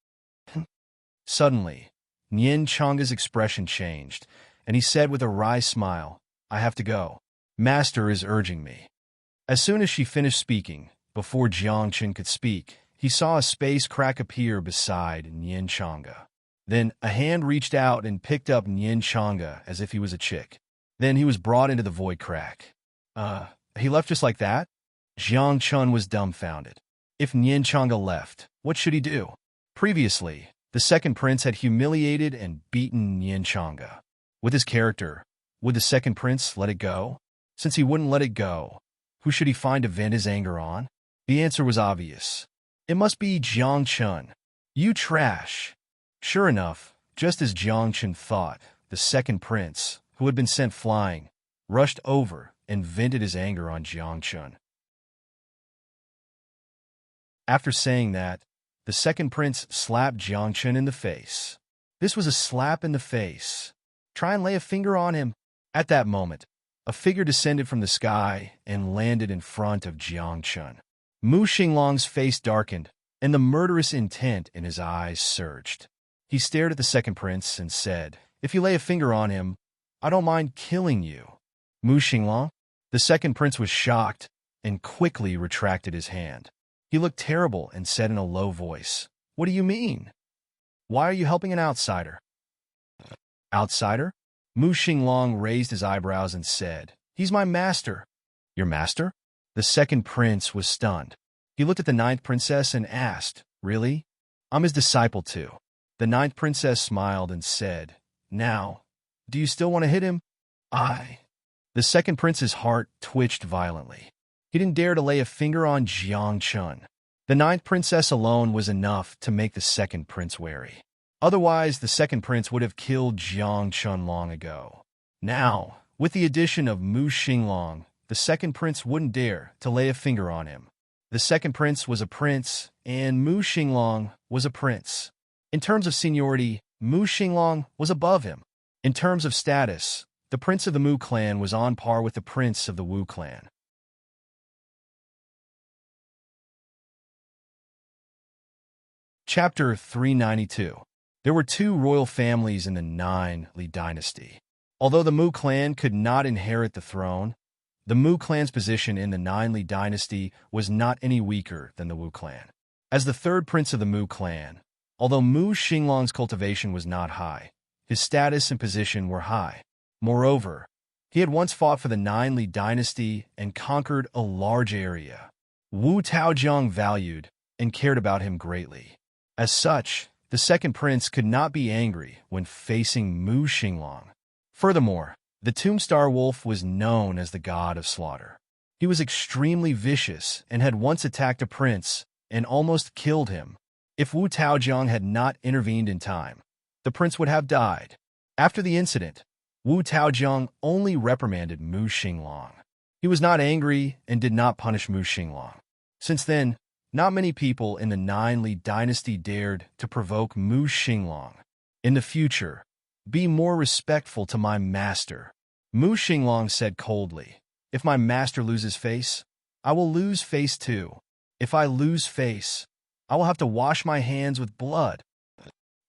Suddenly, Nian Chang'e's expression changed, and he said with a wry smile, I have to go. Master is urging me. As soon as she finished speaking, before Jiang Chen could speak, he saw a space crack appear beside Nian Chang'e. Then a hand reached out and picked up Nian Chang'e as if he was a chick. Then he was brought into the void crack. He left just like that? Jiang Chen was dumbfounded. If Nian Chang'e left, what should he do? Previously, the second prince had humiliated and beaten Nian Chang'e. With his character, would the second prince let it go? Since he wouldn't let it go, who should he find to vent his anger on? The answer was obvious. It must be Jiang Chun. You trash. Sure enough, just as Jiang Chun thought, the second prince, who had been sent flying, rushed over and vented his anger on Jiang Chun. After saying that, the second prince slapped Jiang Chun in the face. This was a slap in the face. Try and lay a finger on him. At that moment, a figure descended from the sky and landed in front of Jiang Chun. Mu Xinglong's face darkened, and the murderous intent in his eyes surged. He stared at the second prince and said, "If you lay a finger on him, I don't mind killing you." Mu Xinglong? The second prince was shocked and quickly retracted his hand. He looked terrible and said in a low voice, "What do you mean? Why are you helping an outsider?" Outsider? Mu Xinglong raised his eyebrows and said, "He's my master." Your master? The second prince was stunned. He looked at the ninth princess and asked, "Really? I'm his disciple too." The ninth princess smiled and said, "Now, do you still want to hit him?" "I." The second prince's heart twitched violently. He didn't dare to lay a finger on Jiang Chun. The ninth princess alone was enough to make the second prince wary. Otherwise, the second prince would have killed Jiang Chun long ago. Now, with the addition of Mu Xinglong, the second prince wouldn't dare to lay a finger on him. The second prince was a prince, and Mu Xinglong was a prince. In terms of seniority, Mu Xinglong was above him. In terms of status, the prince of the Mu clan was on par with the prince of the Wu clan. Chapter 392. There were two royal families in the Nine Li dynasty. Although the Mu clan could not inherit the throne, the Mu clan's position in the Nine Li dynasty was not any weaker than the Wu clan. As the third prince of the Mu clan, although Mu Xinglong's cultivation was not high, his status and position were high. Moreover, he had once fought for the Nine Li dynasty and conquered a large area. Wu Taojiang valued and cared about him greatly. As such, the second prince could not be angry when facing Mu Xinglong. Furthermore, the Tombstar Wolf was known as the god of slaughter. He was extremely vicious and had once attacked a prince and almost killed him. If Wu Taojiang had not intervened in time, the prince would have died. After the incident, Wu Taojiang only reprimanded Mu Xinglong. He was not angry and did not punish Mu Xinglong. Since then, not many people in the Nine Li dynasty dared to provoke Mu Xinglong. In the future, be more respectful to my master. Mu Xinglong said coldly, "If my master loses face, I will lose face too. If I lose face, I will have to wash my hands with blood."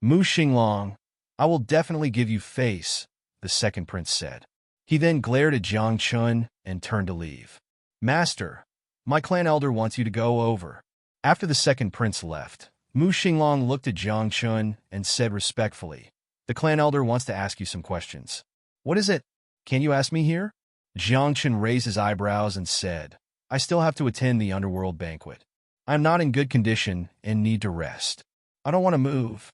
Mu Xinglong, "I will definitely give you face," the second prince said. He then glared at Jiang Chun and turned to leave. "Master, my clan elder wants you to go over." After the second prince left, Mu Xinglong looked at Jiang Chun and said respectfully, "The clan elder wants to ask you some questions." "What is it? Can you ask me here?" Jiang Chun raised his eyebrows and said, "I still have to attend the underworld banquet. I am not in good condition and need to rest. I don't want to move."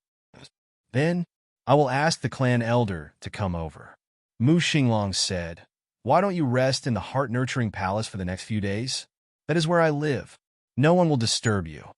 "Then, I will ask the clan elder to come over." Mu Xinglong said, "Why don't you rest in the heart-nurturing palace for the next few days? That is where I live. No one will disturb you."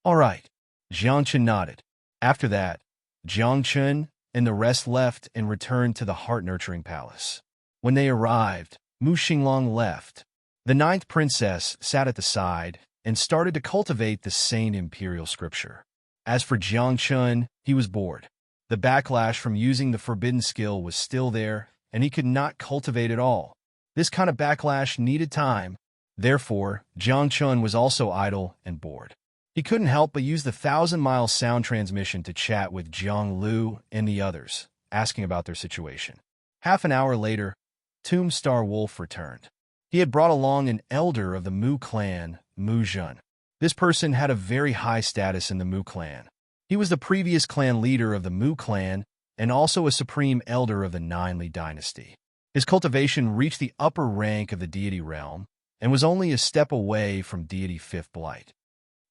"All right." Jiang Chun nodded. After that, Jiang Chun and the rest left and returned to the heart-nurturing palace. When they arrived, Mu Xinglong left. The ninth princess sat at the side and started to cultivate the sane imperial scripture. As for Jiang Chun, he was bored. The backlash from using the forbidden skill was still there, and he could not cultivate it all. This kind of backlash needed time. Therefore, Jiang Chun was also idle and bored. He couldn't help but use the 1,000-mile sound transmission to chat with Jiang Lu and the others, asking about their situation. Half an hour later, Tombstar Wolf returned. He had brought along an elder of the Mu clan, Mu Jun. This person had a very high status in the Mu clan. He was the previous clan leader of the Mu clan and also a supreme elder of the Nine Li dynasty. His cultivation reached the upper rank of the deity realm and was only a step away from deity fifth blight.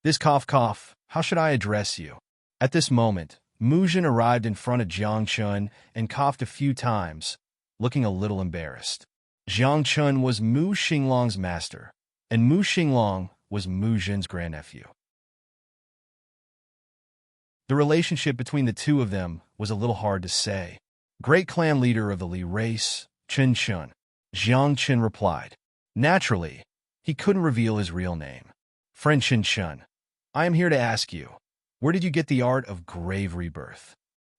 "This cough, how should I address you?" At this moment, Mu Jun arrived in front of Jiang Chun and coughed a few times, looking a little embarrassed. Jiang Chun was Mu Xinglong's master, and Mu Xinglong was Mu Jun's grandnephew. The relationship between the two of them was a little hard to say. Great clan leader of the Li race, Chen Chun. Jiang Chen replied. Naturally, he couldn't reveal his real name. Friend Chen Chun, I am here to ask you, where did you get the art of grave rebirth?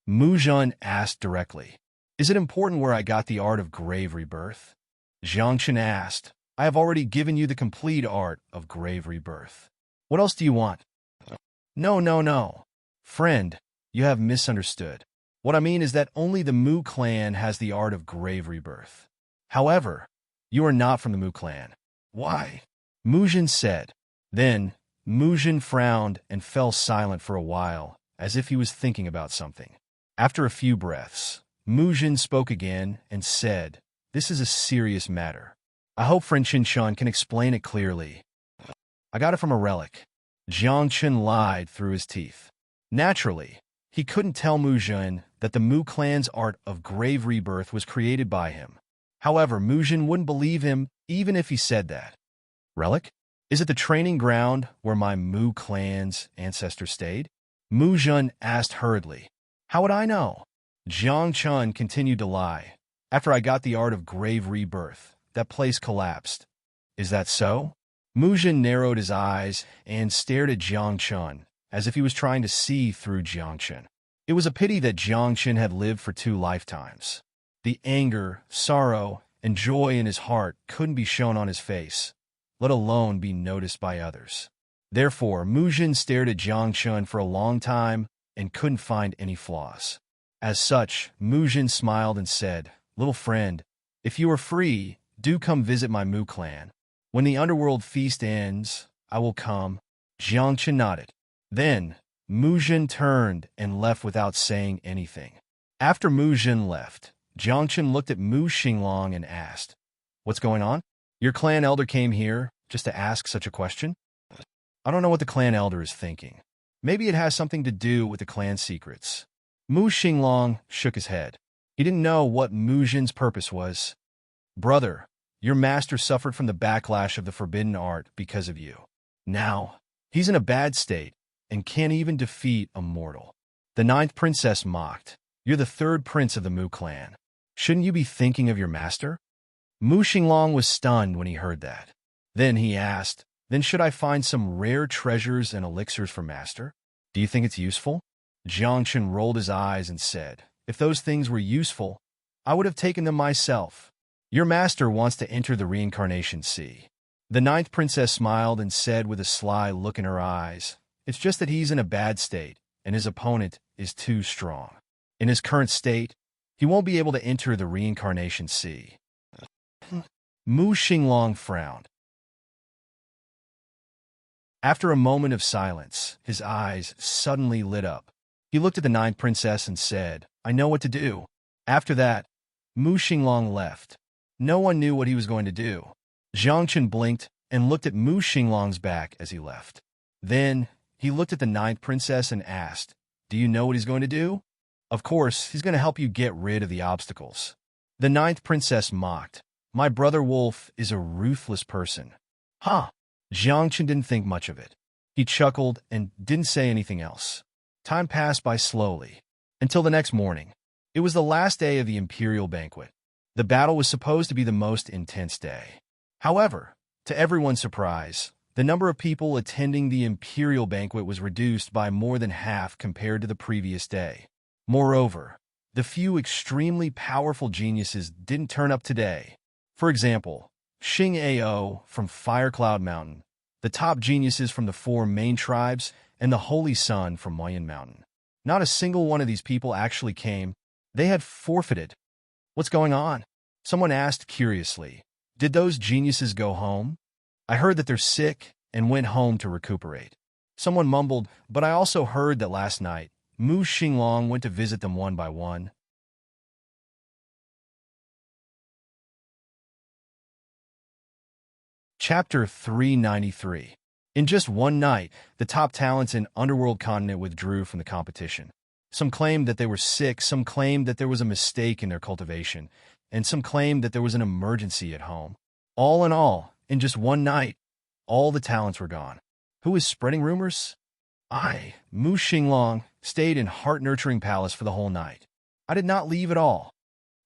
Mu Zhen asked directly. Is it important where I got the art of grave rebirth? Jiang Chen asked. I have already given you the complete art of grave rebirth. What else do you want? No, no, no. Friend, you have misunderstood. What I mean is that only the Mu clan has the art of grave rebirth. However, you are not from the Mu clan. Why? Mu Zhen said. Then, Mu Zhen frowned and fell silent for a while, as if he was thinking about something. After a few breaths, Mu Zhen spoke again and said, This is a serious matter. I hope friend Chen Chun can explain it clearly. I got it from a relic. Jiang Chen lied through his teeth. Naturally, he couldn't tell Mu Zhen that the Mu clan's art of grave rebirth was created by him. However, Mu Zhen wouldn't believe him even if he said that. Relic? Is it the training ground where my Mu clan's ancestors stayed? Mu Zhen asked hurriedly. How would I know? Jiang Chen continued to lie. After I got the art of grave rebirth, that place collapsed. Is that so? Mu Zhen narrowed his eyes and stared at Jiang Chen, as if he was trying to see through Jiang Chen. It was a pity that Jiang Chen had lived for 2 lifetimes. The anger, sorrow, and joy in his heart couldn't be shown on his face, let alone be noticed by others. Therefore, Mu Zhen stared at Jiang Chen for a long time and couldn't find any flaws. As such, Mu Zhen smiled and said, Little friend, if you are free, do come visit my Mu clan. When the underworld feast ends, I will come. Jiang Chen nodded. Then, Mu Zhen turned and left without saying anything. After Mu Zhen left, Jiang Chen looked at Mu Xinglong and asked, What's going on? Your clan elder came here just to ask such a question? I don't know what the clan elder is thinking. Maybe it has something to do with the clan secrets. Mu Xinglong shook his head. He didn't know what Mu Zhen's purpose was. Brother, your master suffered from the backlash of the forbidden art because of you. Now, he's in a bad state and can't even defeat a mortal. The 9th princess mocked. You're the 3rd prince of the Mu clan. Shouldn't you be thinking of your master? Mu Xinglong was stunned when he heard that. Then he asked, Then should I find some rare treasures and elixirs for master? Do you think it's useful? Jiang Chen rolled his eyes and said, If those things were useful, I would have taken them myself. Your master wants to enter the reincarnation sea. The 9th princess smiled and said with a sly look in her eyes, It's just that he's in a bad state, and his opponent is too strong. In his current state, he won't be able to enter the reincarnation sea. Mu Xinglong frowned. After a moment of silence, his eyes suddenly lit up. He looked at the 9th princess and said, I know what to do. After that, Mu Xinglong left. No one knew what he was going to do. Jiang Chen blinked and looked at Mu Xinglong's back as he left. Then, he looked at the 9th princess and asked, Do you know what he's going to do? Of course, he's going to help you get rid of the obstacles. The 9th princess mocked. My brother Wolf is a ruthless person. Huh. Jiang Chen didn't think much of it. He chuckled and didn't say anything else. Time passed by slowly. Until the next morning. It was the last day of the imperial banquet. The battle was supposed to be the most intense day. However, to everyone's surprise, the number of people attending the imperial banquet was reduced by more than half compared to the previous day. Moreover, the few extremely powerful geniuses didn't turn up today. For example, Xing Ao from Firecloud Mountain, the top geniuses from the 4 main tribes, and the Holy Sun from Moyen Mountain. Not a single one of these people actually came. They had forfeited. What's going on? Someone asked curiously. Did those geniuses go home? I heard that they're sick and went home to recuperate. Someone mumbled, but I also heard that last night, Mu Xinglong went to visit them one by one. Chapter 393. In just one night, the top talents in Underworld Continent withdrew from the competition. Some claimed that they were sick, some claimed that there was a mistake in their cultivation, and some claimed that there was an emergency at home. All in all, in just one night, all the talents were gone. Who is spreading rumors? Mu Xinglong, stayed in heart-nurturing palace for the whole night. I did not leave at all.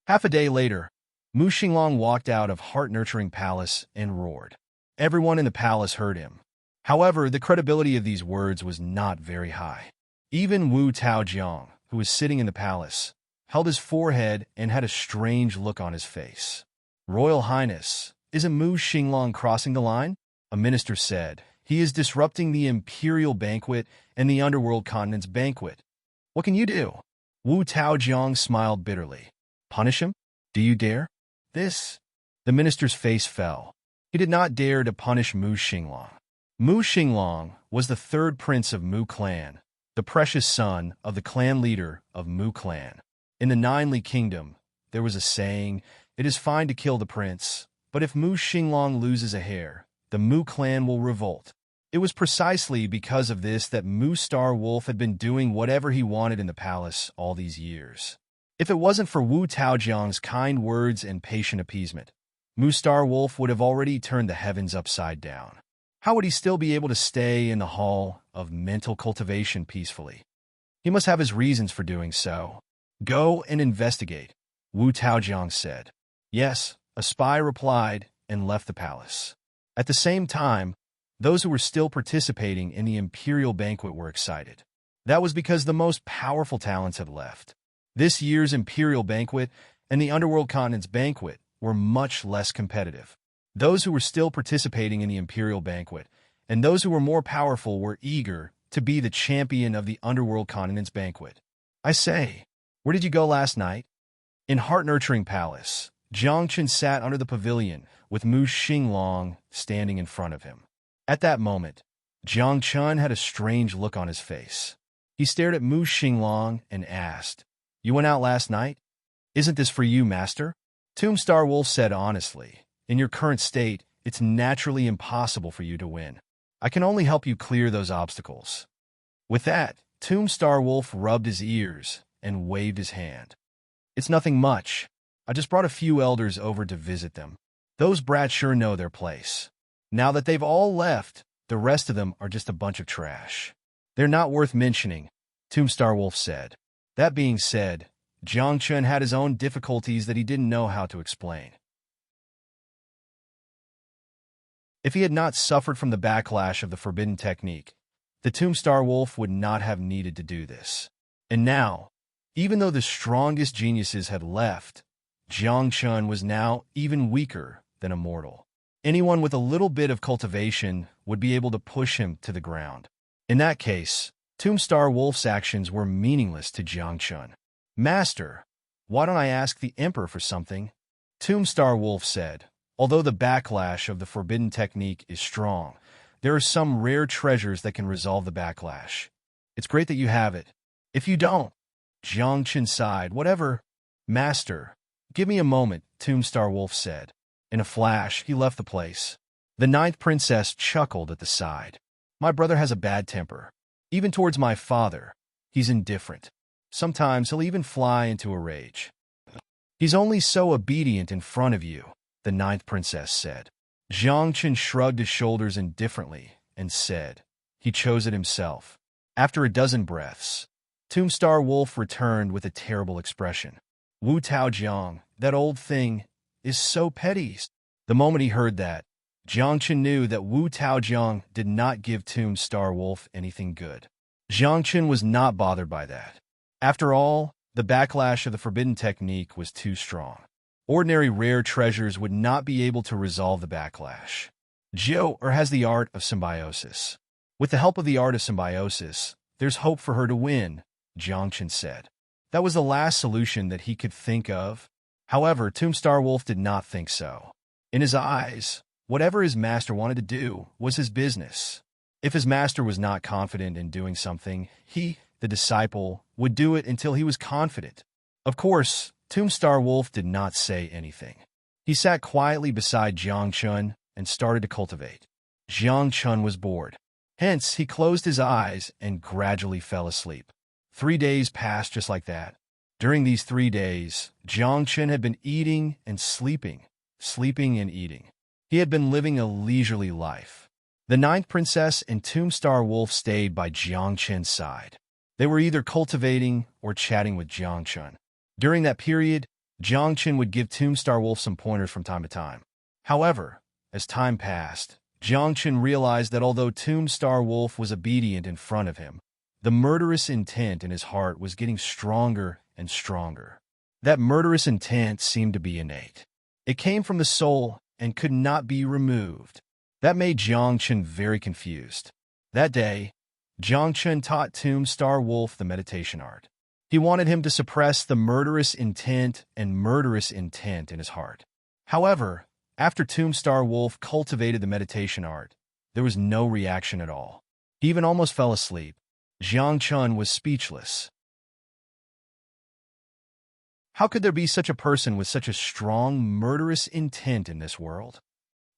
Half a day later, Mu Xinglong walked out of heart-nurturing palace and roared. Everyone in the palace heard him. However, the credibility of these words was not very high. Even Wu Taojiang, who was sitting in the palace, held his forehead and had a strange look on his face. Royal Highness, isn't Mu Xinglong crossing the line? A minister said. He is disrupting the imperial banquet and the underworld continent's banquet. What can you do? Wu Taojiang smiled bitterly. Punish him? Do you dare? The minister's face fell. He did not dare to punish Mu Xinglong. Mu Xinglong was the third prince of Mu clan, the precious son of the clan leader of Mu clan. In the Ninely Kingdom, there was a saying, it is fine to kill the prince, but if Mu Xinglong loses a hair, the Mu clan will revolt. It was precisely because of this that Mu Star Wolf had been doing whatever he wanted in the palace all these years. If it wasn't for Wu Taojiang's kind words and patient appeasement, Mu Star Wolf would have already turned the heavens upside down. How would he still be able to stay in the hall of mental cultivation peacefully? He must have his reasons for doing so. Go and investigate, Wu Taojiang said. Yes, a spy replied and left the palace. At the same time, those who were still participating in the imperial banquet were excited. That was because the most powerful talents had left. This year's imperial banquet and the underworld continent's banquet were much less competitive. Those who were still participating in the imperial banquet and those who were more powerful were eager to be the champion of the underworld continent's banquet. I say, where did you go last night? In Heart-Nurturing Palace, Jiang Chen sat under the pavilion with Mu Xinglong standing in front of him. At that moment, Jiang Chen had a strange look on his face. He stared at Mu Xinglong and asked, You went out last night? Isn't this for you, master? Tomb Star Wolf said honestly, in your current state, it's naturally impossible for you to win. I can only help you clear those obstacles. With that, Tomb Star Wolf rubbed his ears and waved his hand. It's nothing much. I just brought a few elders over to visit them. Those brats sure know their place. Now that they've all left, the rest of them are just a bunch of trash. They're not worth mentioning, Tomb Star Wolf said. That being said, Jiang Chen had his own difficulties that he didn't know how to explain. If he had not suffered from the backlash of the forbidden technique, the Tomb Star Wolf would not have needed to do this. And now, even though the strongest geniuses had left, Jiang Chen was now even weaker than a mortal. Anyone with a little bit of cultivation would be able to push him to the ground. In that case, Tomb Star Wolf's actions were meaningless to Jiang Chen. Master, why don't I ask the Emperor for something? Tomb Star Wolf said. Although the backlash of the forbidden technique is strong, there are some rare treasures that can resolve the backlash. It's great that you have it. If you don't, Jiang Chen sighed. Whatever. Master, give me a moment, Tomb Star Wolf said. In a flash, he left the place. The ninth princess chuckled at the side. My brother has a bad temper. Even towards my father, he's indifferent. Sometimes he'll even fly into a rage. He's only so obedient in front of you, the ninth princess said. Jiang Chen shrugged his shoulders indifferently and said, he chose it himself. After a dozen breaths, Tomb Star Wolf returned with a terrible expression. Wu Taojiang, that old thing, is so petty. The moment he heard that, Jiang Chen knew that Wu Taojiang did not give Tomb Star Wolf anything good. Jiang Chen was not bothered by that. After all, the backlash of the forbidden technique was too strong. Ordinary rare treasures would not be able to resolve the backlash. Jiu has the art of symbiosis. With the help of the art of symbiosis, there's hope for her to win, Jiang Chen said. That was the last solution that he could think of. However, Tomb Star Wolf did not think so. In his eyes, whatever his master wanted to do was his business. If his master was not confident in doing something, he, the disciple, would do it until he was confident. Of course, Tomb Star Wolf did not say anything. He sat quietly beside Jiang Chen and started to cultivate. Jiang Chen was bored. Hence, he closed his eyes and gradually fell asleep. 3 days passed just like that. During these 3 days, Jiang Chen had been eating and sleeping and eating. He had been living a leisurely life. The ninth princess and Tombstar Wolf stayed by Jiang Chen's side. They were either cultivating or chatting with Jiang Chen. During that period, Jiang Chen would give Tombstar Wolf some pointers from time to time. However, as time passed, Jiang Chen realized that although Tombstar Wolf was obedient in front of him, the murderous intent in his heart was getting stronger and stronger. That murderous intent seemed to be innate. It came from the soul and could not be removed. That made Jiang Chen very confused. That day, Jiang Chen taught Tombstar Wolf the meditation art. He wanted him to suppress the murderous intent and murderous intent in his heart. However, after Tombstar Wolf cultivated the meditation art, there was no reaction at all. He even almost fell asleep. Jiang Chen was speechless. How could there be such a person with such a strong, murderous intent in this world?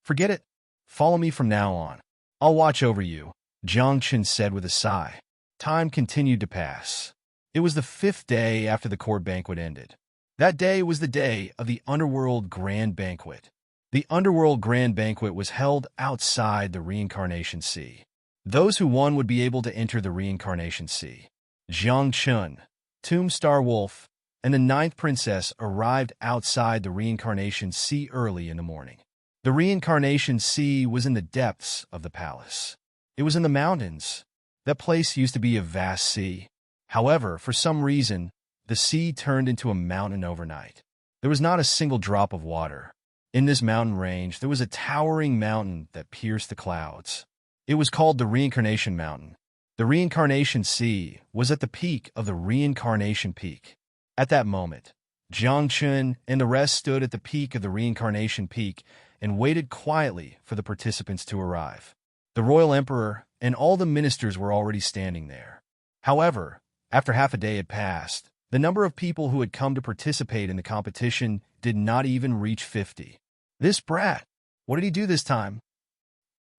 Forget it. Follow me from now on. I'll watch over you, Jiang Chen said with a sigh. Time continued to pass. It was the 5th day after the court banquet ended. That day was the day of the Underworld Grand Banquet. The Underworld Grand Banquet was held outside the Reincarnation Sea. Those who won would be able to enter the Reincarnation Sea. Jiang Chen, Tombstar Wolf, and the ninth princess arrived outside the Reincarnation Sea early in the morning. The Reincarnation Sea was in the depths of the palace. It was in the mountains. That place used to be a vast sea. However, for some reason, the sea turned into a mountain overnight. There was not a single drop of water. In this mountain range, there was a towering mountain that pierced the clouds. It was called the Reincarnation Mountain. The Reincarnation Sea was at the peak of the Reincarnation Peak. At that moment, Jiang Chen and the rest stood at the peak of the Reincarnation Peak and waited quietly for the participants to arrive. The royal emperor and all the ministers were already standing there. However, after half a day had passed, the number of people who had come to participate in the competition did not even reach 50. This brat, what did he do this time?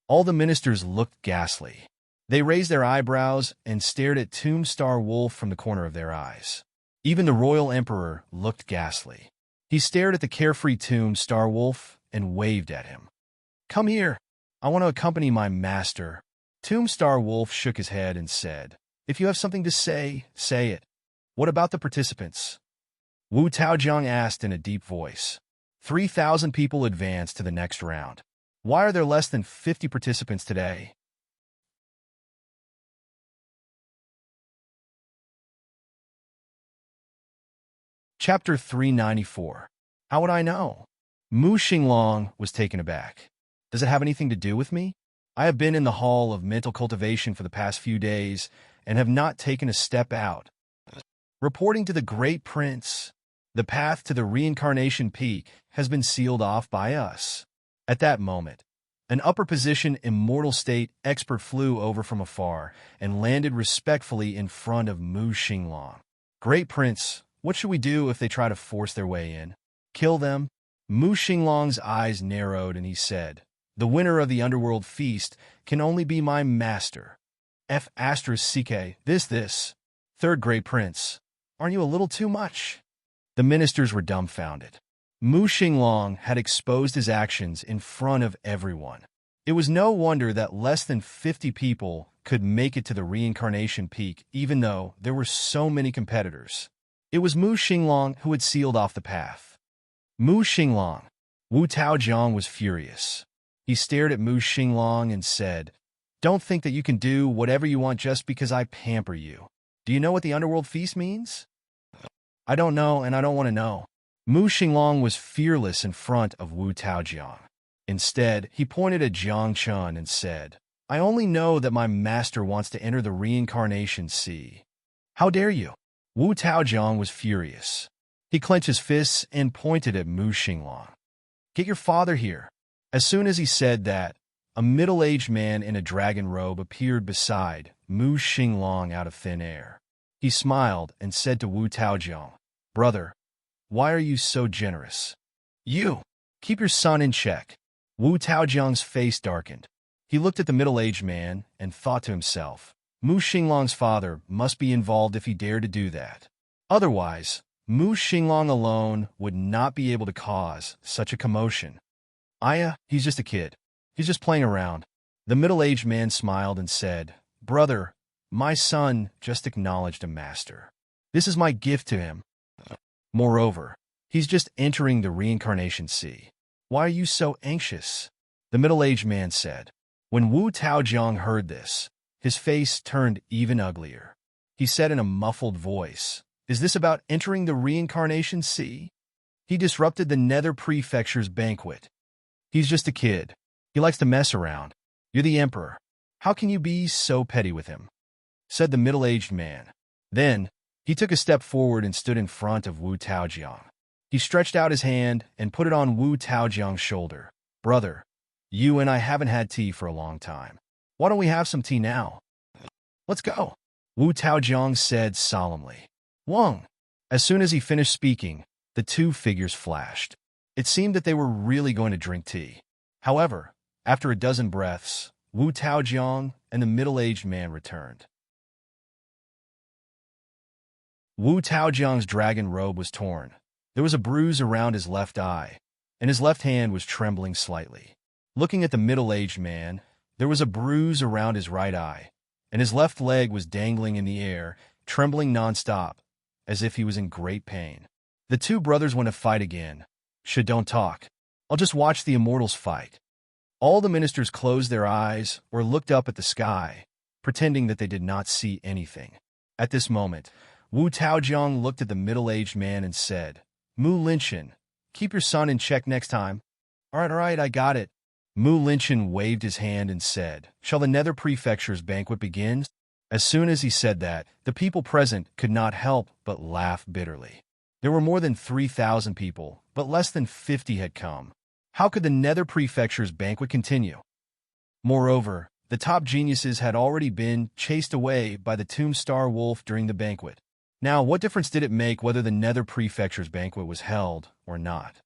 All the ministers looked ghastly. They raised their eyebrows and stared at Tombstar Wolf from the corner of their eyes. Even the royal emperor looked ghastly. He stared at the carefree Tombstar Wolf and waved at him. Come here. I want to accompany my master. Tombstar Wolf shook his head and said, If you have something to say, say it. What about the participants? Wu Taojiang asked in a deep voice. 3,000 people advanced to the next round. Why are there less than 50 participants today? Chapter 394. How would I know? Mu Xinglong was taken aback. Does it have anything to do with me? I have been in the hall of mental cultivation for the past few days and have not taken a step out. Reporting to the great prince, the path to the Reincarnation Peak has been sealed off by us. At that moment, an upper position immortal state expert flew over from afar and landed respectfully in front of Mu Xinglong. Great prince, what should we do if they try to force their way in? Kill them? Mu Xinglong's eyes narrowed and he said, The winner of the underworld feast can only be my master. F***ck, this. Third great prince, aren't you a little too much? The ministers were dumbfounded. Mu Xinglong had exposed his actions in front of everyone. It was no wonder that less than 50 people could make it to the Reincarnation Peak, even though there were so many competitors. It was Mu Xinglong who had sealed off the path. Mu Xinglong. Wu Taojiang was furious. He stared at Mu Xinglong and said, Don't think that you can do whatever you want just because I pamper you. Do you know what the underworld feast means? I don't know, and I don't want to know. Mu Xinglong was fearless in front of Wu Taojiang. Instead, he pointed at Jiang Chen and said, I only know that my master wants to enter the Reincarnation Sea. How dare you? Wu Taojiang was furious. He clenched his fists and pointed at Mu Xinglong. Get your father here. As soon as he said that, a middle-aged man in a dragon robe appeared beside Mu Xinglong out of thin air. He smiled and said to Wu Taojiang, Brother, why are you so generous? You! Keep your son in check. Wu Taojiang's face darkened. He looked at the middle-aged man and thought to himself, Mu Xinglong's father must be involved if he dared to do that. Otherwise, Mu Xinglong alone would not be able to cause such a commotion. He's just a kid. He's just playing around. The middle-aged man smiled and said, "Brother, my son just acknowledged a master. This is my gift to him. Moreover, he's just entering the reincarnation sea. Why are you so anxious?" The middle-aged man said. When Wu Taojiang heard this, his face turned even uglier. He said in a muffled voice, "Is this about entering the reincarnation sea?" He disrupted the Nether Prefecture's banquet. "He's just a kid. He likes to mess around. You're the emperor. How can you be so petty with him?" said the middle-aged man. Then, he took a step forward and stood in front of Wu Taojiang. He stretched out his hand and put it on Wu Taojiang's shoulder. "Brother, you and I haven't had tea for a long time. Why don't we have some tea now?" "Let's go," Wu Taojiang said solemnly. "Wang." As soon as he finished speaking, the two figures flashed. It seemed that they were really going to drink tea. However, after a dozen breaths, Wu Taojiang and the middle-aged man returned. Wu Taojiang's dragon robe was torn. There was a bruise around his left eye, and his left hand was trembling slightly. Looking at the middle-aged man, there was a bruise around his right eye, and his left leg was dangling in the air, trembling nonstop, as if he was in great pain. The two brothers want to fight again. Don't talk. I'll just watch the immortals fight. All the ministers closed their eyes or looked up at the sky, pretending that they did not see anything. At this moment, Wu Taojiang looked at the middle-aged man and said, "Mu Linshan, keep your son in check next time." All right, I got it." Mu Linshan waved his hand and said, "Shall the Nether Prefecture's banquet begin?" As soon as he said that, the people present could not help but laugh bitterly. There were more than 3,000 people, but less than 50 had come. How could the Nether Prefecture's banquet continue? Moreover, the top geniuses had already been chased away by the Tomb Star Wolf during the banquet. Now, what difference did it make whether the Nether Prefecture's banquet was held or not?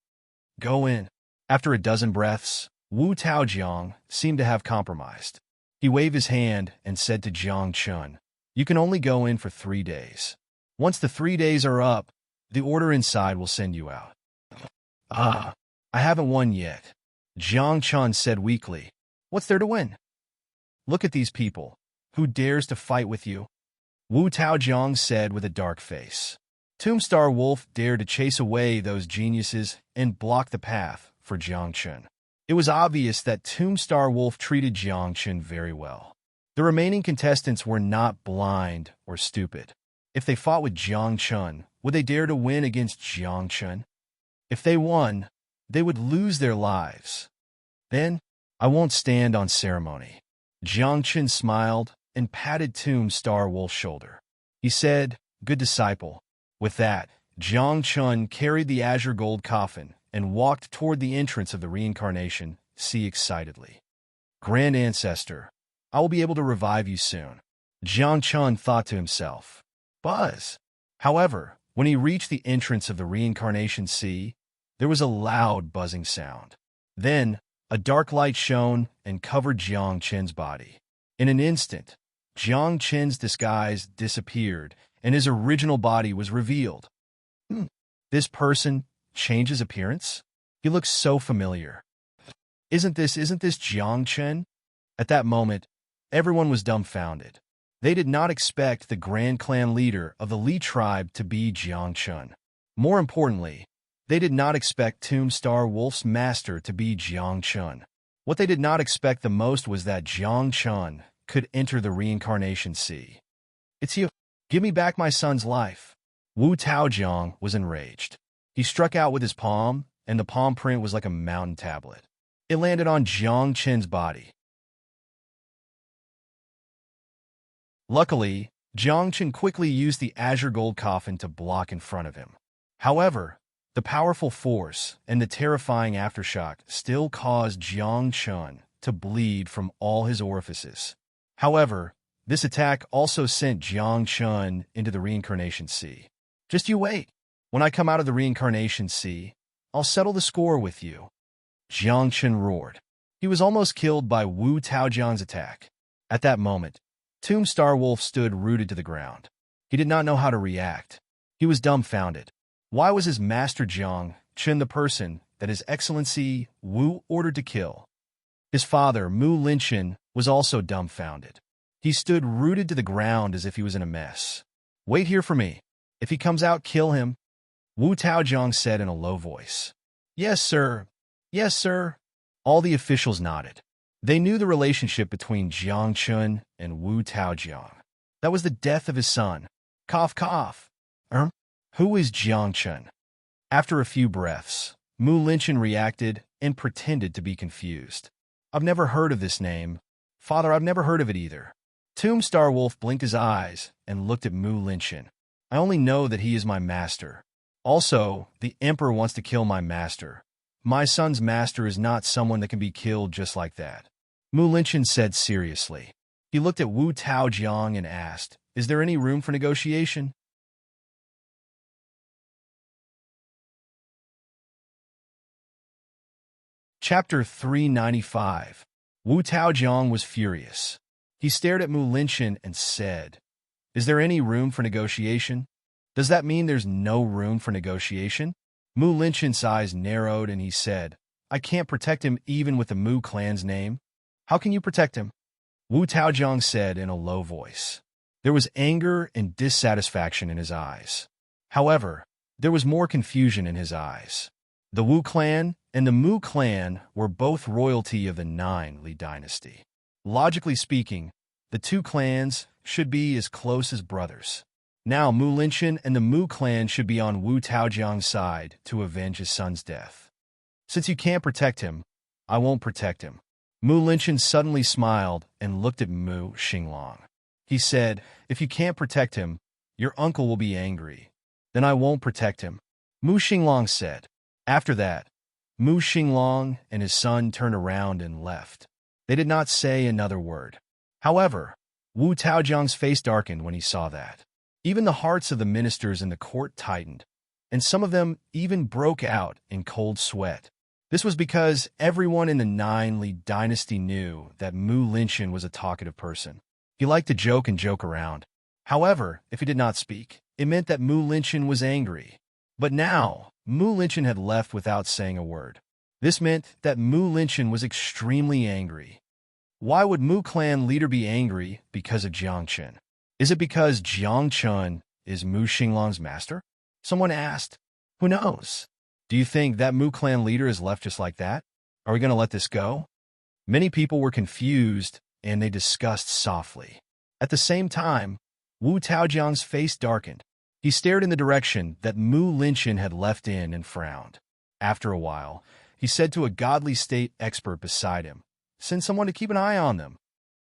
"Go in." After a dozen breaths, Wu Taojiang seemed to have compromised. He waved his hand and said to Jiang Chun, "You can only go in for 3 days. Once the 3 days are up, the order inside will send you out." "I haven't won yet," Jiang Chun said weakly. "What's there to win? Look at these people. Who dares to fight with you?" Wu Taojiang said with a dark face. Tombstar Wolf dared to chase away those geniuses and block the path for Jiang Chun. It was obvious that Tombstar Wolf treated Jiang Chun very well. The remaining contestants were not blind or stupid. If they fought with Jiang Chun, would they dare to win against Jiang Chun? If they won, they would lose their lives. Then, I won't stand on ceremony. Jiang Chun smiled and patted Tombstar Wolf's shoulder. He said, "Good disciple." With that, Jiang Chun carried the azure gold coffin and walked toward the entrance of the reincarnation sea excitedly. "Grand Ancestor, I will be able to revive you soon," Jiang Chun thought to himself. Buzz! However, when he reached the entrance of the reincarnation sea, there was a loud buzzing sound. Then, a dark light shone and covered Jiang Chun's body. In an instant, Jiang Chun's disguise disappeared, and his original body was revealed. This person changed his appearance? He looks so familiar. Isn't this Jiang Chun? At that moment, everyone was dumbfounded. They did not expect the Grand Clan leader of the Li tribe to be Jiang Chun. More importantly, they did not expect Tombstar Wolf's master to be Jiang Chun. What they did not expect the most was that Jiang Chun could enter the reincarnation sea. "It's you. Give me back my son's life." Wu Taojiang was enraged. He struck out with his palm, and the palm print was like a mountain tablet. It landed on Jiang Chun's body. Luckily, Jiang Chun quickly used the azure gold coffin to block in front of him. However, the powerful force and the terrifying aftershock still caused Jiang Chun to bleed from all his orifices. However, this attack also sent Jiang Chun into the reincarnation sea. "Just you wait. When I come out of the reincarnation sea, I'll settle the score with you," Jiang Chun roared. He was almost killed by Wu Taojiang's attack. At that moment, Tombstar Wolf stood rooted to the ground. He did not know how to react. He was dumbfounded. Why was his master Jiang Chun the person that His Excellency Wu ordered to kill? His father, Mu Linchen, was also dumbfounded. He stood rooted to the ground as if he was in a mess. "Wait here for me. If he comes out, kill him," Wu Taojiang said in a low voice. "Yes, sir. Yes, sir." All the officials nodded. They knew the relationship between Jiang Chun and Wu Taojiang. That was the death of his son. Cough, cough. Who is Jiang Chun? After a few breaths, Mu Linchen reacted and pretended to be confused. "I've never heard of this name. Father, I've never heard of it either." Tomb Star Wolf blinked his eyes and looked at Mu Linchen. "I only know that he is my master. Also, the emperor wants to kill my master. My son's master is not someone that can be killed just like that," Mu Linchen said seriously. He looked at Wu Taojiang and asked, "Is there any room for negotiation?" Chapter 395. Wu Taojiang was furious. He stared at Mu Linchen and said, "Is there any room for negotiation? Does that mean there's no room for negotiation?" Mu Linchen's eyes narrowed and he said, "I can't protect him even with the Mu clan's name." "How can you protect him?" Wu Taojiang said in a low voice. There was anger and dissatisfaction in his eyes. However, there was more confusion in his eyes. The Wu clan and the Mu clan were both royalty of the Nine Li dynasty. Logically speaking, the two clans should be as close as brothers. Now Mu Linchen and the Mu clan should be on Wu Taojiang's side to avenge his son's death. "Since you can't protect him, I won't protect him." Mu Linchen suddenly smiled and looked at Mu Xinglong. He said, "If you can't protect him, your uncle will be angry. Then I won't protect him," Mu Xinglong said. After that, Mu Xinglong and his son turned around and left. They did not say another word. However, Wu Taojiang's face darkened when he saw that. Even the hearts of the ministers in the court tightened, and some of them even broke out in cold sweat. This was because everyone in the Nine Li dynasty knew that Mu Linchen was a talkative person. He liked to joke and joke around. However, if he did not speak, it meant that Mu Linchen was angry. But now, Mu Linchen had left without saying a word. This meant that Mu Linchen was extremely angry. Why would Mu clan leader be angry because of Jiang Chun? Is it because Jiang Chun is Mu Xinglong's master? Someone asked. Who knows? Do you think that Mu clan leader is left just like that? Are we going to let this go? Many people were confused, and they discussed softly. At the same time, Wu Taojiang's face darkened. He stared in the direction that Mu Linchen had left in and frowned. After a while, he said to a godly state expert beside him, "Send someone to keep an eye on them."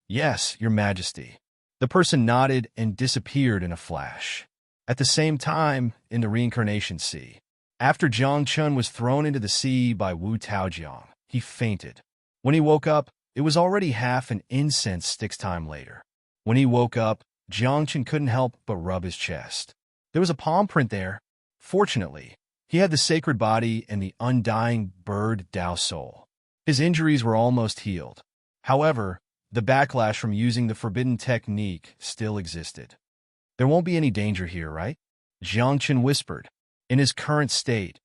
"Yes, Your Majesty." The person nodded and disappeared in a flash. At the same time, in the reincarnation sea, after Jiang Chun was thrown into the sea by Wu Taojiang, he fainted. When he woke up, it was already half an incense stick's time later. When he woke up, Jiang Chun couldn't help but rub his chest. There was a palm print there. Fortunately, he had the sacred body and the undying bird Dao soul. His injuries were almost healed. However, the backlash from using the forbidden technique still existed. "There won't be any danger here, right?" Jiang Chun whispered. In his current state,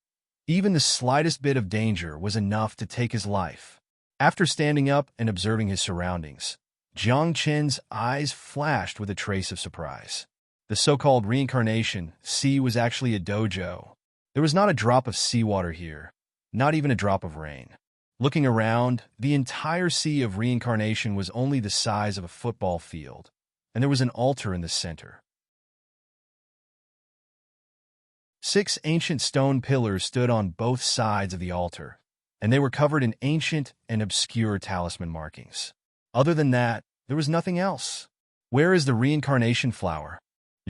even the slightest bit of danger was enough to take his life. After standing up and observing his surroundings, Jiang Chun's eyes flashed with a trace of surprise. The so-called reincarnation sea was actually a dojo. There was not a drop of seawater here, not even a drop of rain. Looking around, the entire sea of reincarnation was only the size of a football field, and there was an altar in the center. 6 ancient stone pillars stood on both sides of the altar, and they were covered in ancient and obscure talisman markings. Other than that, there was nothing else. "Where is the reincarnation flower?"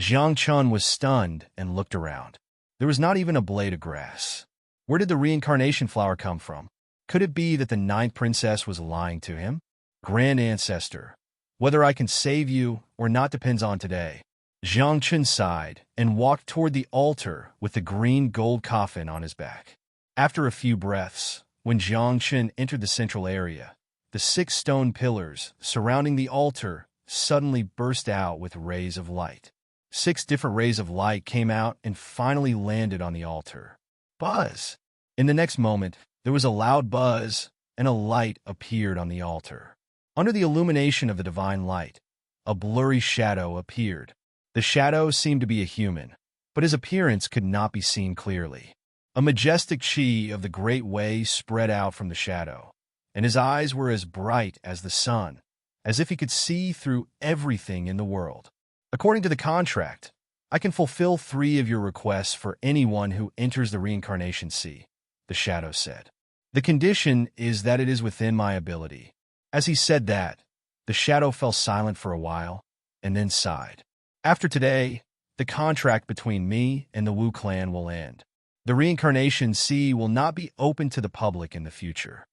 Jiang Chun was stunned and looked around. There was not even a blade of grass. Where did the reincarnation flower come from? Could it be that the 9th princess was lying to him? "Grand Ancestor, whether I can save you or not depends on today." Jiang Chun sighed and walked toward the altar with the green gold coffin on his back. After a few breaths, when Jiang Chun entered the central area, the 6 stone pillars surrounding the altar suddenly burst out with rays of light. 6 different rays of light came out and finally landed on the altar. Buzz! In the next moment, there was a loud buzz, and a light appeared on the altar. Under the illumination of the divine light, a blurry shadow appeared. The shadow seemed to be a human, but his appearance could not be seen clearly. A majestic chi of the great way spread out from the shadow, and his eyes were as bright as the sun, as if he could see through everything in the world. According to the contract, I can fulfill 3 of your requests for anyone who enters the reincarnation sea, the shadow said. The condition is that it is within my ability. As he said that, the shadow fell silent for a while, and then sighed. After today, the contract between me and the Wu clan will end. The reincarnation sea will not be open to the public in the future.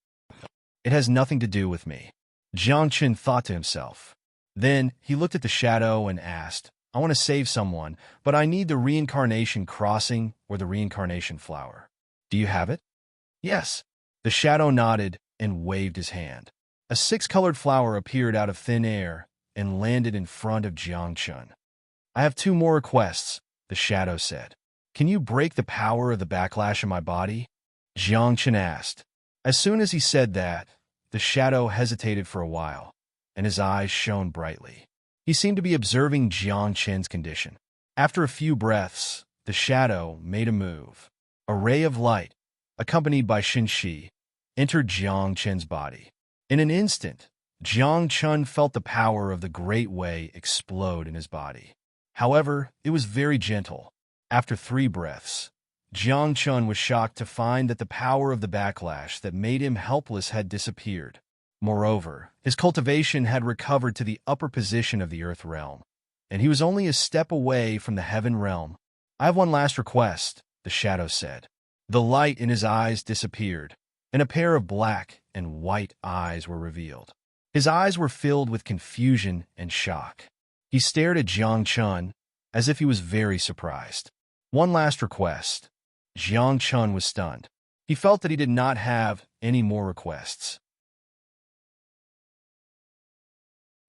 It has nothing to do with me, Jiang Chen thought to himself. Then he looked at the shadow and asked, I want to save someone, but I need the reincarnation crossing or the reincarnation flower. Do you have it? Yes. The shadow nodded and waved his hand. A 6-colored flower appeared out of thin air and landed in front of Jiang Chen. I have 2 more requests, the shadow said. Can you break the power of the backlash in my body? Jiang Chen asked. As soon as he said that, the shadow hesitated for a while, and his eyes shone brightly. He seemed to be observing Jiang Chen's condition. After a few breaths, the shadow made a move. A ray of light, accompanied by Shinshi, entered Jiang Chen's body. In an instant, Jiang Chen felt the power of the Great Way explode in his body. However, it was very gentle. After 3 breaths, Jiang Chen was shocked to find that the power of the backlash that made him helpless had disappeared. Moreover, his cultivation had recovered to the upper position of the Earth realm, and he was only a step away from the Heaven realm. I have one last request, the shadow said. The light in his eyes disappeared, and a pair of black and white eyes were revealed. His eyes were filled with confusion and shock. He stared at Jiang Chen as if he was very surprised. One last request. Jiang Chen was stunned. He felt that he did not have any more requests.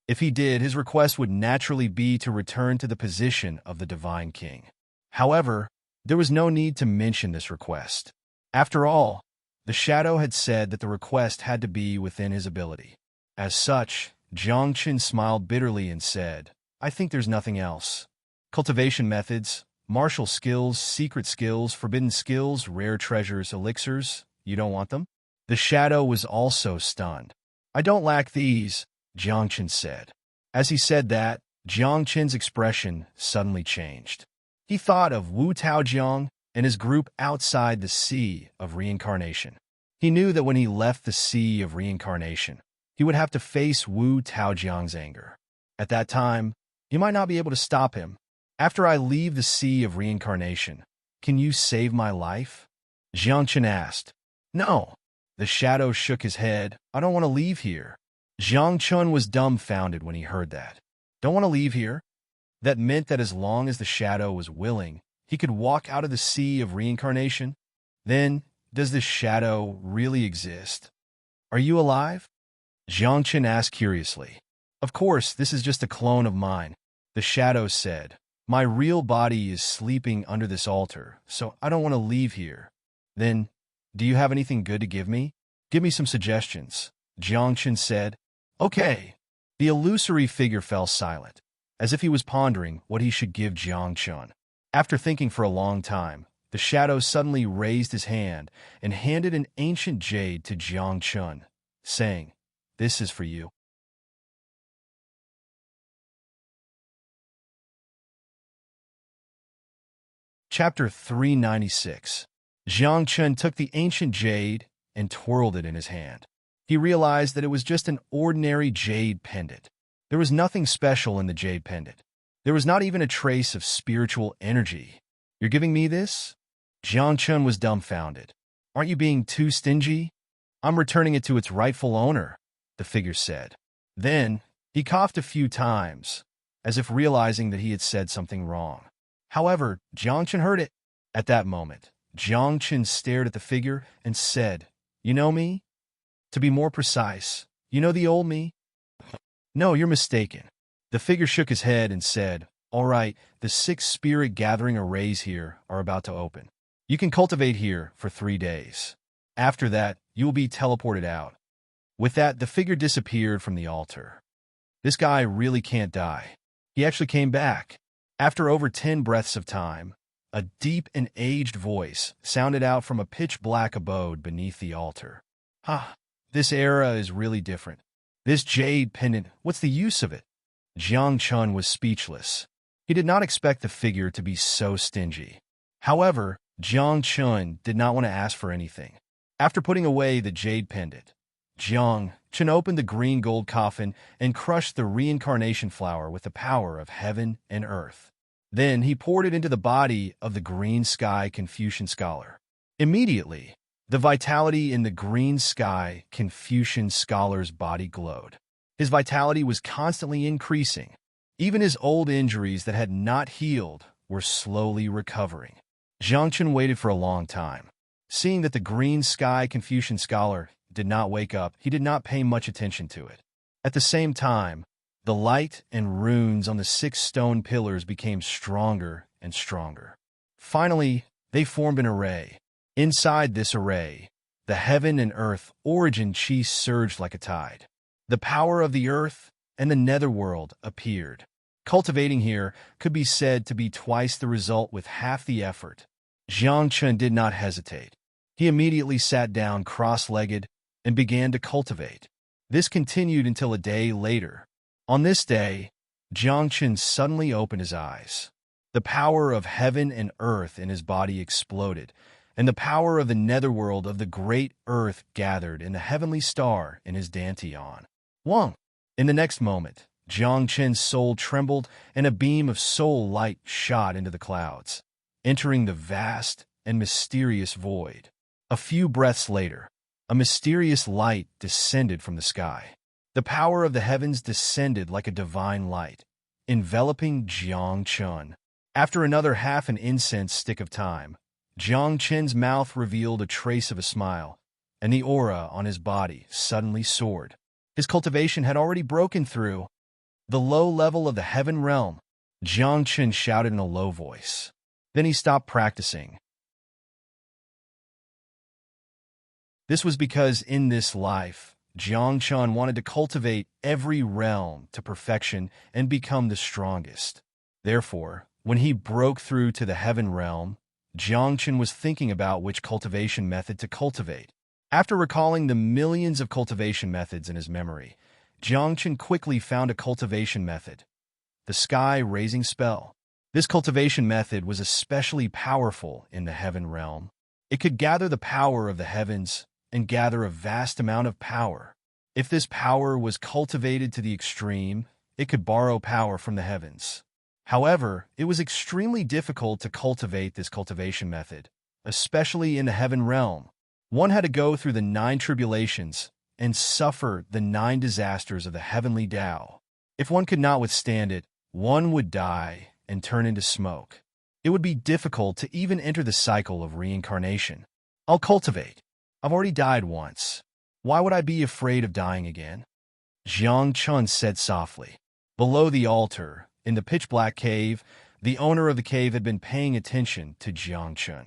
If he did, his request would naturally be to return to the position of the Divine King. However, there was no need to mention this request. After all, the shadow had said that the request had to be within his ability. As such, Jiang Chen smiled bitterly and said, I think there's nothing else. Cultivation methods, martial skills, secret skills, forbidden skills, rare treasures, elixirs, you don't want them? The shadow was also stunned. I don't lack these, Jiang Chen said. As he said that, Jiang Chen's expression suddenly changed. He thought of Wu Taojiang and his group outside the Sea of Reincarnation. He knew that when he left the Sea of Reincarnation, he would have to face Wu Taojiang's anger. At that time, he might not be able to stop him. After I leave the Sea of Reincarnation, can you save my life? Jiang Chen asked. No. The shadow shook his head. I don't want to leave here. Jiang Chen was dumbfounded when he heard that. Don't want to leave here? That meant that as long as the shadow was willing, he could walk out of the Sea of Reincarnation. Then, does this shadow really exist? Are you alive? Jiang Chen asked curiously. Of course, this is just a clone of mine, the shadow said. My real body is sleeping under this altar, so I don't want to leave here. Then, do you have anything good to give me? Give me some suggestions, Jiang Chen said. Okay. The illusory figure fell silent, as if he was pondering what he should give Jiang Chen. After thinking for a long time, the shadow suddenly raised his hand and handed an ancient jade to Jiang Chen, saying, This is for you. Chapter 396. Jiang Chen took the ancient jade and twirled it in his hand. He realized that it was just an ordinary jade pendant. There was nothing special in the jade pendant. There was not even a trace of spiritual energy. You're giving me this? Jiang Chen was dumbfounded. Aren't you being too stingy? I'm returning it to its rightful owner, the figure said. Then, he coughed a few times, as if realizing that he had said something wrong. However, Jiang Chen heard it. At that moment, Jiang Chen stared at the figure and said, You know me? To be more precise, you know the old me? No, you're mistaken. The figure shook his head and said, All right, the 6 spirit gathering arrays here are about to open. You can cultivate here for 3 days. After that, you will be teleported out, With that, the figure disappeared from the altar. This guy really can't die. He actually came back. After over 10 breaths of time, a deep and aged voice sounded out from a pitch-black abode beneath the altar. Ah, this era is really different. This jade pendant, what's the use of it? Jiang Chun was speechless. He did not expect the figure to be so stingy. However, Jiang Chun did not want to ask for anything. After putting away the jade pendant, Jiang Chun opened the green gold coffin and crushed the reincarnation flower with the power of heaven and earth. Then he poured it into the body of the green sky Confucian scholar. Immediately, the vitality in the green sky Confucian scholar's body glowed. His vitality was constantly increasing. Even his old injuries that had not healed were slowly recovering. Jiang Chun waited for a long time. Seeing that the green sky Confucian scholar did not wake up, he did not pay much attention to it. At the same time, the light and runes on the 6 stone pillars became stronger and stronger. Finally, they formed an array. Inside this array, the heaven and earth origin chi surged like a tide. The power of the earth and the netherworld appeared. Cultivating here could be said to be twice the result with half the effort. Jiang Chun did not hesitate. He immediately sat down cross-legged and began to cultivate. This continued until a day later. On this day, Jiang Chun suddenly opened his eyes. The power of heaven and earth in his body exploded, and the power of the netherworld of the great earth gathered in the heavenly star in his dantian. Wang! In the next moment, Jiang Chun's soul trembled, and a beam of soul light shot into the clouds, entering the vast and mysterious void. A few breaths later, a mysterious light descended from the sky. The power of the heavens descended like a divine light, enveloping Jiang Chun. After another half an incense stick of time, Jiang Chun's mouth revealed a trace of a smile, and the aura on his body suddenly soared. His cultivation had already broken through the low level of the heaven realm. Jiang Chun shouted in a low voice. Then he stopped practicing. This was because in this life, Jiang Chun wanted to cultivate every realm to perfection and become the strongest. Therefore, when he broke through to the heaven realm, Jiang Chun was thinking about which cultivation method to cultivate. After recalling the millions of cultivation methods in his memory, Jiang Chun quickly found a cultivation method, the sky-raising spell. This cultivation method was especially powerful in the heaven realm. It could gather the power of the heavens and gather a vast amount of power. If this power was cultivated to the extreme, it could borrow power from the heavens. However, it was extremely difficult to cultivate this cultivation method, especially in the heaven realm. One had to go through the 9 tribulations and suffer the 9 disasters of the heavenly Tao. If one could not withstand it, one would die and turn into smoke. It would be difficult to even enter the cycle of reincarnation. I'll cultivate. I've already died once. Why would I be afraid of dying again? Jiang Chun said softly. Below the altar, in the pitch-black cave, the owner of the cave had been paying attention to Jiang Chun.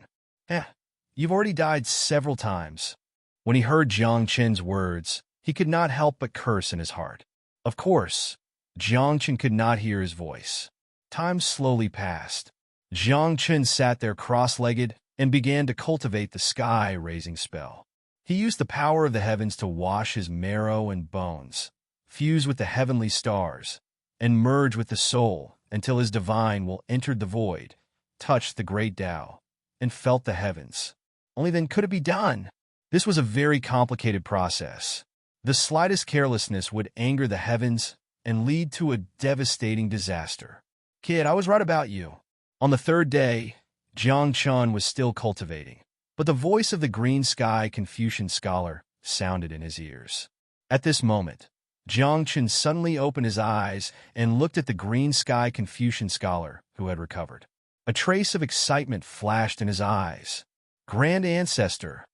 You've already died several times. When he heard Jiang Chun's words, he could not help but curse in his heart. Of course, Jiang Chun could not hear his voice. Time slowly passed. Jiang Chun sat there cross-legged and began to cultivate the sky-raising spell. He used the power of the heavens to wash his marrow and bones, fuse with the heavenly stars, and merge with the soul until his divine will entered the void, touched the great Tao, and felt the heavens. Only then could it be done. This was a very complicated process. The slightest carelessness would anger the heavens and lead to a devastating disaster. Kid, I was right about you. On the 3rd day, Jiang Chun was still cultivating, but the voice of the green sky Confucian scholar sounded in his ears. At this moment, Jiang Chun suddenly opened his eyes and looked at the green sky Confucian scholar who had recovered. A trace of excitement flashed in his eyes. Grand Ancestor.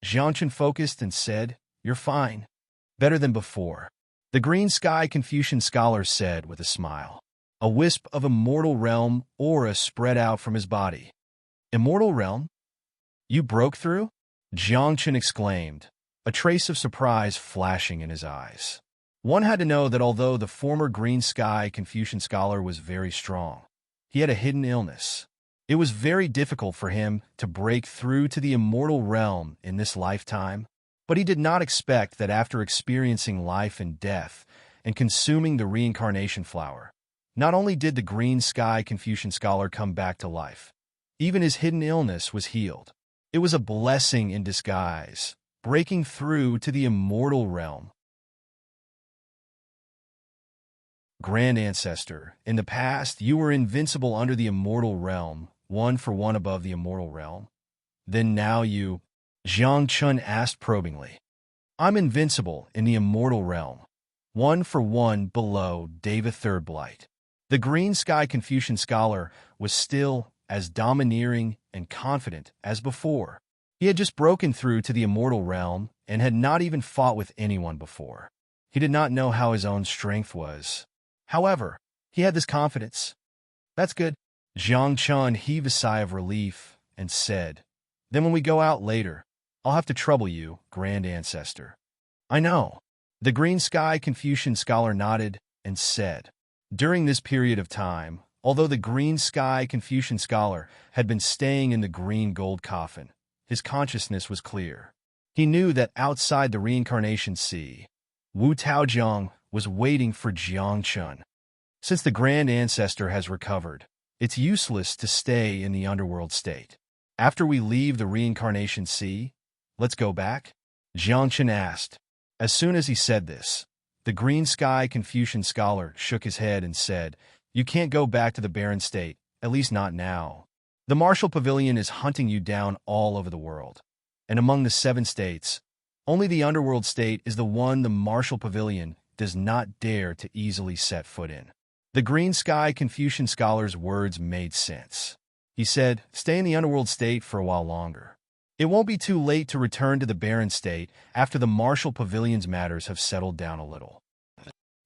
Jiang Chun focused and said, "You're fine. Better than before." The green sky Confucian scholar said with a smile. A wisp of immortal realm aura spread out from his body. Immortal realm? You broke through? Jiang Chun exclaimed. a trace of surprise flashing in his eyes. One had to know that although the former green sky Confucian scholar was very strong, he had a hidden illness. It was very difficult for him to break through to the immortal realm in this lifetime, but he did not expect that after experiencing life and death and consuming the reincarnation flower, not only did the green sky Confucian scholar come back to life, even his hidden illness was healed. It was a blessing in disguise, breaking through to the immortal realm. Grand Ancestor, in the past, you were invincible under the immortal realm, 1-for-1 above the immortal realm. Then now you, Jiang Chun asked probingly. I'm invincible in the immortal realm, 1-for-1 below Deva Third Blight. The green sky Confucian scholar was still as domineering and confident as before. He had just broken through to the immortal realm and had not even fought with anyone before. He did not know how his own strength was. However, he had this confidence. That's good. Jiang Chun heaved a sigh of relief and said, Then when we go out later, I'll have to trouble you, Grand Ancestor. I know. The green sky Confucian scholar nodded and said, During this period of time, although the green sky Confucian scholar had been staying in the green gold coffin, his consciousness was clear. He knew that outside the reincarnation sea, Wu Taojiang was waiting for Jiang Chun. Since the Grand Ancestor has recovered, it's useless to stay in the underworld state. After we leave the reincarnation sea, let's go back? Jiang Chun asked. As soon as he said this, the green sky Confucian scholar shook his head and said, You can't go back to the barren state, at least not now. The martial pavilion is hunting you down all over the world. And among the 7 states, only the underworld state is the one the martial pavilion does not dare to easily set foot in. The green sky Confucian scholar's words made sense. He said, Stay in the underworld state for a while longer. It won't be too late to return to the barren state after the martial pavilion's matters have settled down a little.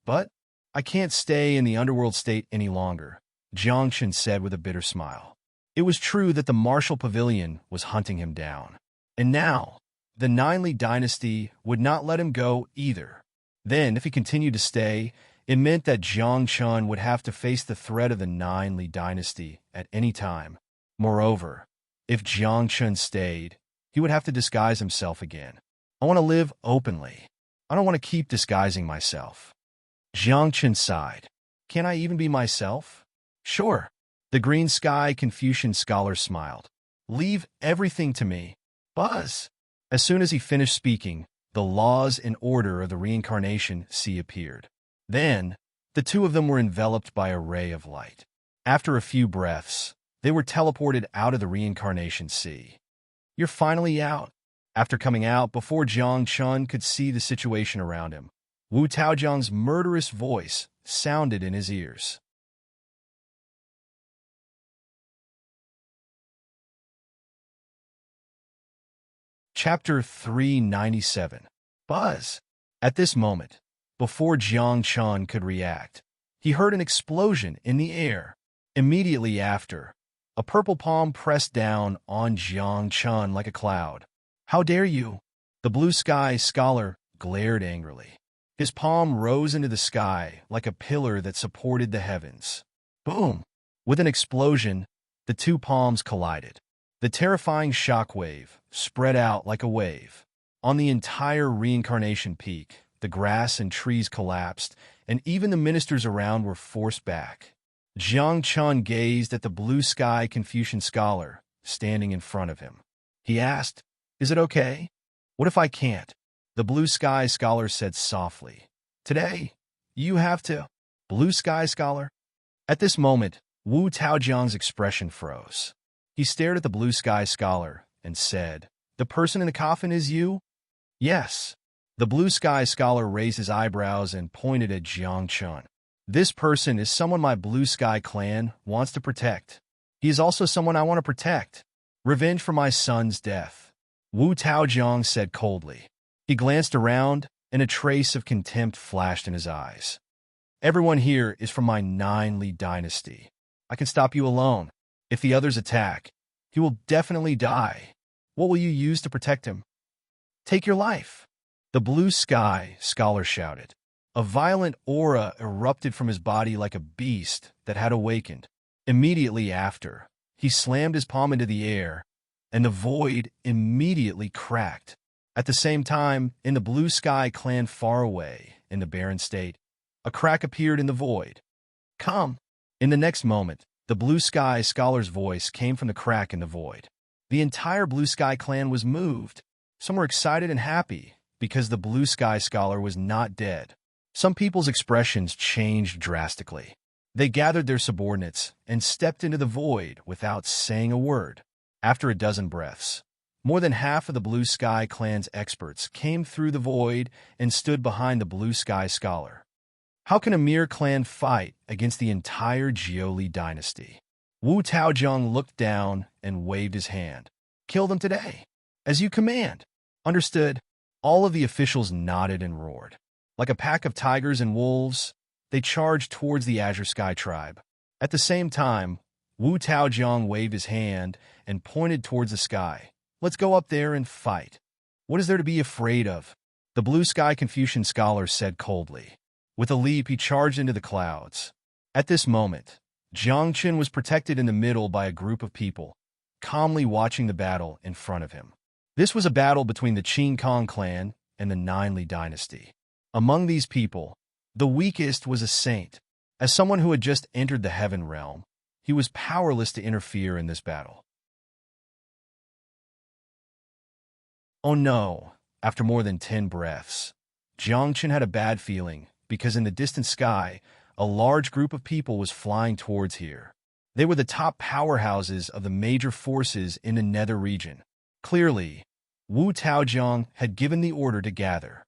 But I can't stay in the underworld state any longer, Jiang Chun said with a bitter smile. It was true that the martial pavilion was hunting him down. And now, the Ninely dynasty would not let him go either. Then, if he continued to stay, it meant that Jiang Chun would have to face the threat of the Ninely dynasty at any time. Moreover, if Jiang Chun stayed, he would have to disguise himself again. I want to live openly. I don't want to keep disguising myself. Jiang Chun sighed. Can I even be myself? Sure. The green sky Confucian scholar smiled. Leave everything to me. Buzz. As soon as he finished speaking, the laws and order of the reincarnation sea appeared. Then, the two of them were enveloped by a ray of light. After a few breaths, they were teleported out of the reincarnation sea. You're finally out. After coming out before Jiang Chun could see the situation around him, Wu Taojiang's murderous voice sounded in his ears. Chapter 397. Buzz. At this moment, before Jiang Chun could react, he heard an explosion in the air. Immediately after, a purple palm pressed down on Jiang Chun like a cloud. How dare you? The blue sky scholar glared angrily. His palm rose into the sky like a pillar that supported the heavens. Boom! With an explosion, the two palms collided. The terrifying shockwave spread out like a wave. On the entire reincarnation peak, the grass and trees collapsed, and even the ministers around were forced back. Jiang Chun gazed at the blue sky Confucian scholar standing in front of him. He asked, Is it okay? What if I can't? The blue sky scholar said softly, Today, you have to. Blue sky scholar? At this moment, Wu Taojiang's expression froze. He stared at the blue sky scholar and said, The person in the coffin is you? Yes. The blue sky scholar raised his eyebrows and pointed at Jiang Chun. This person is someone my blue sky clan wants to protect. He is also someone I want to protect. Revenge for my son's death. Wu Taojiang said coldly. He glanced around, and a trace of contempt flashed in his eyes. Everyone here is from my Ninely dynasty. I can stop you alone. If the others attack, he will definitely die. What will you use to protect him? Take your life. The blue sky, scholar shouted. A violent aura erupted from his body like a beast that had awakened. Immediately after, he slammed his palm into the air, and the void immediately cracked. At the same time, in the blue sky clan far away, in the barren state, a crack appeared in the void. Come! In the next moment, the blue sky scholar's voice came from the crack in the void. The entire blue sky clan was moved. Some were excited and happy, because the blue sky scholar was not dead. Some people's expressions changed drastically. They gathered their subordinates and stepped into the void without saying a word. After a dozen breaths, more than half of the Blue Sky clan's experts came through the void and stood behind the Blue Sky scholar. How can a mere clan fight against the entire Jioli dynasty? Wu Taozhong looked down and waved his hand. Kill them today, as you command. Understood. All of the officials nodded and roared. Like a pack of tigers and wolves, they charged towards the Azure Sky tribe. At the same time, Wu Taozhong waved his hand and pointed towards the sky. Let's go up there and fight. What is there to be afraid of? The Blue Sky Confucian scholar said coldly. With a leap, he charged into the clouds. At this moment, Jiang Qin was protected in the middle by a group of people, calmly watching the battle in front of him. This was a battle between the Qin Kong clan and the Nine Li dynasty. Among these people, the weakest was a saint. As someone who had just entered the heaven realm, he was powerless to interfere in this battle. Oh no! After more than 10 breaths, Jiang Qin had a bad feeling, because in the distant sky, a large group of people was flying towards here. They were the top powerhouses of the major forces in the nether region. Clearly, Wu Taozhong had given the order to gather.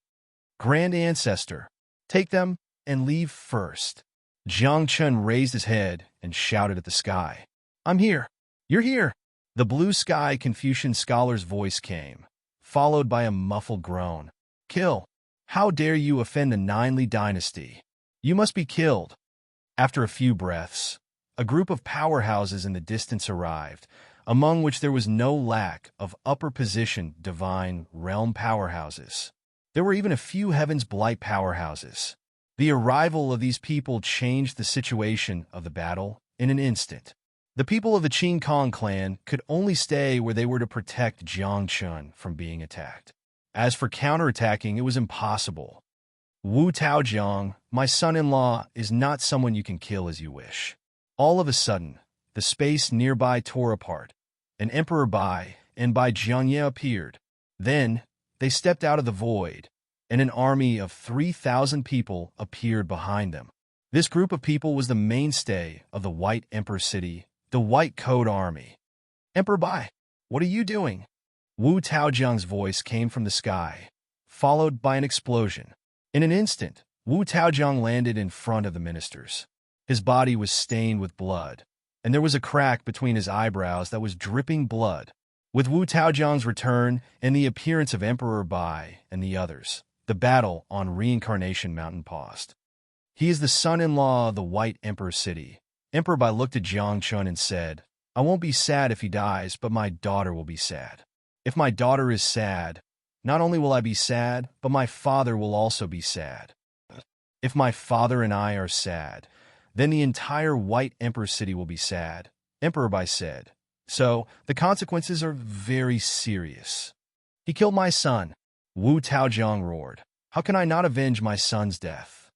Grand Ancestor, take them and leave first. Jiang Qin raised his head and shouted at the sky. I'm here. You're here. The Blue Sky Confucian scholar's voice came, followed by a muffled groan. Kill. How dare you offend the Nine Li dynasty? You must be killed. After a few breaths, a group of powerhouses in the distance arrived, among which there was no lack of upper-position divine realm powerhouses. There were even a few Heaven's Blight powerhouses. The arrival of these people changed the situation of the battle in an instant. The people of the Qin Kong clan could only stay where they were to protect Jiang Qin from being attacked. As for counterattacking, it was impossible. Wu Taozhong, my son-in-law, is not someone you can kill as you wish. All of a sudden, the space nearby tore apart. An Emperor Bai and Bai Jiangye appeared. Then, they stepped out of the void, and an army of 3,000 people appeared behind them. This group of people was the mainstay of the White Emperor City, the White Code Army. Emperor Bai, what are you doing? Wu Taozhong's voice came from the sky, followed by an explosion. In an instant, Wu Taozhong landed in front of the ministers. His body was stained with blood, and there was a crack between his eyebrows that was dripping blood. With Wu Taozhong's return and the appearance of Emperor Bai and the others, the battle on Reincarnation Mountain paused. He is the son-in-law of the White Emperor City. Emperor Bai looked at Jiang Qin and said, I won't be sad if he dies, but my daughter will be sad. If my daughter is sad, not only will I be sad, but my father will also be sad. If my father and I are sad, then the entire White Emperor City will be sad, Emperor Bai said. So, the consequences are very serious. He killed my son. Wu Taozhong roared. How can I not avenge my son's death?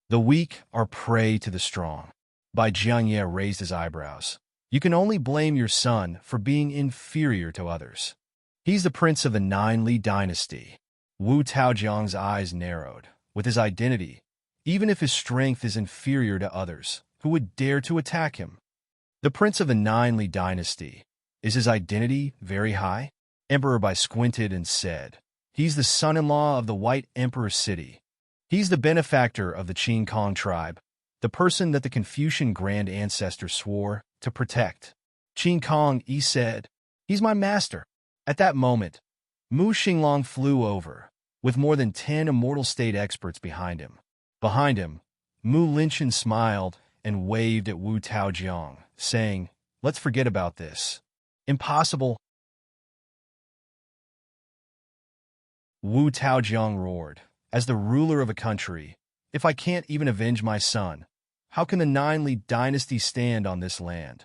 The weak are prey to the strong. Bai Jiangye raised his eyebrows. You can only blame your son for being inferior to others. He's the prince of the Nine Li dynasty. Wu Taozhong's eyes narrowed. With his identity, even if his strength is inferior to others, who would dare to attack him? The prince of the Nine Li dynasty. Is his identity very high? Emperor Bai squinted and said, he's the son-in-law of the White Emperor City. He's the benefactor of the Qin Kong tribe, the person that the Confucian Grand Ancestor swore to protect. Qin Kong, he said, he's my master. At that moment, Mu Xinglong flew over, with more than 10 immortal state experts behind him. Behind him, Mu Linchen smiled and waved at Wu Taozhong, saying, let's forget about this. Impossible. Wu Taojiang roared. As the ruler of a country, if I can't even avenge my son, how can the Nine-Li dynasty stand on this land?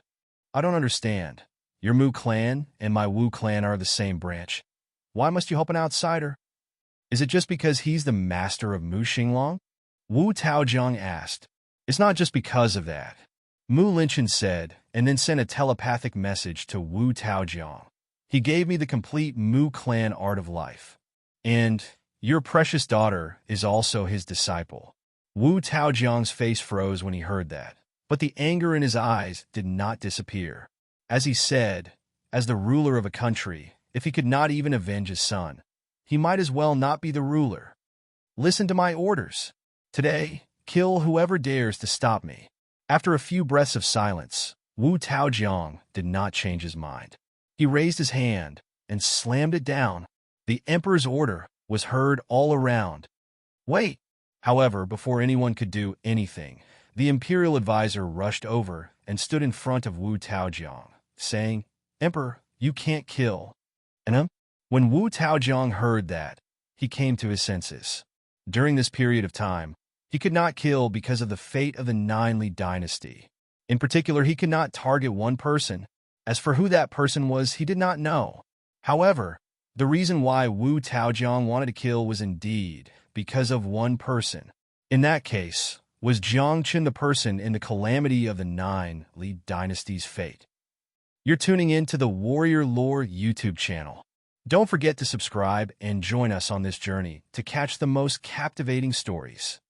I don't understand. Your Mu clan and my Wu clan are the same branch. Why must you help an outsider? Is it just because he's the master of Mu Xinglong? Wu Taojiang asked. It's not just because of that, Mu Linchen said, and then sent a telepathic message to Wu Taojiang. He gave me the complete Mu clan art of life. And your precious daughter is also his disciple. Wu Taojiang's face froze when he heard that, but the anger in his eyes did not disappear. As he said, as the ruler of a country, if he could not even avenge his son, he might as well not be the ruler. Listen to my orders. Today, kill whoever dares to stop me. After a few breaths of silence, Wu Taojiang did not change his mind. He raised his hand and slammed it down. The emperor's order was heard all around. Wait! However, before anyone could do anything, the imperial advisor rushed over and stood in front of Wu Taojiang, saying, Emperor, you can't kill. And when Wu Taojiang heard that, he came to his senses. During this period of time, he could not kill because of the fate of the Nine-Li dynasty. In particular, he could not target one person. As for who that person was, he did not know. However, the reason why Wu Taojiang wanted to kill was indeed because of one person. In that case, was Jiangchen the person in the calamity of the Nine-Li dynasty's fate. You're tuning in to the Warrior Lore YouTube channel. Don't forget to subscribe and join us on this journey to catch the most captivating stories.